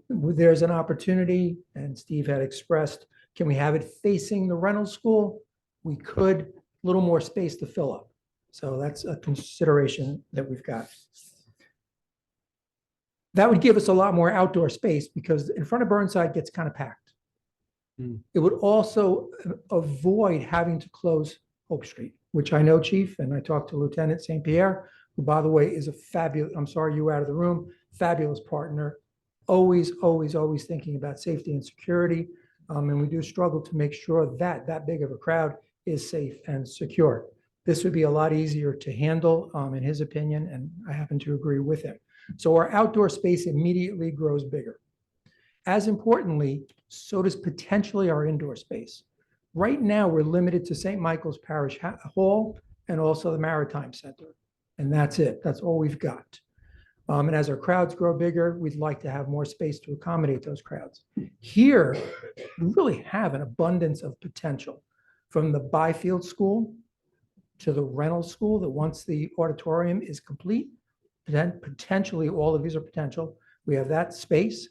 K: There's an opportunity, and Steve had expressed, can we have it facing the rental school? We could, a little more space to fill up. So that's a consideration that we've got. That would give us a lot more outdoor space because in front of Burnside gets kind of packed. It would also avoid having to close Hope Street, which I know, Chief, and I talked to Lieutenant St. Pierre, who, by the way, is a fabulous, I'm sorry you were out of the room, fabulous partner, always thinking about safety and security. And we do struggle to make sure that that big of a crowd is safe and secure. This would be a lot easier to handle, in his opinion, and I happen to agree with him. So our outdoor space immediately grows bigger. As importantly, so does potentially our indoor space. Right now, we're limited to St. Michael's Parish Hall and also the Maritime Center. And that's it. That's all we've got. And as our crowds grow bigger, we'd like to have more space to accommodate those crowds. Here, we really have an abundance of potential from the Byfield School to the rental school that once the auditorium is complete, then potentially all of these are potential. We have that space.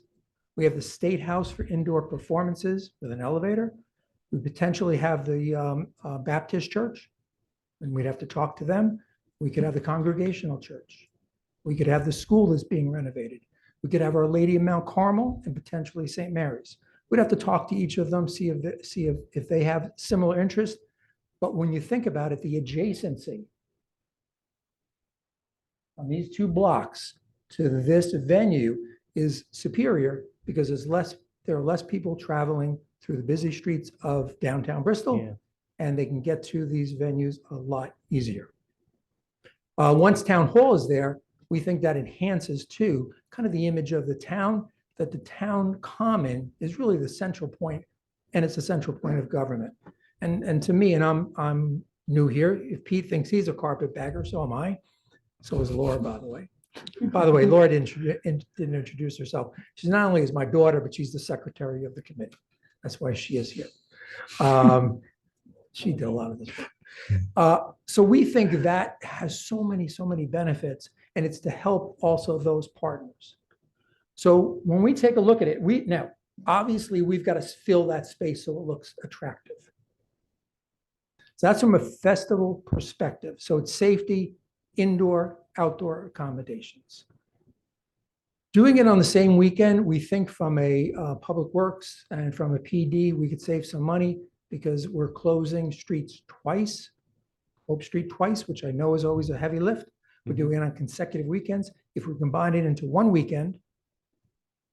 K: We have the State House for indoor performances with an elevator. We potentially have the Baptist Church, and we'd have to talk to them. We could have the Congregational Church. We could have the school that's being renovated. We could have Our Lady of Mount Carmel and potentially St. Mary's. We'd have to talk to each of them, see if they have similar interests. But when you think about it, the adjacency on these two blocks to this venue is superior because there are less people traveling through the busy streets of downtown Bristol, and they can get to these venues a lot easier. Once Town Hall is there, we think that enhances too kind of the image of the town, that the town common is really the central point, and it's a central point of government. And to me, and I'm new here, if Pete thinks he's a carpetbagger, so am I. So is Laura, by the way. By the way, Laura didn't introduce herself. She's not only is my daughter, but she's the secretary of the committee. That's why she is here. She did a lot of this work. So we think that has so many benefits, and it's to help also those partners. So when we take a look at it, now, obviously, we've got to fill that space so it looks attractive. So that's from a festival perspective. So it's safety, indoor, outdoor accommodations. Doing it on the same weekend, we think from a Public Works and from a PD, we could save some money because we're closing streets twice, Hope Street twice, which I know is always a heavy lift. We're doing it on consecutive weekends. If we combine it into one weekend,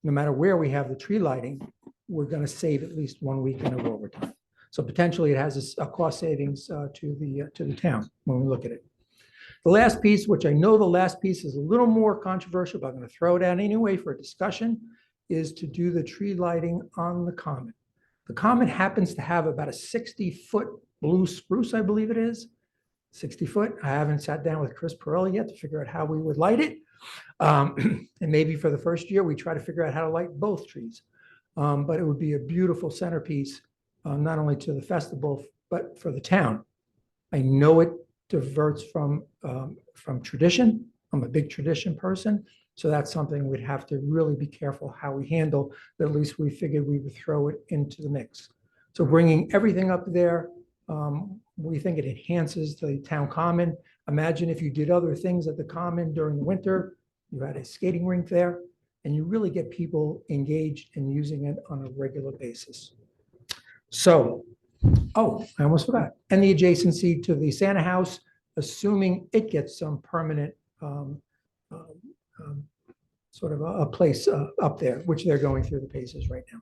K: no matter where we have the tree lighting, we're going to save at least 1 weekend of overtime. So potentially it has a cost savings to the town when we look at it. The last piece, which I know the last piece is a little more controversial, but I'm going to throw it out anyway for a discussion, is to do the tree lighting on the common. The common happens to have about a 60-foot blue spruce, I believe it is. 60 foot. I haven't sat down with Chris Pirelli yet to figure out how we would light it. And maybe for the first year, we try to figure out how to light both trees. But it would be a beautiful centerpiece, not only to the festival, but for the town. I know it diverts from tradition. I'm a big tradition person. So that's something we'd have to really be careful how we handle, but at least we figured we would throw it into the mix. So bringing everything up there, we think it enhances the town common. Imagine if you did other things at the common during the winter, you had a skating rink there, and you really get people engaged in using it on a regular basis. So, oh, I almost forgot. And the adjacency to the Santa House, assuming it gets some permanent sort of a place up there, which they're going through the paces right now.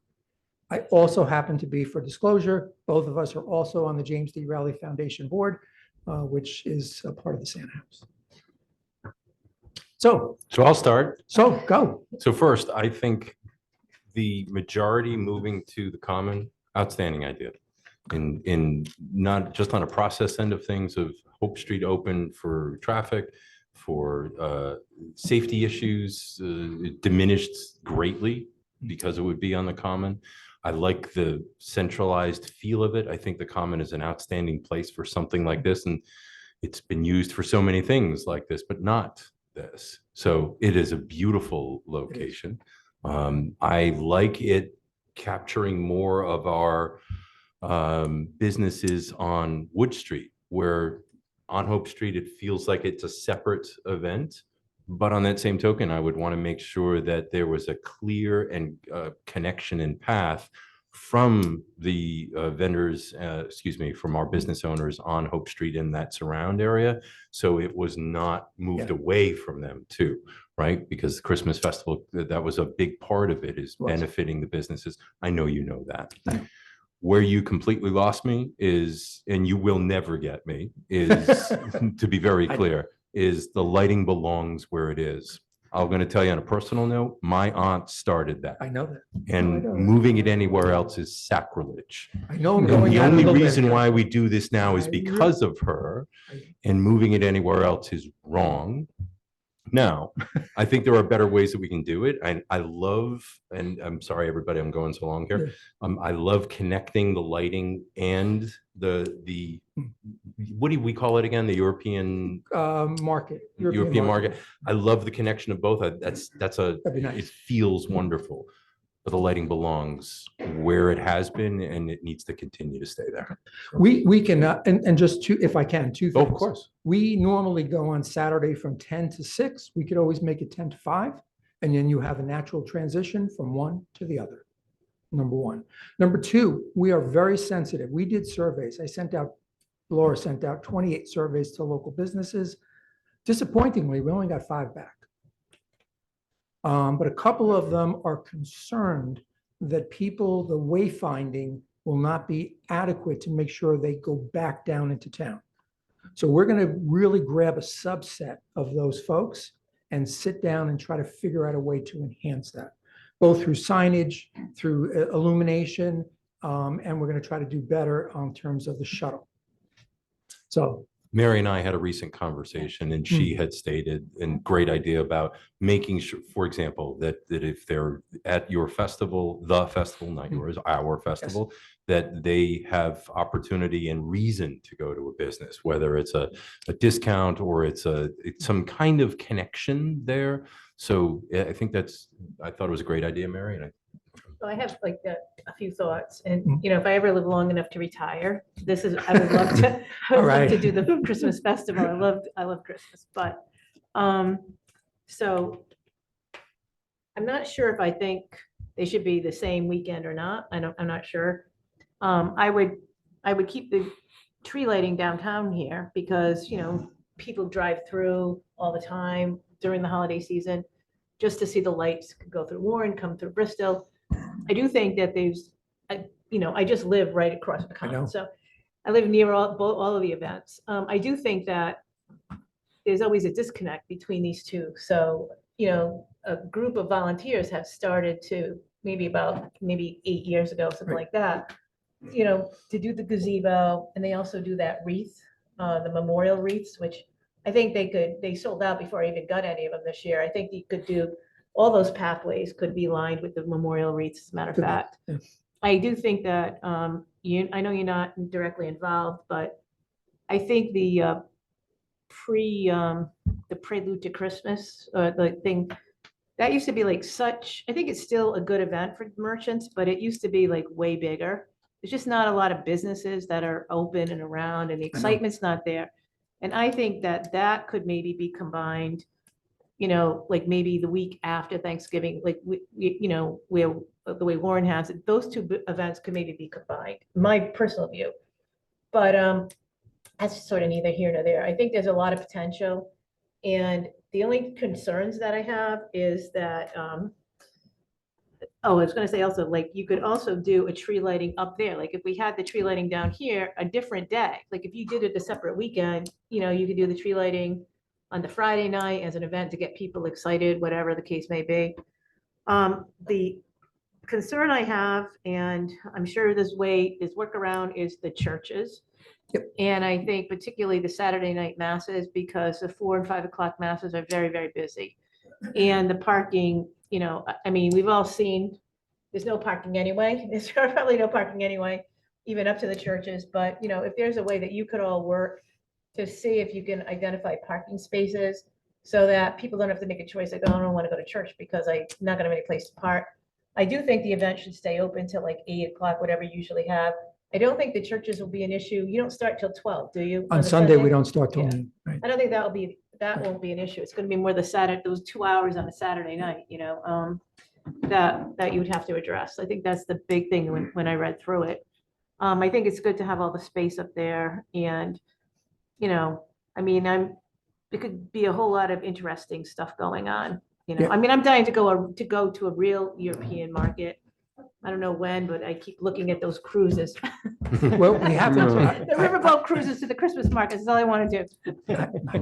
K: I also happen to be, for disclosure, both of us are also on the James D. Rowley Foundation Board, which is a part of the Santa House. So
E: I'll start.
K: So go.
E: So first, I think the majority moving to the common, outstanding idea. In not just on a process end of things of Hope Street open for traffic, for safety issues, it diminished greatly because it would be on the common. I like the centralized feel of it. I think the common is an outstanding place for something like this, and it's been used for so many things like this, but not this. So it is a beautiful location. I like it capturing more of our businesses on Wood Street, where on Hope Street, it feels like it's a separate event. But on that same token, I would want to make sure that there was a clear and connection and path from the vendors, from our business owners on Hope Street in that surround area. So it was not moved away from them too, right? Because the Christmas festival, that was a big part of it, is benefiting the businesses. I know you know that. Where you completely lost me is, and you will never get me, is, to be very clear, is the lighting belongs where it is. I'm going to tell you on a personal note, my aunt started that.
K: I know that.
E: And moving it anywhere else is sacrilege.
K: I know. I'm
E: And
K: going
E: the
K: out a
E: only
K: little bit.
E: reason why we do this now is because of her, and moving it anywhere else is wrong. Now, I think there are better ways that we can do it. I love, and I'm sorry, everybody, I'm going so long here. I love connecting the lighting and the what do we call it again? The European
K: market.
E: European market. I love the connection of both.
K: That'd be nice.
E: It feels wonderful. But the lighting belongs where it has been, and it needs to continue to stay there.
K: We can, and just two, if I can, two things.
E: Of course.
K: We normally go on Saturday from 10 to 6. We could always make it 10 to 5. And then you have a natural transition from one to the other. Number one. Number two, we are very sensitive. We did surveys. Laura sent out 28 surveys to local businesses. Disappointingly, we only got 5 back. But a couple of them are concerned that the wayfinding will not be adequate to make sure they go back down into town. So we're going to really grab a subset of those folks and sit down and try to figure out a way to enhance that, both through signage, through illumination, and we're going to try to do better in terms of the shuttle. So
E: Mary and I had a recent conversation, and she had stated, and great idea about making sure, for example, that if they're at your festival, the festival, not yours, our festival, that they have opportunity and reason to go to a business, whether it's a discount or it's some kind of connection there. So I think I thought it was a great idea, Mary. And
H: I have like a few thoughts, and if I ever live long enough to retire, I would love to. I would love to do the Christmas festival. I love Christmas, but so I'm not sure if I think they should be the same weekend or not. I'm not sure. I would keep the tree lighting downtown here because people drive through all the time during the holiday season just to see the lights go through Warren, come through Bristol. I do think that I just live right across the common, so I live near all of the events. I do think that there's always a disconnect between these two. So, a group of volunteers have started to, maybe 8 years ago, something like that, to do the gazebo, and they also do that wreath, the memorial wreaths, which I think they sold out before I even got any of them this year. I think you could do, all those pathways could be lined with the memorial wreaths, as a matter of fact. I do think that, I know you're not directly involved, but I think the prelude to Christmas, the thing, that used to be like I think it's still a good event for merchants, but it used to be like way bigger. There's just not a lot of businesses that are open and around, and the excitement's not there. And I think that could maybe be combined, like maybe the week after Thanksgiving, like, where the way Warren has it, those two events could maybe be combined, my personal view. But that's sort of neither here nor there. I think there's a lot of potential. And the only concerns that I have is that, I was gonna say also, like, you could also do a tree lighting up there. Like, if we had the tree lighting down here, a different day, like if you did it a separate weekend, you could do the tree lighting on the Friday night as an event to get people excited, whatever the case may be. The concern I have, and I'm sure this workaround, is the churches. And I think particularly the Saturday night masses, because the 4 and 5 o'clock masses are very, very busy. And the parking, I mean, we've all seen, there's no parking anyway. There's probably no parking anyway, even up to the churches. But, if there's a way that you could all work to see if you can identify parking spaces so that people don't have to make a choice, like, oh, I don't want to go to church because I'm not going to have any place to park. I do think the event should stay open till like 8 o'clock, whatever you usually have. I don't think the churches will be an issue. You don't start till 12, do you?
K: On Sunday, we don't start till noon.
H: I don't think that won't be an issue. It's going to be more those 2 hours on a Saturday night, that you would have to address. I think that's the big thing when I read through it. I think it's good to have all the space up there, and, I mean, it could be a whole lot of interesting stuff going on. I mean, I'm dying to go to a real European market. I don't know when, but I keep looking at those cruises.
K: Well, we happen to.
H: The riverboat cruises to the Christmas markets is all I want to do.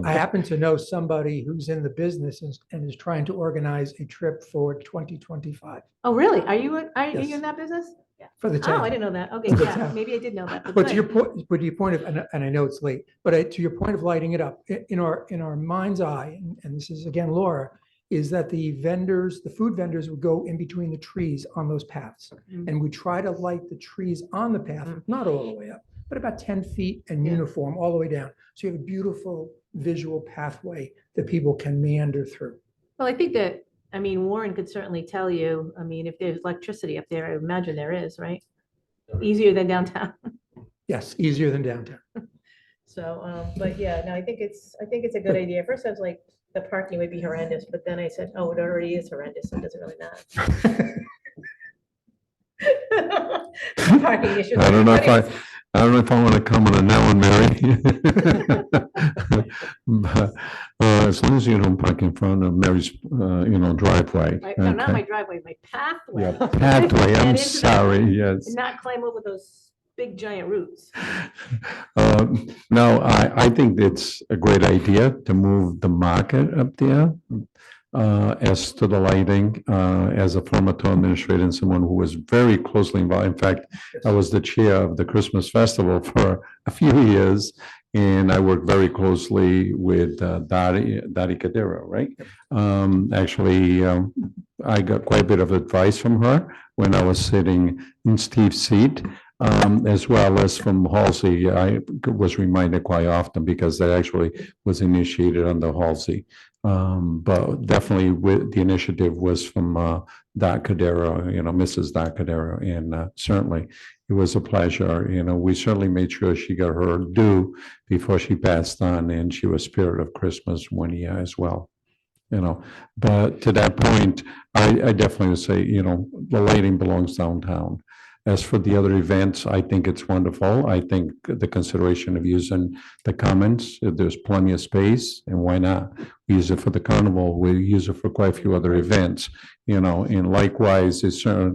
K: I happen to know somebody who's in the business and is trying to organize a trip for 2025.
H: Oh, really? Are you
K: Yes.
H: in that business?
K: For the town.
H: Oh, I didn't know that. Okay,
K: For the
H: yeah,
K: town.
H: maybe I did know that.
K: But to your point of, and I know it's late, but to your point of lighting it up, in our mind's eye, and this is again, Laura, is that the food vendors would go in between the trees on those paths. And we try to light the trees on the path, not all the way up, but about 10 feet and uniform all the way down. So you have a beautiful visual pathway that people can meander through.
H: Well, I think that, I mean, Warren could certainly tell you, I mean, if there's electricity up there, I imagine there is, right? Easier than downtown.
K: Yes, easier than downtown.
H: So, but yeah, no, I think it's a good idea. First, I was like, the parking would be horrendous, but then I said, oh, it already is horrendous, so it doesn't really matter. Parking issues.
L: I don't know if I want to comment on that one, Mary. But as long as you don't park in front of Mary's, driveway.
H: No, not
L: okay?
H: my driveway, my pathway.
L: Yeah, pathway,
H: Get
L: I'm
H: into
L: sorry,
H: that
L: yes.
H: And not climb over those big giant roots.
L: No, I think it's a great idea to move the market up there. As to the lighting, as a former town administrator and someone who was very closely involved. In fact, I was the chair of the Christmas festival for a few years, and I worked very closely with Dari Cadero, right? Actually, I got quite a bit of advice from her when I was sitting in Steve's seat. As well as from Halsey, I was reminded quite often because that actually was initiated under Halsey. But definitely the initiative was from Doc Cadero, Mrs. Doc Cadero, and certainly it was a pleasure. We certainly made sure she got her due before she passed on, and she was Spirit of Christmas one year as well. But to that point, I definitely would say, the lighting belongs downtown. As for the other events, I think it's wonderful. I think the consideration of using the commons, there's plenty of space, and why not? We use it for the carnival, we use it for quite a few other events, and likewise, it's, at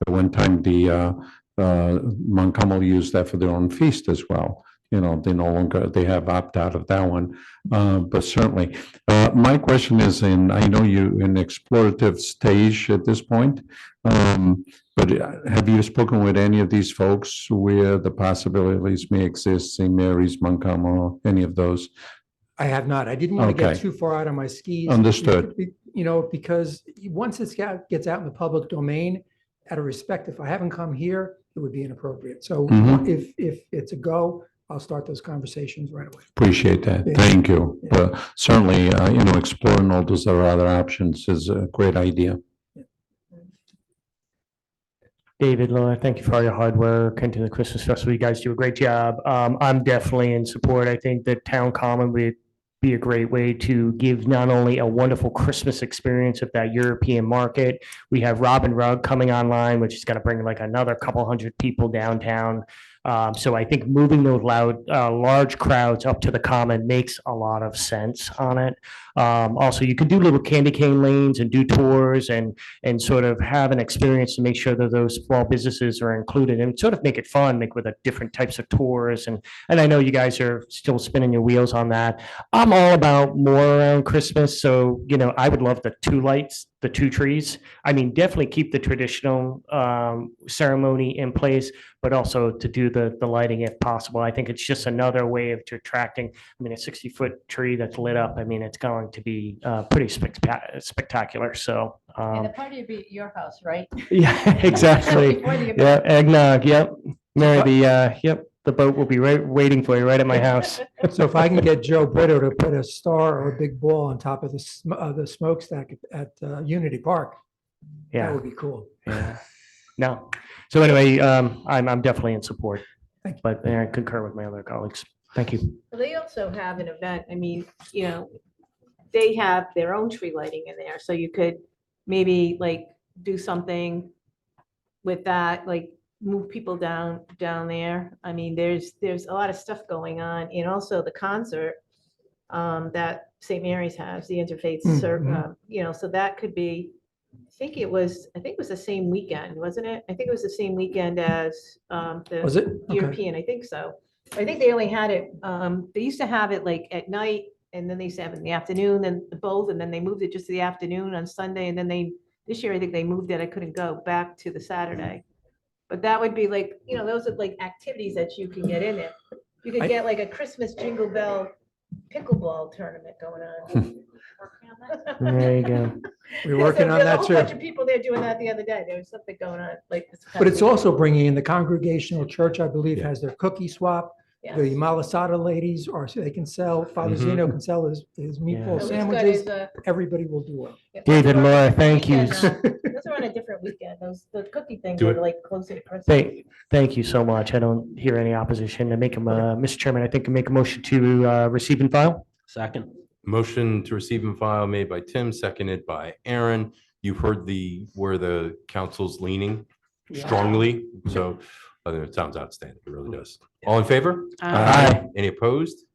L: one time the Montgomery used that for their own feast as well. they no longer, they have opt out of that one. But certainly, my question is, and I know you're in explorative stage at this point, but have you spoken with any of these folks where the possibilities may exist, St. Mary's, Montgomery, any of those?
K: I have not. I didn't want to get
L: Okay.
K: too far out on my skis.
L: Understood.
K: Because once it gets out in the public domain, out of respect, if I haven't come here, it would be inappropriate. So
L: Mhm.
K: if it's a go, I'll start those conversations right away.
L: Appreciate that.
K: Yeah.
L: Thank you. But certainly, exploring all those other options is a great idea.
C: David, Laura, thank you for all your hard work into the Christmas festival. You guys do a great job. I'm definitely in support. I think that Town Common would be a great way to give not only a wonderful Christmas experience of that European market. We have Rhode coming online, which is going to bring like another couple hundred people downtown. So I think moving those large crowds up to the Common makes a lot of sense on it. Also, you can do little candy cane lanes and do tours and sort of have an experience to make sure that those small businesses are included and sort of make it fun, make with different types of tours. And I know you guys are still spinning your wheels on that. I'm all about more around Christmas. So, I would love the 2 lights, the 2 trees. I mean, definitely keep the traditional ceremony in place, but also to do the lighting if possible. I think it's just another way of attracting, a 60-foot tree that's lit up. I mean, it's going to be pretty spectacular. So,
H: And the party would be at your house, right?
C: yeah, exactly.
H: Before the event.
C: Yeah, eggnog. Yep. Mary, the boat will be waiting for you right at my house.
K: So if I can get Joe Brito to put a star or a big ball on top of the smokestack at Unity Park,
C: Yeah.
K: that would be cool.
C: Yeah. No. So anyway, I'm definitely in support, but I concur with my other colleagues. Thank you.
H: Well, they also have an event, they have their own tree lighting in there, so you could maybe like do something with that, like move people down there. I mean, there's a lot of stuff going on, and also the concert that St. Mary's has, the interfaith, so that could be, I think it was the same weekend, wasn't it? I think it was the same weekend as
K: Was it? Okay.
H: European, I think so. I think they only had it, they used to have it like at night, and then they used to have it in the afternoon, and both, and then they moved it just to the afternoon on Sunday, and then this year, I think they moved it, I couldn't go back to the Saturday. But that would be like, those are like activities that you can get in it. You could get like a Christmas Jingle Bell pickleball tournament going on.
C: There you go.
K: We're working on
H: There's a
K: that
H: whole
K: too.
H: bunch of people there doing that the other day. There was something going on, like. this
K: But it's
H: kind of
K: also bringing in the Congregational Church, I believe, has their cookie swap.
H: Yeah.
K: The Malasada ladies, or so they can sell, Father Zeno can sell his meatball
H: So he's got
K: sandwiches.
H: his,
K: Everybody will do well.
C: David, Laura, thank you.
H: Those are on a different weekend. The cookie things
E: Do
H: are
E: it.
H: like closer to Christmas.
C: Thank you so much. I don't hear any opposition to make Mr. Chairman, I think I make a motion to receive and file.
D: Second.
E: Motion to receive and file made by Tim, seconded by Aaron. You've heard where the council's leaning strongly, so I think it sounds outstanding. It really does. All in favor?
C: Aye.
E: Any opposed?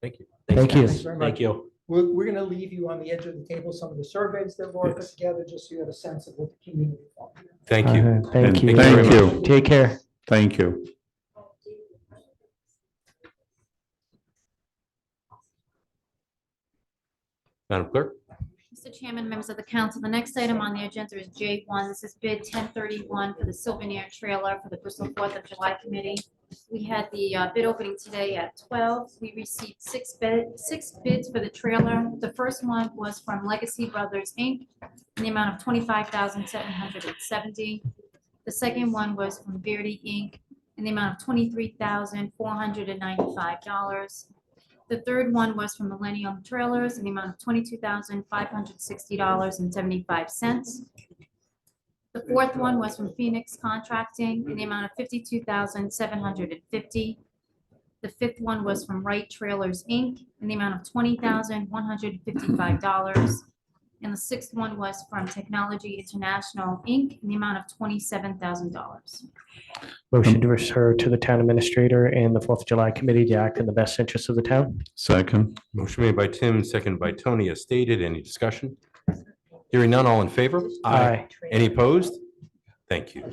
E: Thank you.
C: Thank you.
K: Thanks very much.
D: Thank you.
K: We're going to leave you on the edge of the table some of the surveys that Laura put
E: Yes.
K: together, just so you have a sense of what the community wants.
E: Thank you.
C: Thank you.
L: Thank you.
C: Take care.
L: Thank you.
E: Madam Clerk?
B: Mr. Chairman, members of the council, the next item on the agenda is J1. This is bid 1031 for the Sylvan trailer for the Bristol 4th of July committee. We had the bid opening today at 12. We received six bids for the trailer. The first one was from Legacy Brothers, Inc. in the amount of $25,770. The second one was from Verdi, Inc. in the amount of $23,495. The third one was from Millennium Trailers in the amount of $22,560.75. The fourth one was from Phoenix Contracting in the amount of $52,750. The fifth one was from Wright Trailers, Inc. in the amount of $20,155. And the sixth one was from Technology International, Inc. in the amount of $27,000.
C: Motion to refer to the town administrator and the 4th of July committee to act in the best interest of the town.
L: Second.
E: Motion made by Tim, seconded by Tony, as stated. Any discussion? Hearing none, all in favor?
C: Aye.
E: Any opposed? Thank you.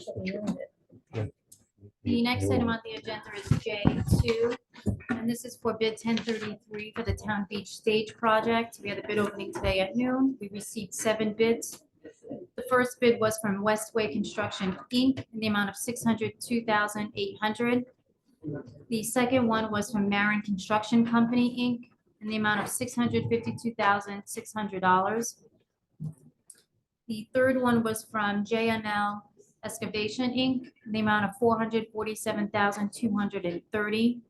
B: The next item on the agenda is J2, and this is for bid 1033 for the Town Beach Stage Project. We had a bid opening today at noon. We received 7 bids. The first bid was from Westway Construction, Inc. in the amount of $602,800. The second one was from Marin Construction Company, Inc. in the amount of $652,600. The third one was from JML Excavation, Inc., in the amount of $447,230.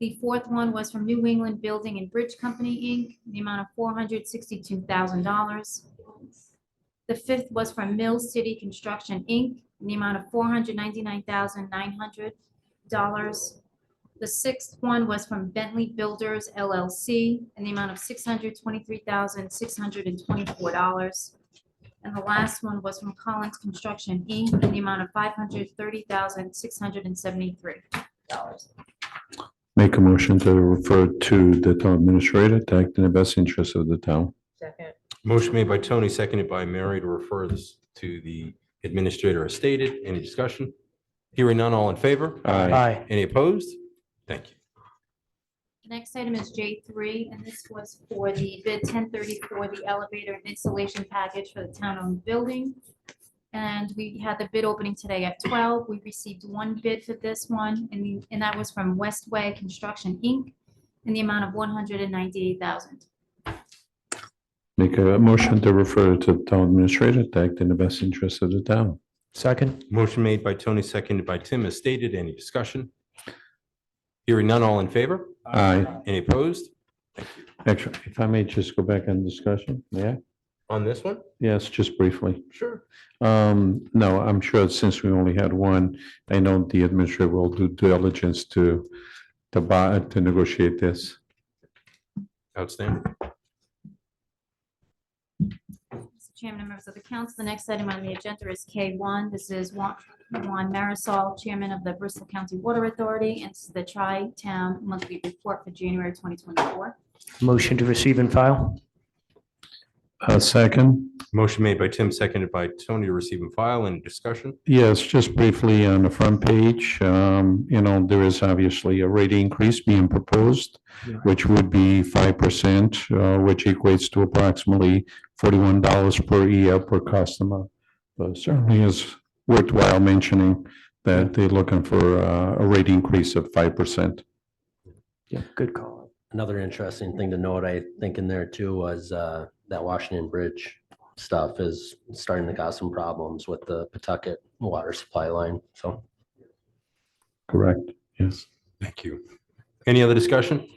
B: The fourth one was from New England Building and Bridge Company, Inc., in the amount of $462,000. The fifth was from Mill City Construction, Inc., in the amount of $499,900. The sixth one was from Bentley Builders LLC, in the amount of $623,624. And the last one was from Collins Construction, Inc., in the amount of $530,673.
L: Make a motion to refer to the town administrator to act in the best interest of the town.
H: Second.
E: Motion made by Tony, seconded by Mary to refer this to the administrator as stated. Any discussion? Hearing none, all in favor?
C: Aye.
E: Any opposed? Thank you.
B: The next item is J3, and this was for the bid 1034, the elevator and installation package for the town-owned building. And we had the bid opening today at 12. We received 1 bid for this one, and that was from Westway Construction, Inc., in the amount of $198,000.
L: Make a motion to refer to the town administrator to act in the best interest of the town.
C: Second.
E: Motion made by Tony, seconded by Tim as stated. Any discussion? Hearing none, all in favor?
L: Aye.
E: Any opposed?
L: Actually, if I may just go back on discussion, may I?
E: On this one?
L: Yes, just briefly.
E: Sure.
L: No, I'm sure since we only had one, I know the administrator will do diligence to negotiate this.
B: Mr.
E: Outstanding.
B: Chairman and members of the council, the next item on the agenda is K1. This is Juan Marisol, Chairman of the Bristol County Water Authority, and this is the Tri-Town Monthly Report for January 2024.
C: Motion to receive and file.
L: Second.
E: Motion made by Tim, seconded by Tony to receive and file. Any discussion?
L: Yes, just briefly on the front page, there is obviously a rate increase being proposed, which would be 5%, which equates to approximately $41 per year per customer. But certainly is worthwhile mentioning that they're looking for a rate increase of 5%.
C: Yeah, good call.
D: Another interesting thing to note, I think in there too, was that Washington Bridge stuff is starting to cause some problems with the Pawtucket water supply line, so.
L: Correct, yes.
E: Thank you. Any other discussion?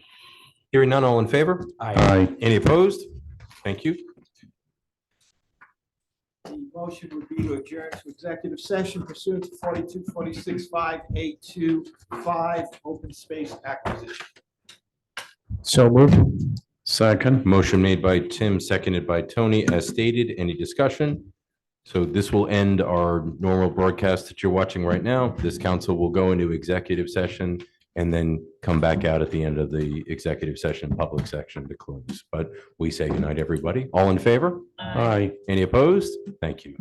E: Hearing none, all in favor?
L: Aye.
E: Any opposed? Thank you.
J: The motion would be to adjourn to executive session pursuant to 42-46-582-5 open space acquisition.
L: So moved. Second.
E: Motion made by Tim, seconded by Tony as stated. Any discussion? So this will end our normal broadcast that you're watching right now. This council will go into executive session and then come back out at the end of the executive session, public section to close. But we say goodnight, everybody. All in favor?
L: Aye.
E: Any opposed? Thank you.